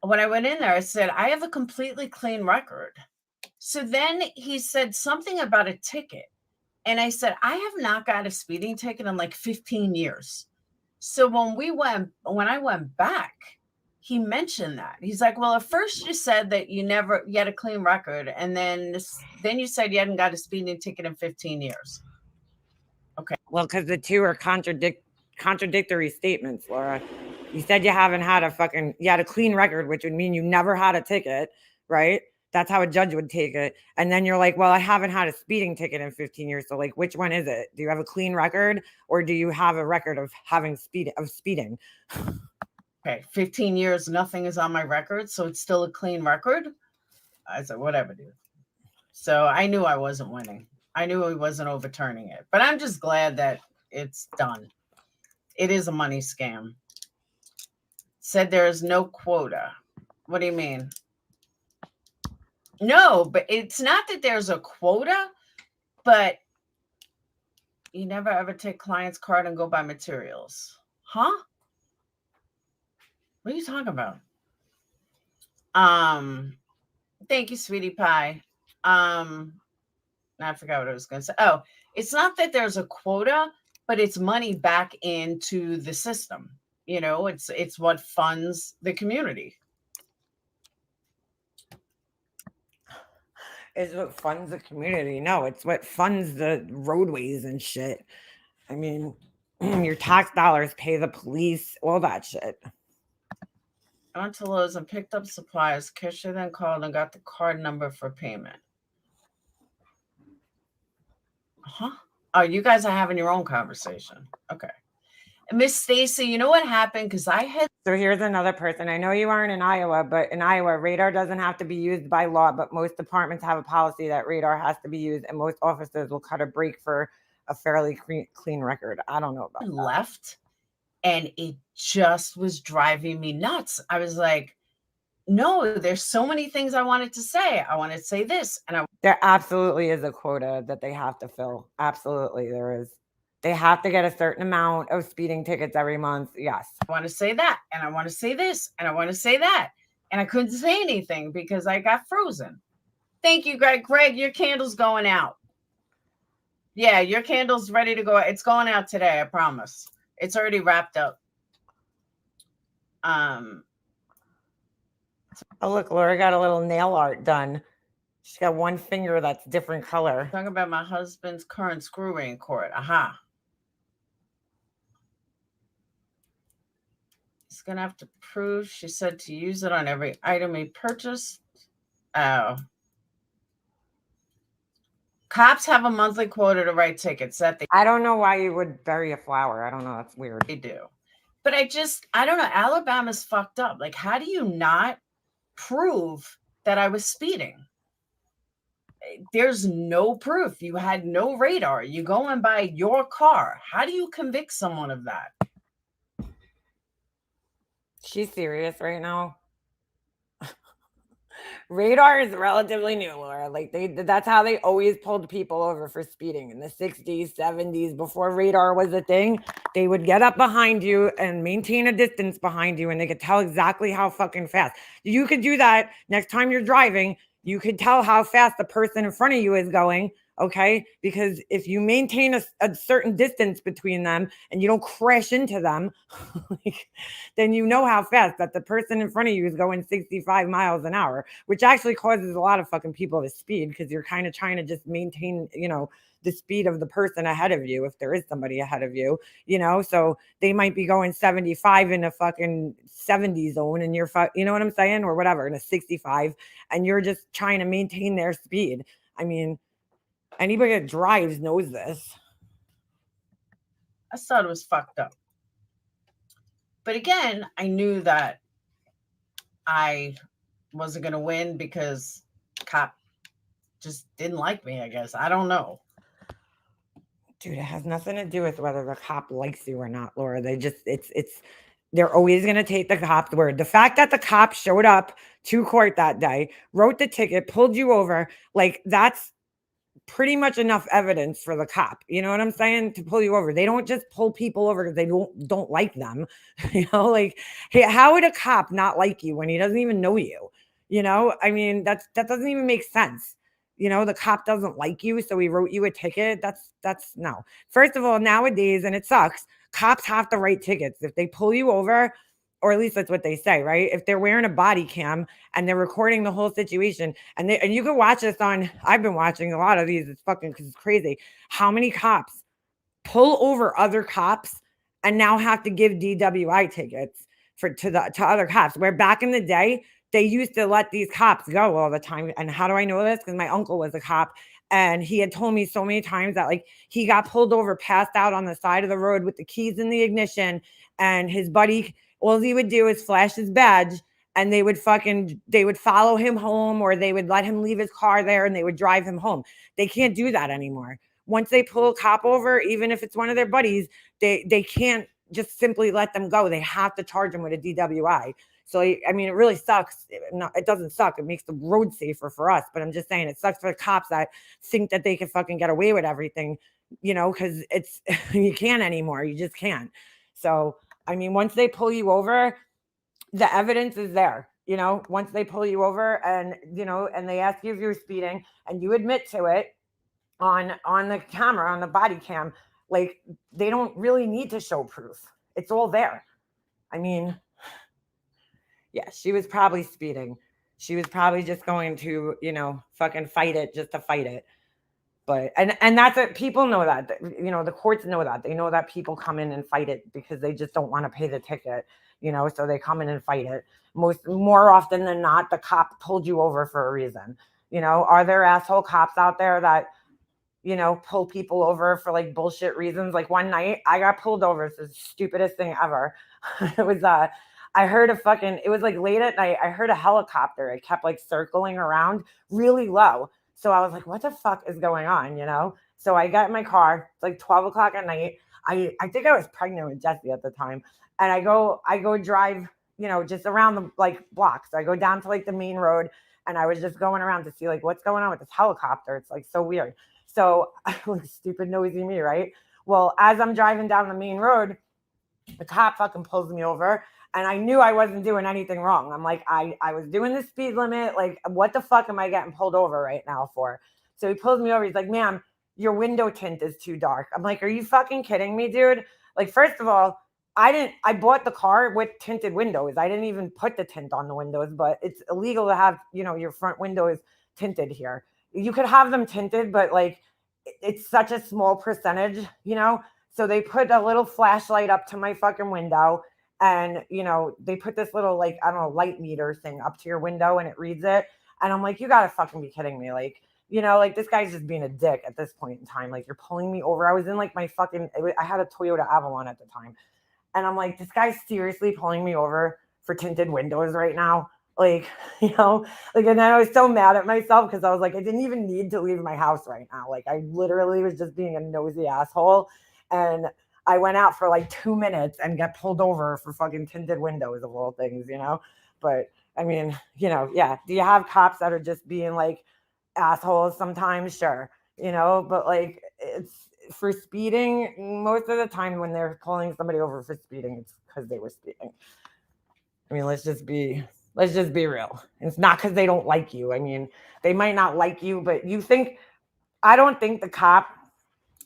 When I went in there, I said, I have a completely clean record. So then he said something about a ticket. And I said, I have not got a speeding ticket in like 15 years. So when I went back, he mentioned that. He's like, well, at first you said that you had a clean record. And then you said you hadn't got a speeding ticket in 15 years. Okay. Well, because the two are contradictory statements, Laura. You said you had a clean record, which would mean you never had a ticket, right? That's how a judge would take it. And then you're like, well, I haven't had a speeding ticket in 15 years. So like, which one is it? Do you have a clean record or do you have a record of speeding? Okay. 15 years, nothing is on my record. So it's still a clean record. I said, whatever, dude. So I knew I wasn't winning. I knew he wasn't overturning it, but I'm just glad that it's done. It is a money scam. Said there is no quota. What do you mean? No, but it's not that there's a quota, but you never ever take client's card and go buy materials. Huh? What are you talking about? Thank you, sweetie pie. I forgot what I was going to say. Oh, it's not that there's a quota, but it's money back into the system. You know, it's what funds the community. It's what funds the community. No, it's what funds the roadways and shit. I mean, your tax dollars pay the police, all that shit. I went to Lowe's and picked up supplies. Cashier then called and got the card number for payment. Huh? Oh, you guys are having your own conversation. Okay. Miss Stacy, you know what happened? Because So here's another person. I know you aren't in Iowa, but in Iowa, radar doesn't have to be used by law, but most departments have a policy that radar has to be used, and most officers will cut a break for a fairly clean record. I don't know about that. Left, and it just was driving me nuts. I was like, no, there's so many things I wanted to say. I want to say this. And there absolutely is a quota that they have to fill. Absolutely, there is. They have to get a certain amount of speeding tickets every month. Yes. I want to say that. And I want to say this. And I want to say that. And I couldn't say anything because I got frozen. Thank you, Greg. Greg, your candle's going out. Yeah, your candle's ready to go. It's going out today, I promise. It's already wrapped up. Oh, look, Laura got a little nail art done. She's got one finger that's different color. Talking about my husband's current screw ring cord. Aha. He's going to have to prove, she said, to use it on every item he purchased. Oh. Cops have a monthly quota to write tickets. I don't know why you would bury a flower. I don't know. That's weird. They do. But I don't know. Alabama's fucked up. Like, how do you not prove that I was speeding? There's no proof. You had no radar. You go and buy your car. How do you convict someone of that? She's serious right now. radar is relatively new, Laura. Like that's how they always pulled people over for speeding in the 60s, 70s, before radar was a thing. They would get up behind you and maintain a distance behind you, and they could tell exactly how fucking fast. You could do that next time you're driving. You could tell how fast the person in front of you is going. Okay, because if you maintain a certain distance between them and you don't crash into them, like, then you know how fast that the person in front of you is going 65 miles an hour, which actually causes a lot of fucking people to speed because you're kind of trying to just maintain, the speed of the person ahead of you if there is somebody ahead of you, so they might be going 75 in a fucking 70 zone and you're you know what I'm saying, or whatever, in a 65, and you're just trying to maintain their speed. I mean, anybody that drives knows this. I thought it was fucked up. But again, I knew that I wasn't going to win because cop just didn't like me, I guess. I don't know. Dude, it has nothing to do with whether the cop likes you or not, Laura. They just, they're always going to take the cop's word. The fact that the cop showed up to court that day, wrote the ticket, pulled you over, like that's pretty much enough evidence for the cop. You know what I'm saying? To pull you over. They don't just pull people over because they don't like them. Like, hey, how would a cop not like you when he doesn't even know you? I mean, that doesn't even make sense. The cop doesn't like you, so he wrote you a ticket. That's no. First of all, nowadays, and it sucks, cops have to write tickets. If they pull you over, or at least that's what they say, right? If they're wearing a body cam and they're recording the whole situation, and you can watch this on, I've been watching a lot of these, it's fucking, because it's crazy how many cops pull over other cops and now have to give DWI tickets to other cops, where back in the day, they used to let these cops go all the time. And how do I know this? Because my uncle was a cop, and he had told me so many times that, like, he got pulled over, passed out on the side of the road with the keys in the ignition, and his buddy, all he would do is flash his badge, and they would follow him home, or they would let him leave his car there and they would drive him home. They can't do that anymore. Once they pull a cop over, even if it's one of their buddies, they can't just simply let them go. They have to charge them with a DWI. So, I mean, it really sucks. It doesn't suck. It makes the road safer for us. But I'm just saying, it sucks for the cops that think that they can fucking get away with everything, because it's, you can't anymore. You just can't. So, I mean, once they pull you over, the evidence is there. Once they pull you over and, and they ask you if you're speeding and you admit to it on the camera, on the body cam, like, they don't really need to show proof. It's all there. I mean, yeah, she was probably speeding. She was probably just going to, fucking fight it just to fight it. But, and that's it. People know that, the courts know that. They know that people come in and fight it because they just don't want to pay the ticket, so they come in and fight it. More often than not, the cop pulled you over for a reason. Are there asshole cops out there that, pull people over for like bullshit reasons? Like one night I got pulled over. It's the stupidest thing ever. It was, I heard it was like late at night. I heard a helicopter. It kept like circling around really low. So I was like, what the fuck is going on? So I got in my car. It's like 12 o'clock at night. I think I was pregnant with Jesse at the time. And I go drive, just around the like block. So I go down to like the main road, and I was just going around to see like what's going on with this helicopter. It's like so weird. So like stupid nosy me, right? Well, as I'm driving down the main road, the cop fucking pulls me over, and I knew I wasn't doing anything wrong. I'm like, I was doing the speed limit. Like, what the fuck am I getting pulled over right now for? So he pulls me over. He's like, ma'am, your window tint is too dark. I'm like, are you fucking kidding me, dude? Like, first of all, I bought the car with tinted windows. I didn't even put the tint on the windows, but it's illegal to have, your front windows tinted here. You could have them tinted, but like, it's such a small percentage, So they put a little flashlight up to my fucking window, and, they put this little, like, I don't know, light meter thing up to your window, and it reads it. And I'm like, you gotta fucking be kidding me. Like, like, this guy's just being a dick at this point in time. Like, you're pulling me over. I was in like my I had a Toyota Avalon at the time. And I'm like, this guy's seriously pulling me over for tinted windows right now. Like, like, and then I was so mad at myself because I was like, I didn't even need to leave my house right now. Like, I literally was just being a nosy asshole. And I went out for like 2 minutes and got pulled over for fucking tinted windows of all things, But I mean, yeah. Do you have cops that are just being like assholes sometimes? Sure. But like it's for speeding, most of the time when they're pulling somebody over for speeding, it's because they were speeding. I mean, let's just be real. It's not because they don't like you. I mean, they might not like you, but I don't think the cop,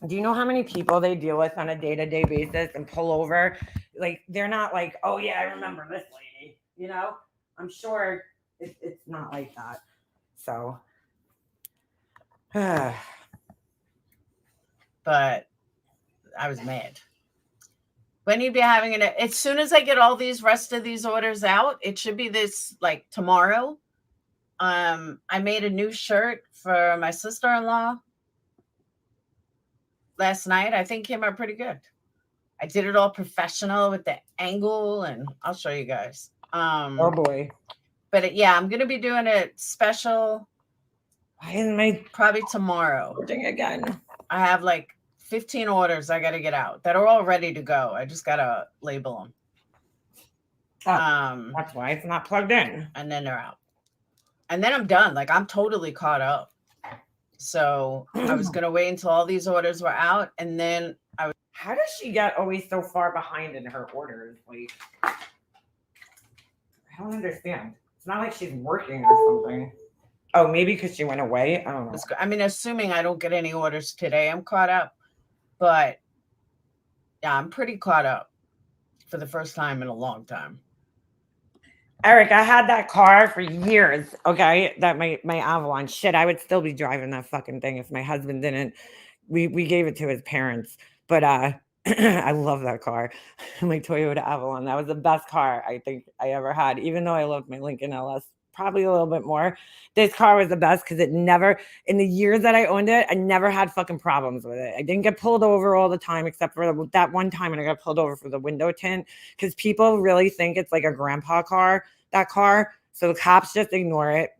do you know how many people they deal with on a day-to-day basis and pull over? Like, they're not like, oh yeah, I remember this lady, I'm sure it's not like that. So but I was mad. When you be having it as soon as I get all these rest of these orders out, it should be this like tomorrow. I made a new shirt for my sister-in-law last night. I think came out pretty good. I did it all professional with the angle, and I'll show you guys. Oh boy. But yeah, I'm gonna be doing a special. Why isn't my probably tomorrow again? I have like 15 orders I gotta get out that are all ready to go. I just gotta label them. That's why it's not plugged in. And then they're out. And then I'm done. Like, I'm totally caught up. So I was gonna wait until all these orders were out, and then How does she get always so far behind in her orders? Like, I don't understand. It's not like she's working or something. Oh, maybe because she went away. I don't know. I mean, assuming I don't get any orders today, I'm caught up. But yeah, I'm pretty caught up for the first time in a long time. Eric, I had that car for years. Okay, that my Avalon. Shit, I would still be driving that fucking thing if my husband didn't. We gave it to his parents, but I love that car. My Toyota Avalon. That was the best car I think I ever had. Even though I loved my Lincoln LS probably a little bit more, this car was the best because it never, in the years that I owned it, I never had fucking problems with it. I didn't get pulled over all the time, except for that one time when I got pulled over for the window tint, because people really think it's like a grandpa car, that car. So the cops just ignore it.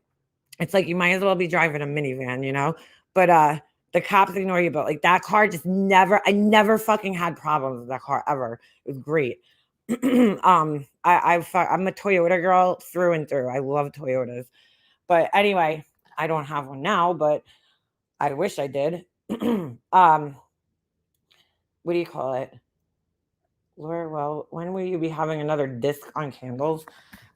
It's like you might as well be driving a minivan, but the cops ignore you. But like that car just I never fucking had problems with that car ever. It was great. I'm a Toyota girl through and through. I love Toyotas. But anyway, I don't have one now, but I wish I did. What do you call it? Laura, well, when will you be having another disc on candles?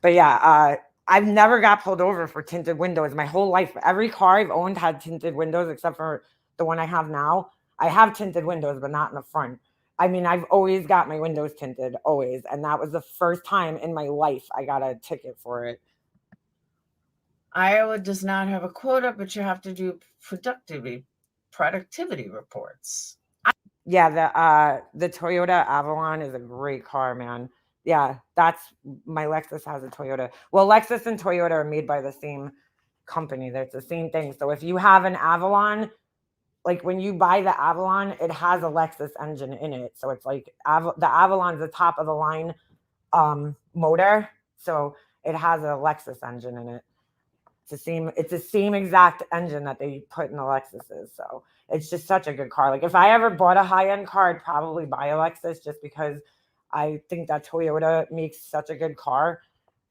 But yeah, I've never got pulled over for tinted windows my whole life. Every car I've owned had tinted windows except for the one I have now. I have tinted windows, but not in the front. I mean, I've always got my windows tinted, always. And that was the first time in my life I got a ticket for it. Iowa does not have a quota, but you have to do productivity reports. Yeah, the Toyota Avalon is a great car, man. Yeah, that's my Lexus has a Toyota. Well, Lexus and Toyota are made by the same company. That's the same thing. So if you have an Avalon, like when you buy the Avalon, it has a Lexus engine in it. So it's like the Avalon's the top of the line motor. So it has a Lexus engine in it. It's the same exact engine that they put in the Lexuses. So it's just such a good car. Like if I ever bought a high-end car, I'd probably buy a Lexus just because I think that Toyota makes such a good car.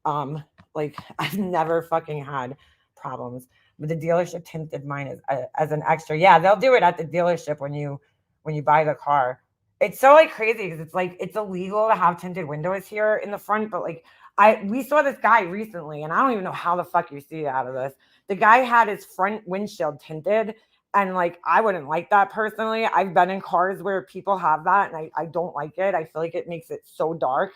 Like I've never fucking had problems. But the dealership tinted mine as an extra. Yeah, they'll do it at the dealership when you buy the car. It's so like crazy because it's like it's illegal to have tinted windows here in the front, but like we saw this guy recently, and I don't even know how the fuck you see out of this. The guy had his front windshield tinted, and like I wouldn't like that personally. I've been in cars where people have that, and I don't like it. I feel like it makes it so dark.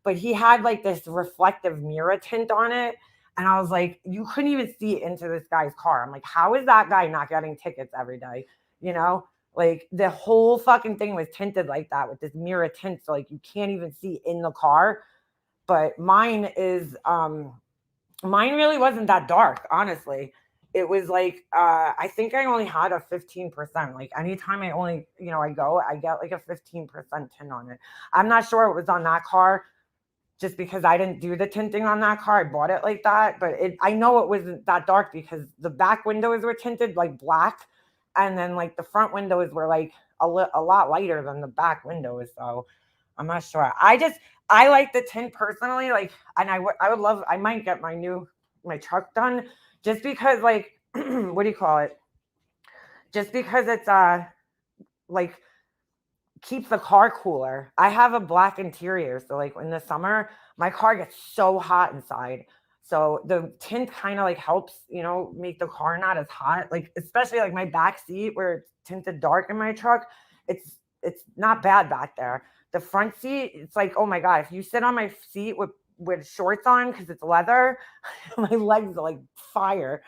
But he had like this reflective mirror tint on it. And I was like, you couldn't even see into this guy's car. I'm like, how is that guy not getting tickets every day? Like the whole fucking thing was tinted like that with this mirror tint. So like you can't even see in the car. But mine really wasn't that dark, honestly. It was like, I think I only had a 15%. Like anytime I only, I get like a 15% tint on it. I'm not sure it was on that car just because I didn't do the tinting on that car. I bought it like that, but I know it wasn't that dark because the back windows were tinted like black. And then like the front windows were like a lot lighter than the back windows. So I'm not sure. I like the tint personally, like, and I would love. I might get my truck done just because, like, what do you call it? Just because it's like keeps the car cooler. I have a black interior, so like in the summer, my car gets so hot inside. So the tint kind of like helps, make the car not as hot. Like especially like my back seat where it's tinted dark in my truck, it's not bad back there. The front seat, it's like, oh my God, if you sit on my seat with shorts on because it's leather, my legs are like fire.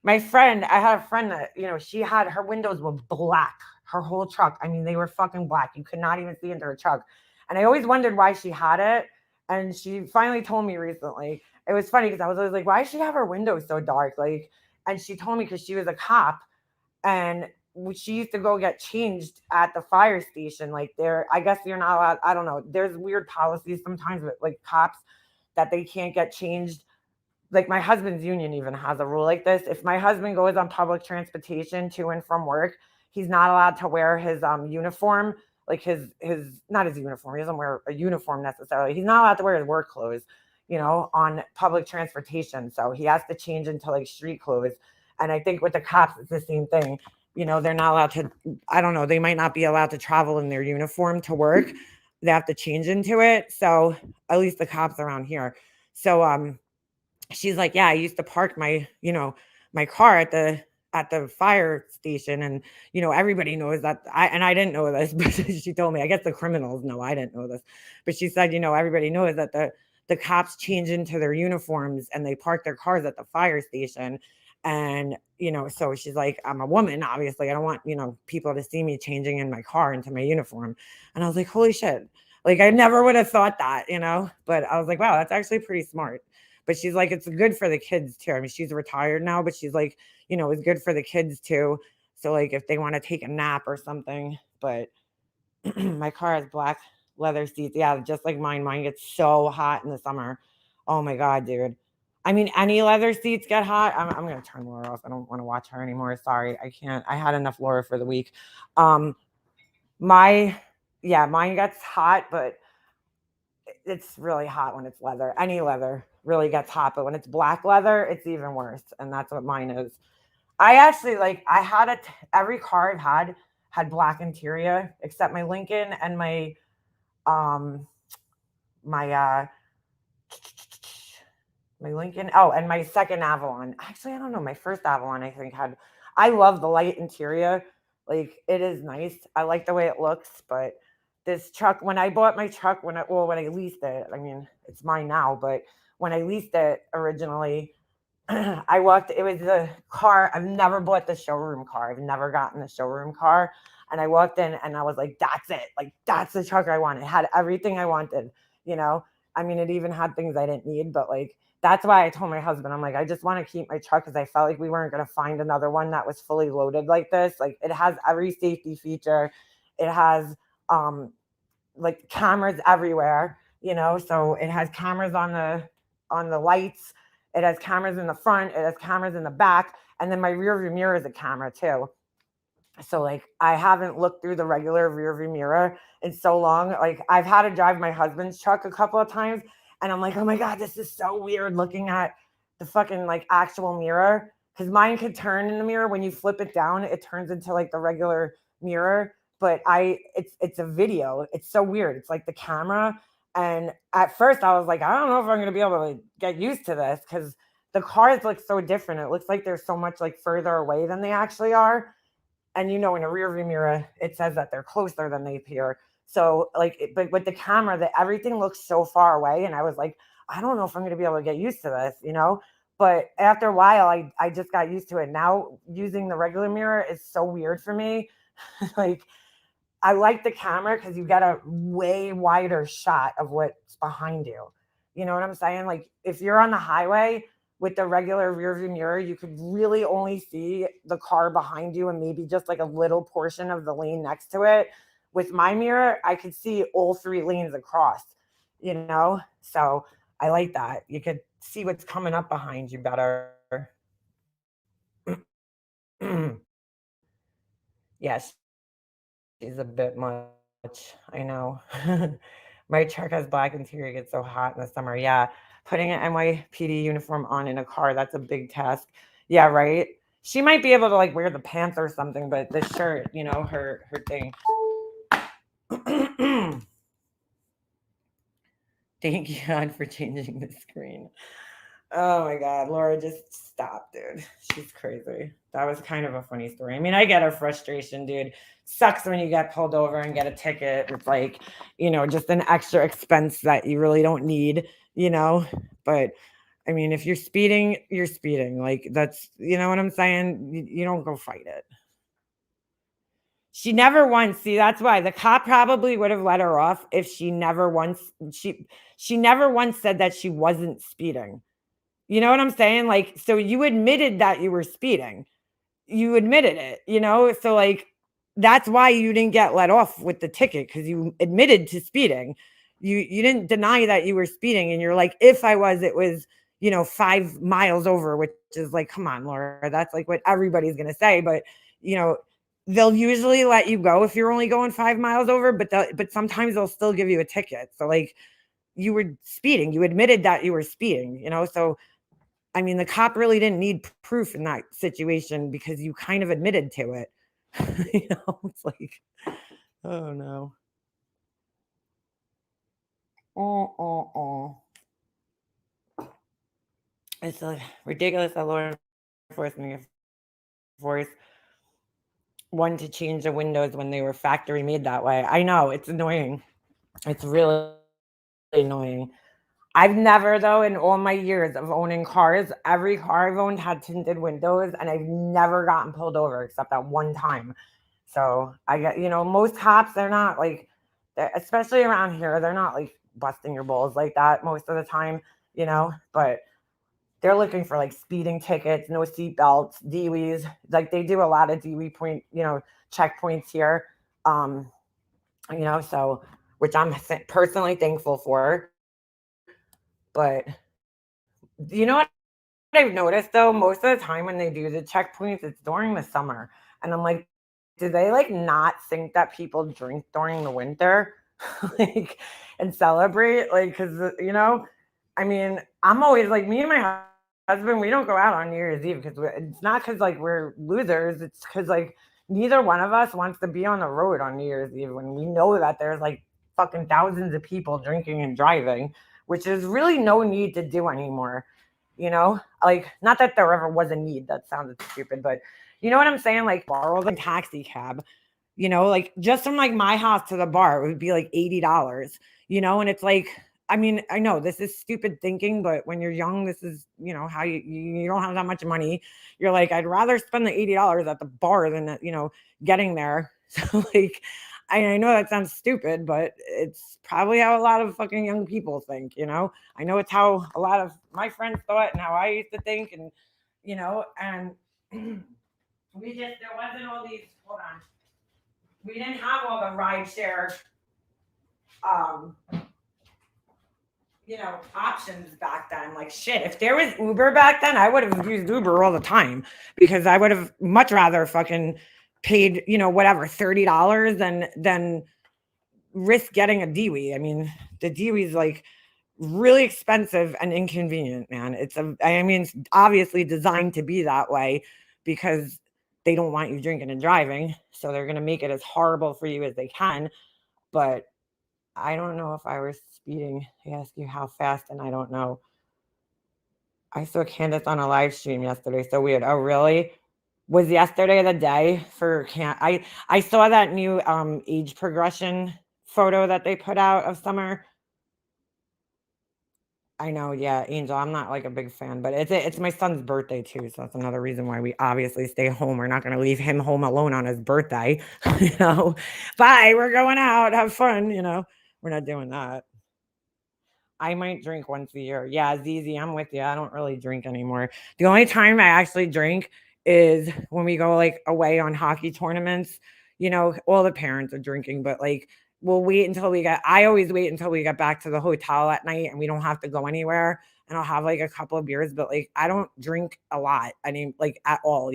I had a friend that, she had her windows were black, her whole truck. I mean, they were fucking black. You could not even see into her truck. And I always wondered why she had it. And she finally told me recently. It was funny because I was always like, why does she have her windows so dark? Like, and she told me because she was a cop and she used to go get changed at the fire station. Like I guess you're not allowed, I don't know. There's weird policies sometimes with like cops that they can't get changed, like my husband's union even has a rule like this. If my husband goes on public transportation to and from work, he's not allowed to wear his uniform, like his not his uniform. He doesn't wear a uniform necessarily. He's not allowed to wear his work clothes, on public transportation. So he has to change into like street clothes. And I think with the cops, it's the same thing. They're not allowed to, I don't know, they might not be allowed to travel in their uniform to work. They have to change into it. So at least the cops around here. So she's like, yeah, I used to park my car at the fire station. And, everybody knows that I didn't know this, but she told me, I guess the criminals know, I didn't know this, but she said, everybody knows that the cops change into their uniforms and they park their cars at the fire station. And, so she's like, I'm a woman, obviously. I don't want, people to see me changing in my car into my uniform. And I was like, holy shit. Like, I never would have thought that, but I was like, wow, that's actually pretty smart. But she's like, it's good for the kids too. I mean, she's retired now, but she's like, it's good for the kids too. So like if they want to take a nap or something. But my car has black leather seats. Yeah, just like mine. Mine gets so hot in the summer. Oh my God, dude. I mean, any leather seats get hot. I'm gonna turn Laura off. I don't want to watch her anymore. Sorry, I can't. I had enough Laura for the week. My yeah, mine gets hot, but it's really hot when it's leather. Any leather really gets hot, but when it's black leather, it's even worse. And that's what mine is. I actually like, every car I've had black interior except my Lincoln and um, my, my Lincoln. Oh, and my second Avalon. Actually, I don't know. My first Avalon, I think I love the light interior. Like it is nice. I like the way it looks, but this truck, when I bought my truck, when I leased it, I mean, it's mine now, but when I leased it originally, it was a car. I've never bought the showroom car. I've never gotten the showroom car. And I walked in and I was like, that's it. Like, that's the truck I wanted. It had everything I wanted, you know? I mean, it even had things I didn't need, but like, that's why I told my husband, I'm like, I just want to keep my truck because I felt like we weren't going to find another one that was fully loaded like this. Like, it has every safety feature. It has, like cameras everywhere, so it has cameras on the lights, it has cameras in the front, it has cameras in the back, and then my rear view mirror is a camera too. So like I haven't looked through the regular rear view mirror in so long. Like I've had to drive my husband's truck a couple of times and I'm like, oh my God, this is so weird looking at the fucking like actual mirror. Cause mine could turn in the mirror. When you flip it down, it turns into like the regular mirror. But it's a video. It's so weird. It's like the camera. And at first I was like, I don't know if I'm gonna be able to get used to this because the cars look so different. It looks like they're so much like further away than they actually are. And in a rear view mirror, it says that they're closer than they appear. So but with the camera, that everything looks so far away. And I was like, I don't know if I'm going to be able to get used to this. But after a while, I just got used to it. Now using the regular mirror is so weird for me. Like I like the camera because you get a way wider shot of what's behind you. You know what I'm saying? Like if you're on the highway, with the regular rear view mirror, you could really only see the car behind you and maybe just like a little portion of the lane next to it. With my mirror, I could see all 3 lanes across. So I like that. You could see what's coming up behind you better. Yes, she's a bit much. I know. My truck has black interior. It gets so hot in the summer. Yeah. Putting an NYPD uniform on in a car, that's a big task. Yeah, right. She might be able to like wear the pants or something, but the shirt, her thing. Thank you, God, for changing the screen. Oh my God, Laura, just stop, dude. She's crazy. That was kind of a funny story. I mean, I get her frustration, dude. Sucks when you get pulled over and get a ticket. It's like, just an extra expense that you really don't need, But I mean, if you're speeding, you're speeding. Like, that's, you know what I'm saying? You don't go fight it. She never once, see, that's why the cop probably would have let her off if she never once said that she wasn't speeding. You know what I'm saying? Like, so you admitted that you were speeding. You admitted it, So like that's why you didn't get let off with the ticket because you admitted to speeding. You didn't deny that you were speeding, and you're like, if I was, it was 5 miles over, which is like, come on, Laura, that's like what everybody's gonna say. But you know, they'll usually let you go if you're only going 5 miles over, but sometimes they'll still give you a ticket. So like you were speeding, you admitted that you were speeding, so I mean, the cop really didn't need proof in that situation because you kind of admitted to it. It's like, oh no. It's ridiculous that law enforcement forced one to change the windows when they were factory made that way. I know, it's annoying. It's really annoying. I've never, though, in all my years of owning cars, every car I've owned had tinted windows, and I've never gotten pulled over except that one time. So I get, most cops, they're not like, especially around here, they're not like busting your balls like that most of the time, but they're looking for like speeding tickets, no seat belts, DWIs. Like they do a lot of DWI point, checkpoints here. So which I'm personally thankful for. But you know what I've noticed though? Most of the time when they do the checkpoints, it's during the summer. And I'm like, do they like not think that people drink during the winter? Like and celebrate? Like, cause I mean, I'm always like me and my husband, we don't go out on New Year's Eve because it's not because like we're losers. It's because like neither one of us wants to be on the road on New Year's Eve when we know that there's like fucking thousands of people drinking and driving, which is really no need to do anymore. Like not that there ever was a need. That sounded stupid, but you know what I'm saying? Like borrow the taxi cab, like just from like my house to the bar, it would be like $80, and it's like, I mean, I know this is stupid thinking, but when you're young, this is, how you don't have that much money. You're like, I'd rather spend the $80 at the bar than, getting there. So like, I know that sounds stupid, but it's probably how a lot of fucking young people think, I know it's how a lot of my friends thought and how I used to think. And, and there wasn't all these, hold on. We didn't have all the ride share options back then. Like shit, if there was Uber back then, I would have used Uber all the time because I would have much rather fucking paid, whatever, $30 than risk getting a DWI. I mean, the DWI is like really expensive and inconvenient, man. It's obviously designed to be that way because they don't want you drinking and driving. So they're going to make it as horrible for you as they can. But I don't know if I was speeding. I asked you how fast, and I don't know. I saw Candace on a live stream yesterday. So weird. Oh, really? Was yesterday the day for I saw that new age progression photo that they put out of Summer. I know, yeah, Angel. I'm not like a big fan, but it's my son's birthday too, so that's another reason why we obviously stay home. We're not going to leave him home alone on his birthday. Bye, we're going out, have fun. We're not doing that. I might drink once a year. Yeah, Zizi, I'm with you. I don't really drink anymore. The only time I actually drink is when we go like away on hockey tournaments. All the parents are drinking, but like we'll wait until I always wait until we get back to the hotel at night and we don't have to go anywhere. And I'll have like a couple of beers, but like I don't drink a lot. I mean, like at all,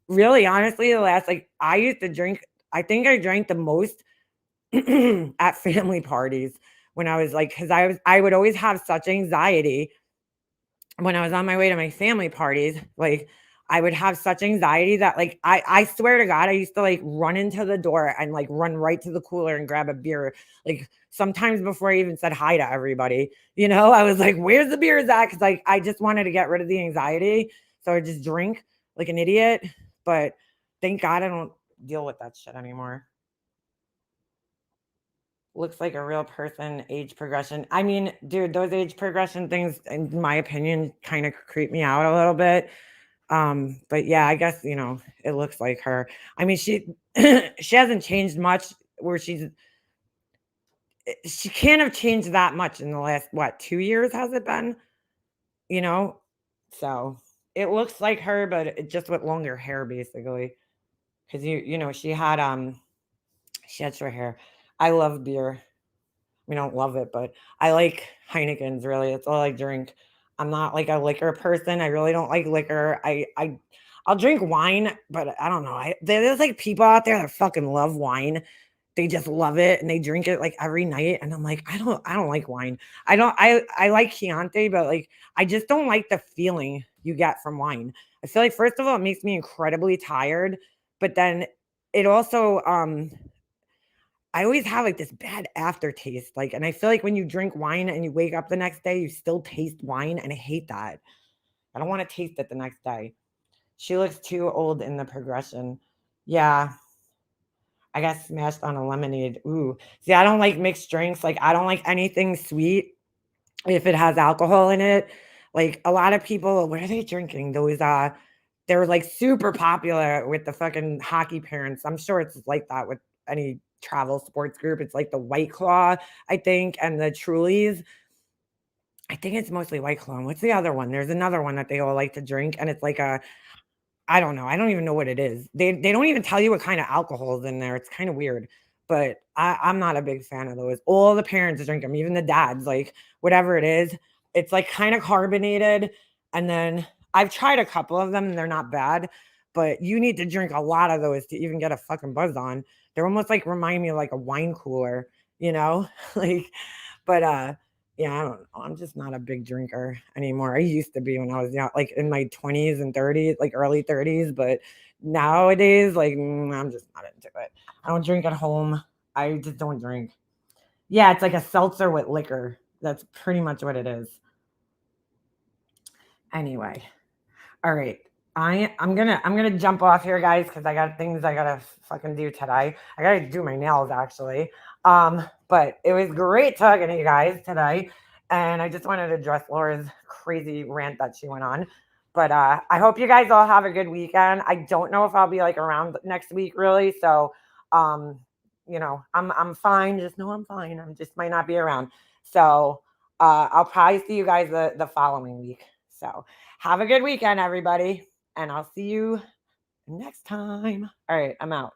Really, honestly, the last I used to drink, I think I drank the most at family parties when I was like, because I would always have such anxiety when I was on my way to my family parties. Like, I would have such anxiety that like I swear to God, I used to like run into the door and like run right to the cooler and grab a beer. Like sometimes before I even said hi to everybody, I was like, where's the beers at? Because like I just wanted to get rid of the anxiety. So I just drink like an idiot. But thank God I don't deal with that shit anymore. Looks like a real person, age progression. I mean, dude, those age progression things, in my opinion, kind of creep me out a little bit. But yeah, I guess, it looks like her. I mean, she she hasn't changed much where she can't have changed that much in the last, what, 2 years has it been? You know? So it looks like her, but it just with longer hair, basically. Because she had short hair. I love beer. I don't love it, but I like Heineken's really. That's all I drink. I'm not like a liquor person. I really don't like liquor. I'll drink wine, but I don't know. There's like people out there that fucking love wine. They just love it and they drink it like every night. And I'm like, I don't like wine. I like Chianti, but like I just don't like the feeling you get from wine. I feel like first of all, it makes me incredibly tired, but then it also I always have like this bad aftertaste. Like, and I feel like when you drink wine and you wake up the next day, you still taste wine. And I hate that. I don't want to taste it the next day. She looks too old in the progression. Yeah. I got smashed on a lemonade. Ooh. See, I don't like mixed drinks. Like, I don't like anything sweet if it has alcohol in it. Like, a lot of people, what are they drinking? They're like super popular with the fucking hockey parents. I'm sure it's like that with any travel sports group. It's like the White Claw, I think, and the Trulies. I think it's mostly White Claw. And what's the other one? There's another one that they all like to drink, and it's like I don't know. I don't even know what it is. They don't even tell you what kind of alcohol is in there. It's kind of weird. But I'm not a big fan of those. All the parents drink them, even the dads, like whatever it is. It's like kind of carbonated. And then I've tried a couple of them and they're not bad. But you need to drink a lot of those to even get a fucking buzz on. They're almost like remind me of like a wine cooler, you know? Like, but yeah, I don't know. I'm just not a big drinker anymore. I used to be when I was young, like in my 20s and 30s, like early 30s, but nowadays, like I'm just not into it. I don't drink at home. I just don't drink. Yeah, it's like a seltzer with liquor. That's pretty much what it is. Anyway, all right. I'm gonna jump off here, guys, because I got things I gotta fucking do today. I gotta do my nails actually. But it was great talking to you guys today. And I just wanted to address Laura's crazy rant that she went on. But I hope you guys all have a good weekend. I don't know if I'll be like around next week really. So um, I'm fine. Just know I'm fine. I'm just might not be around. So I'll probably see you guys the following week. So have a good weekend, everybody. And I'll see you next time. All right, I'm out.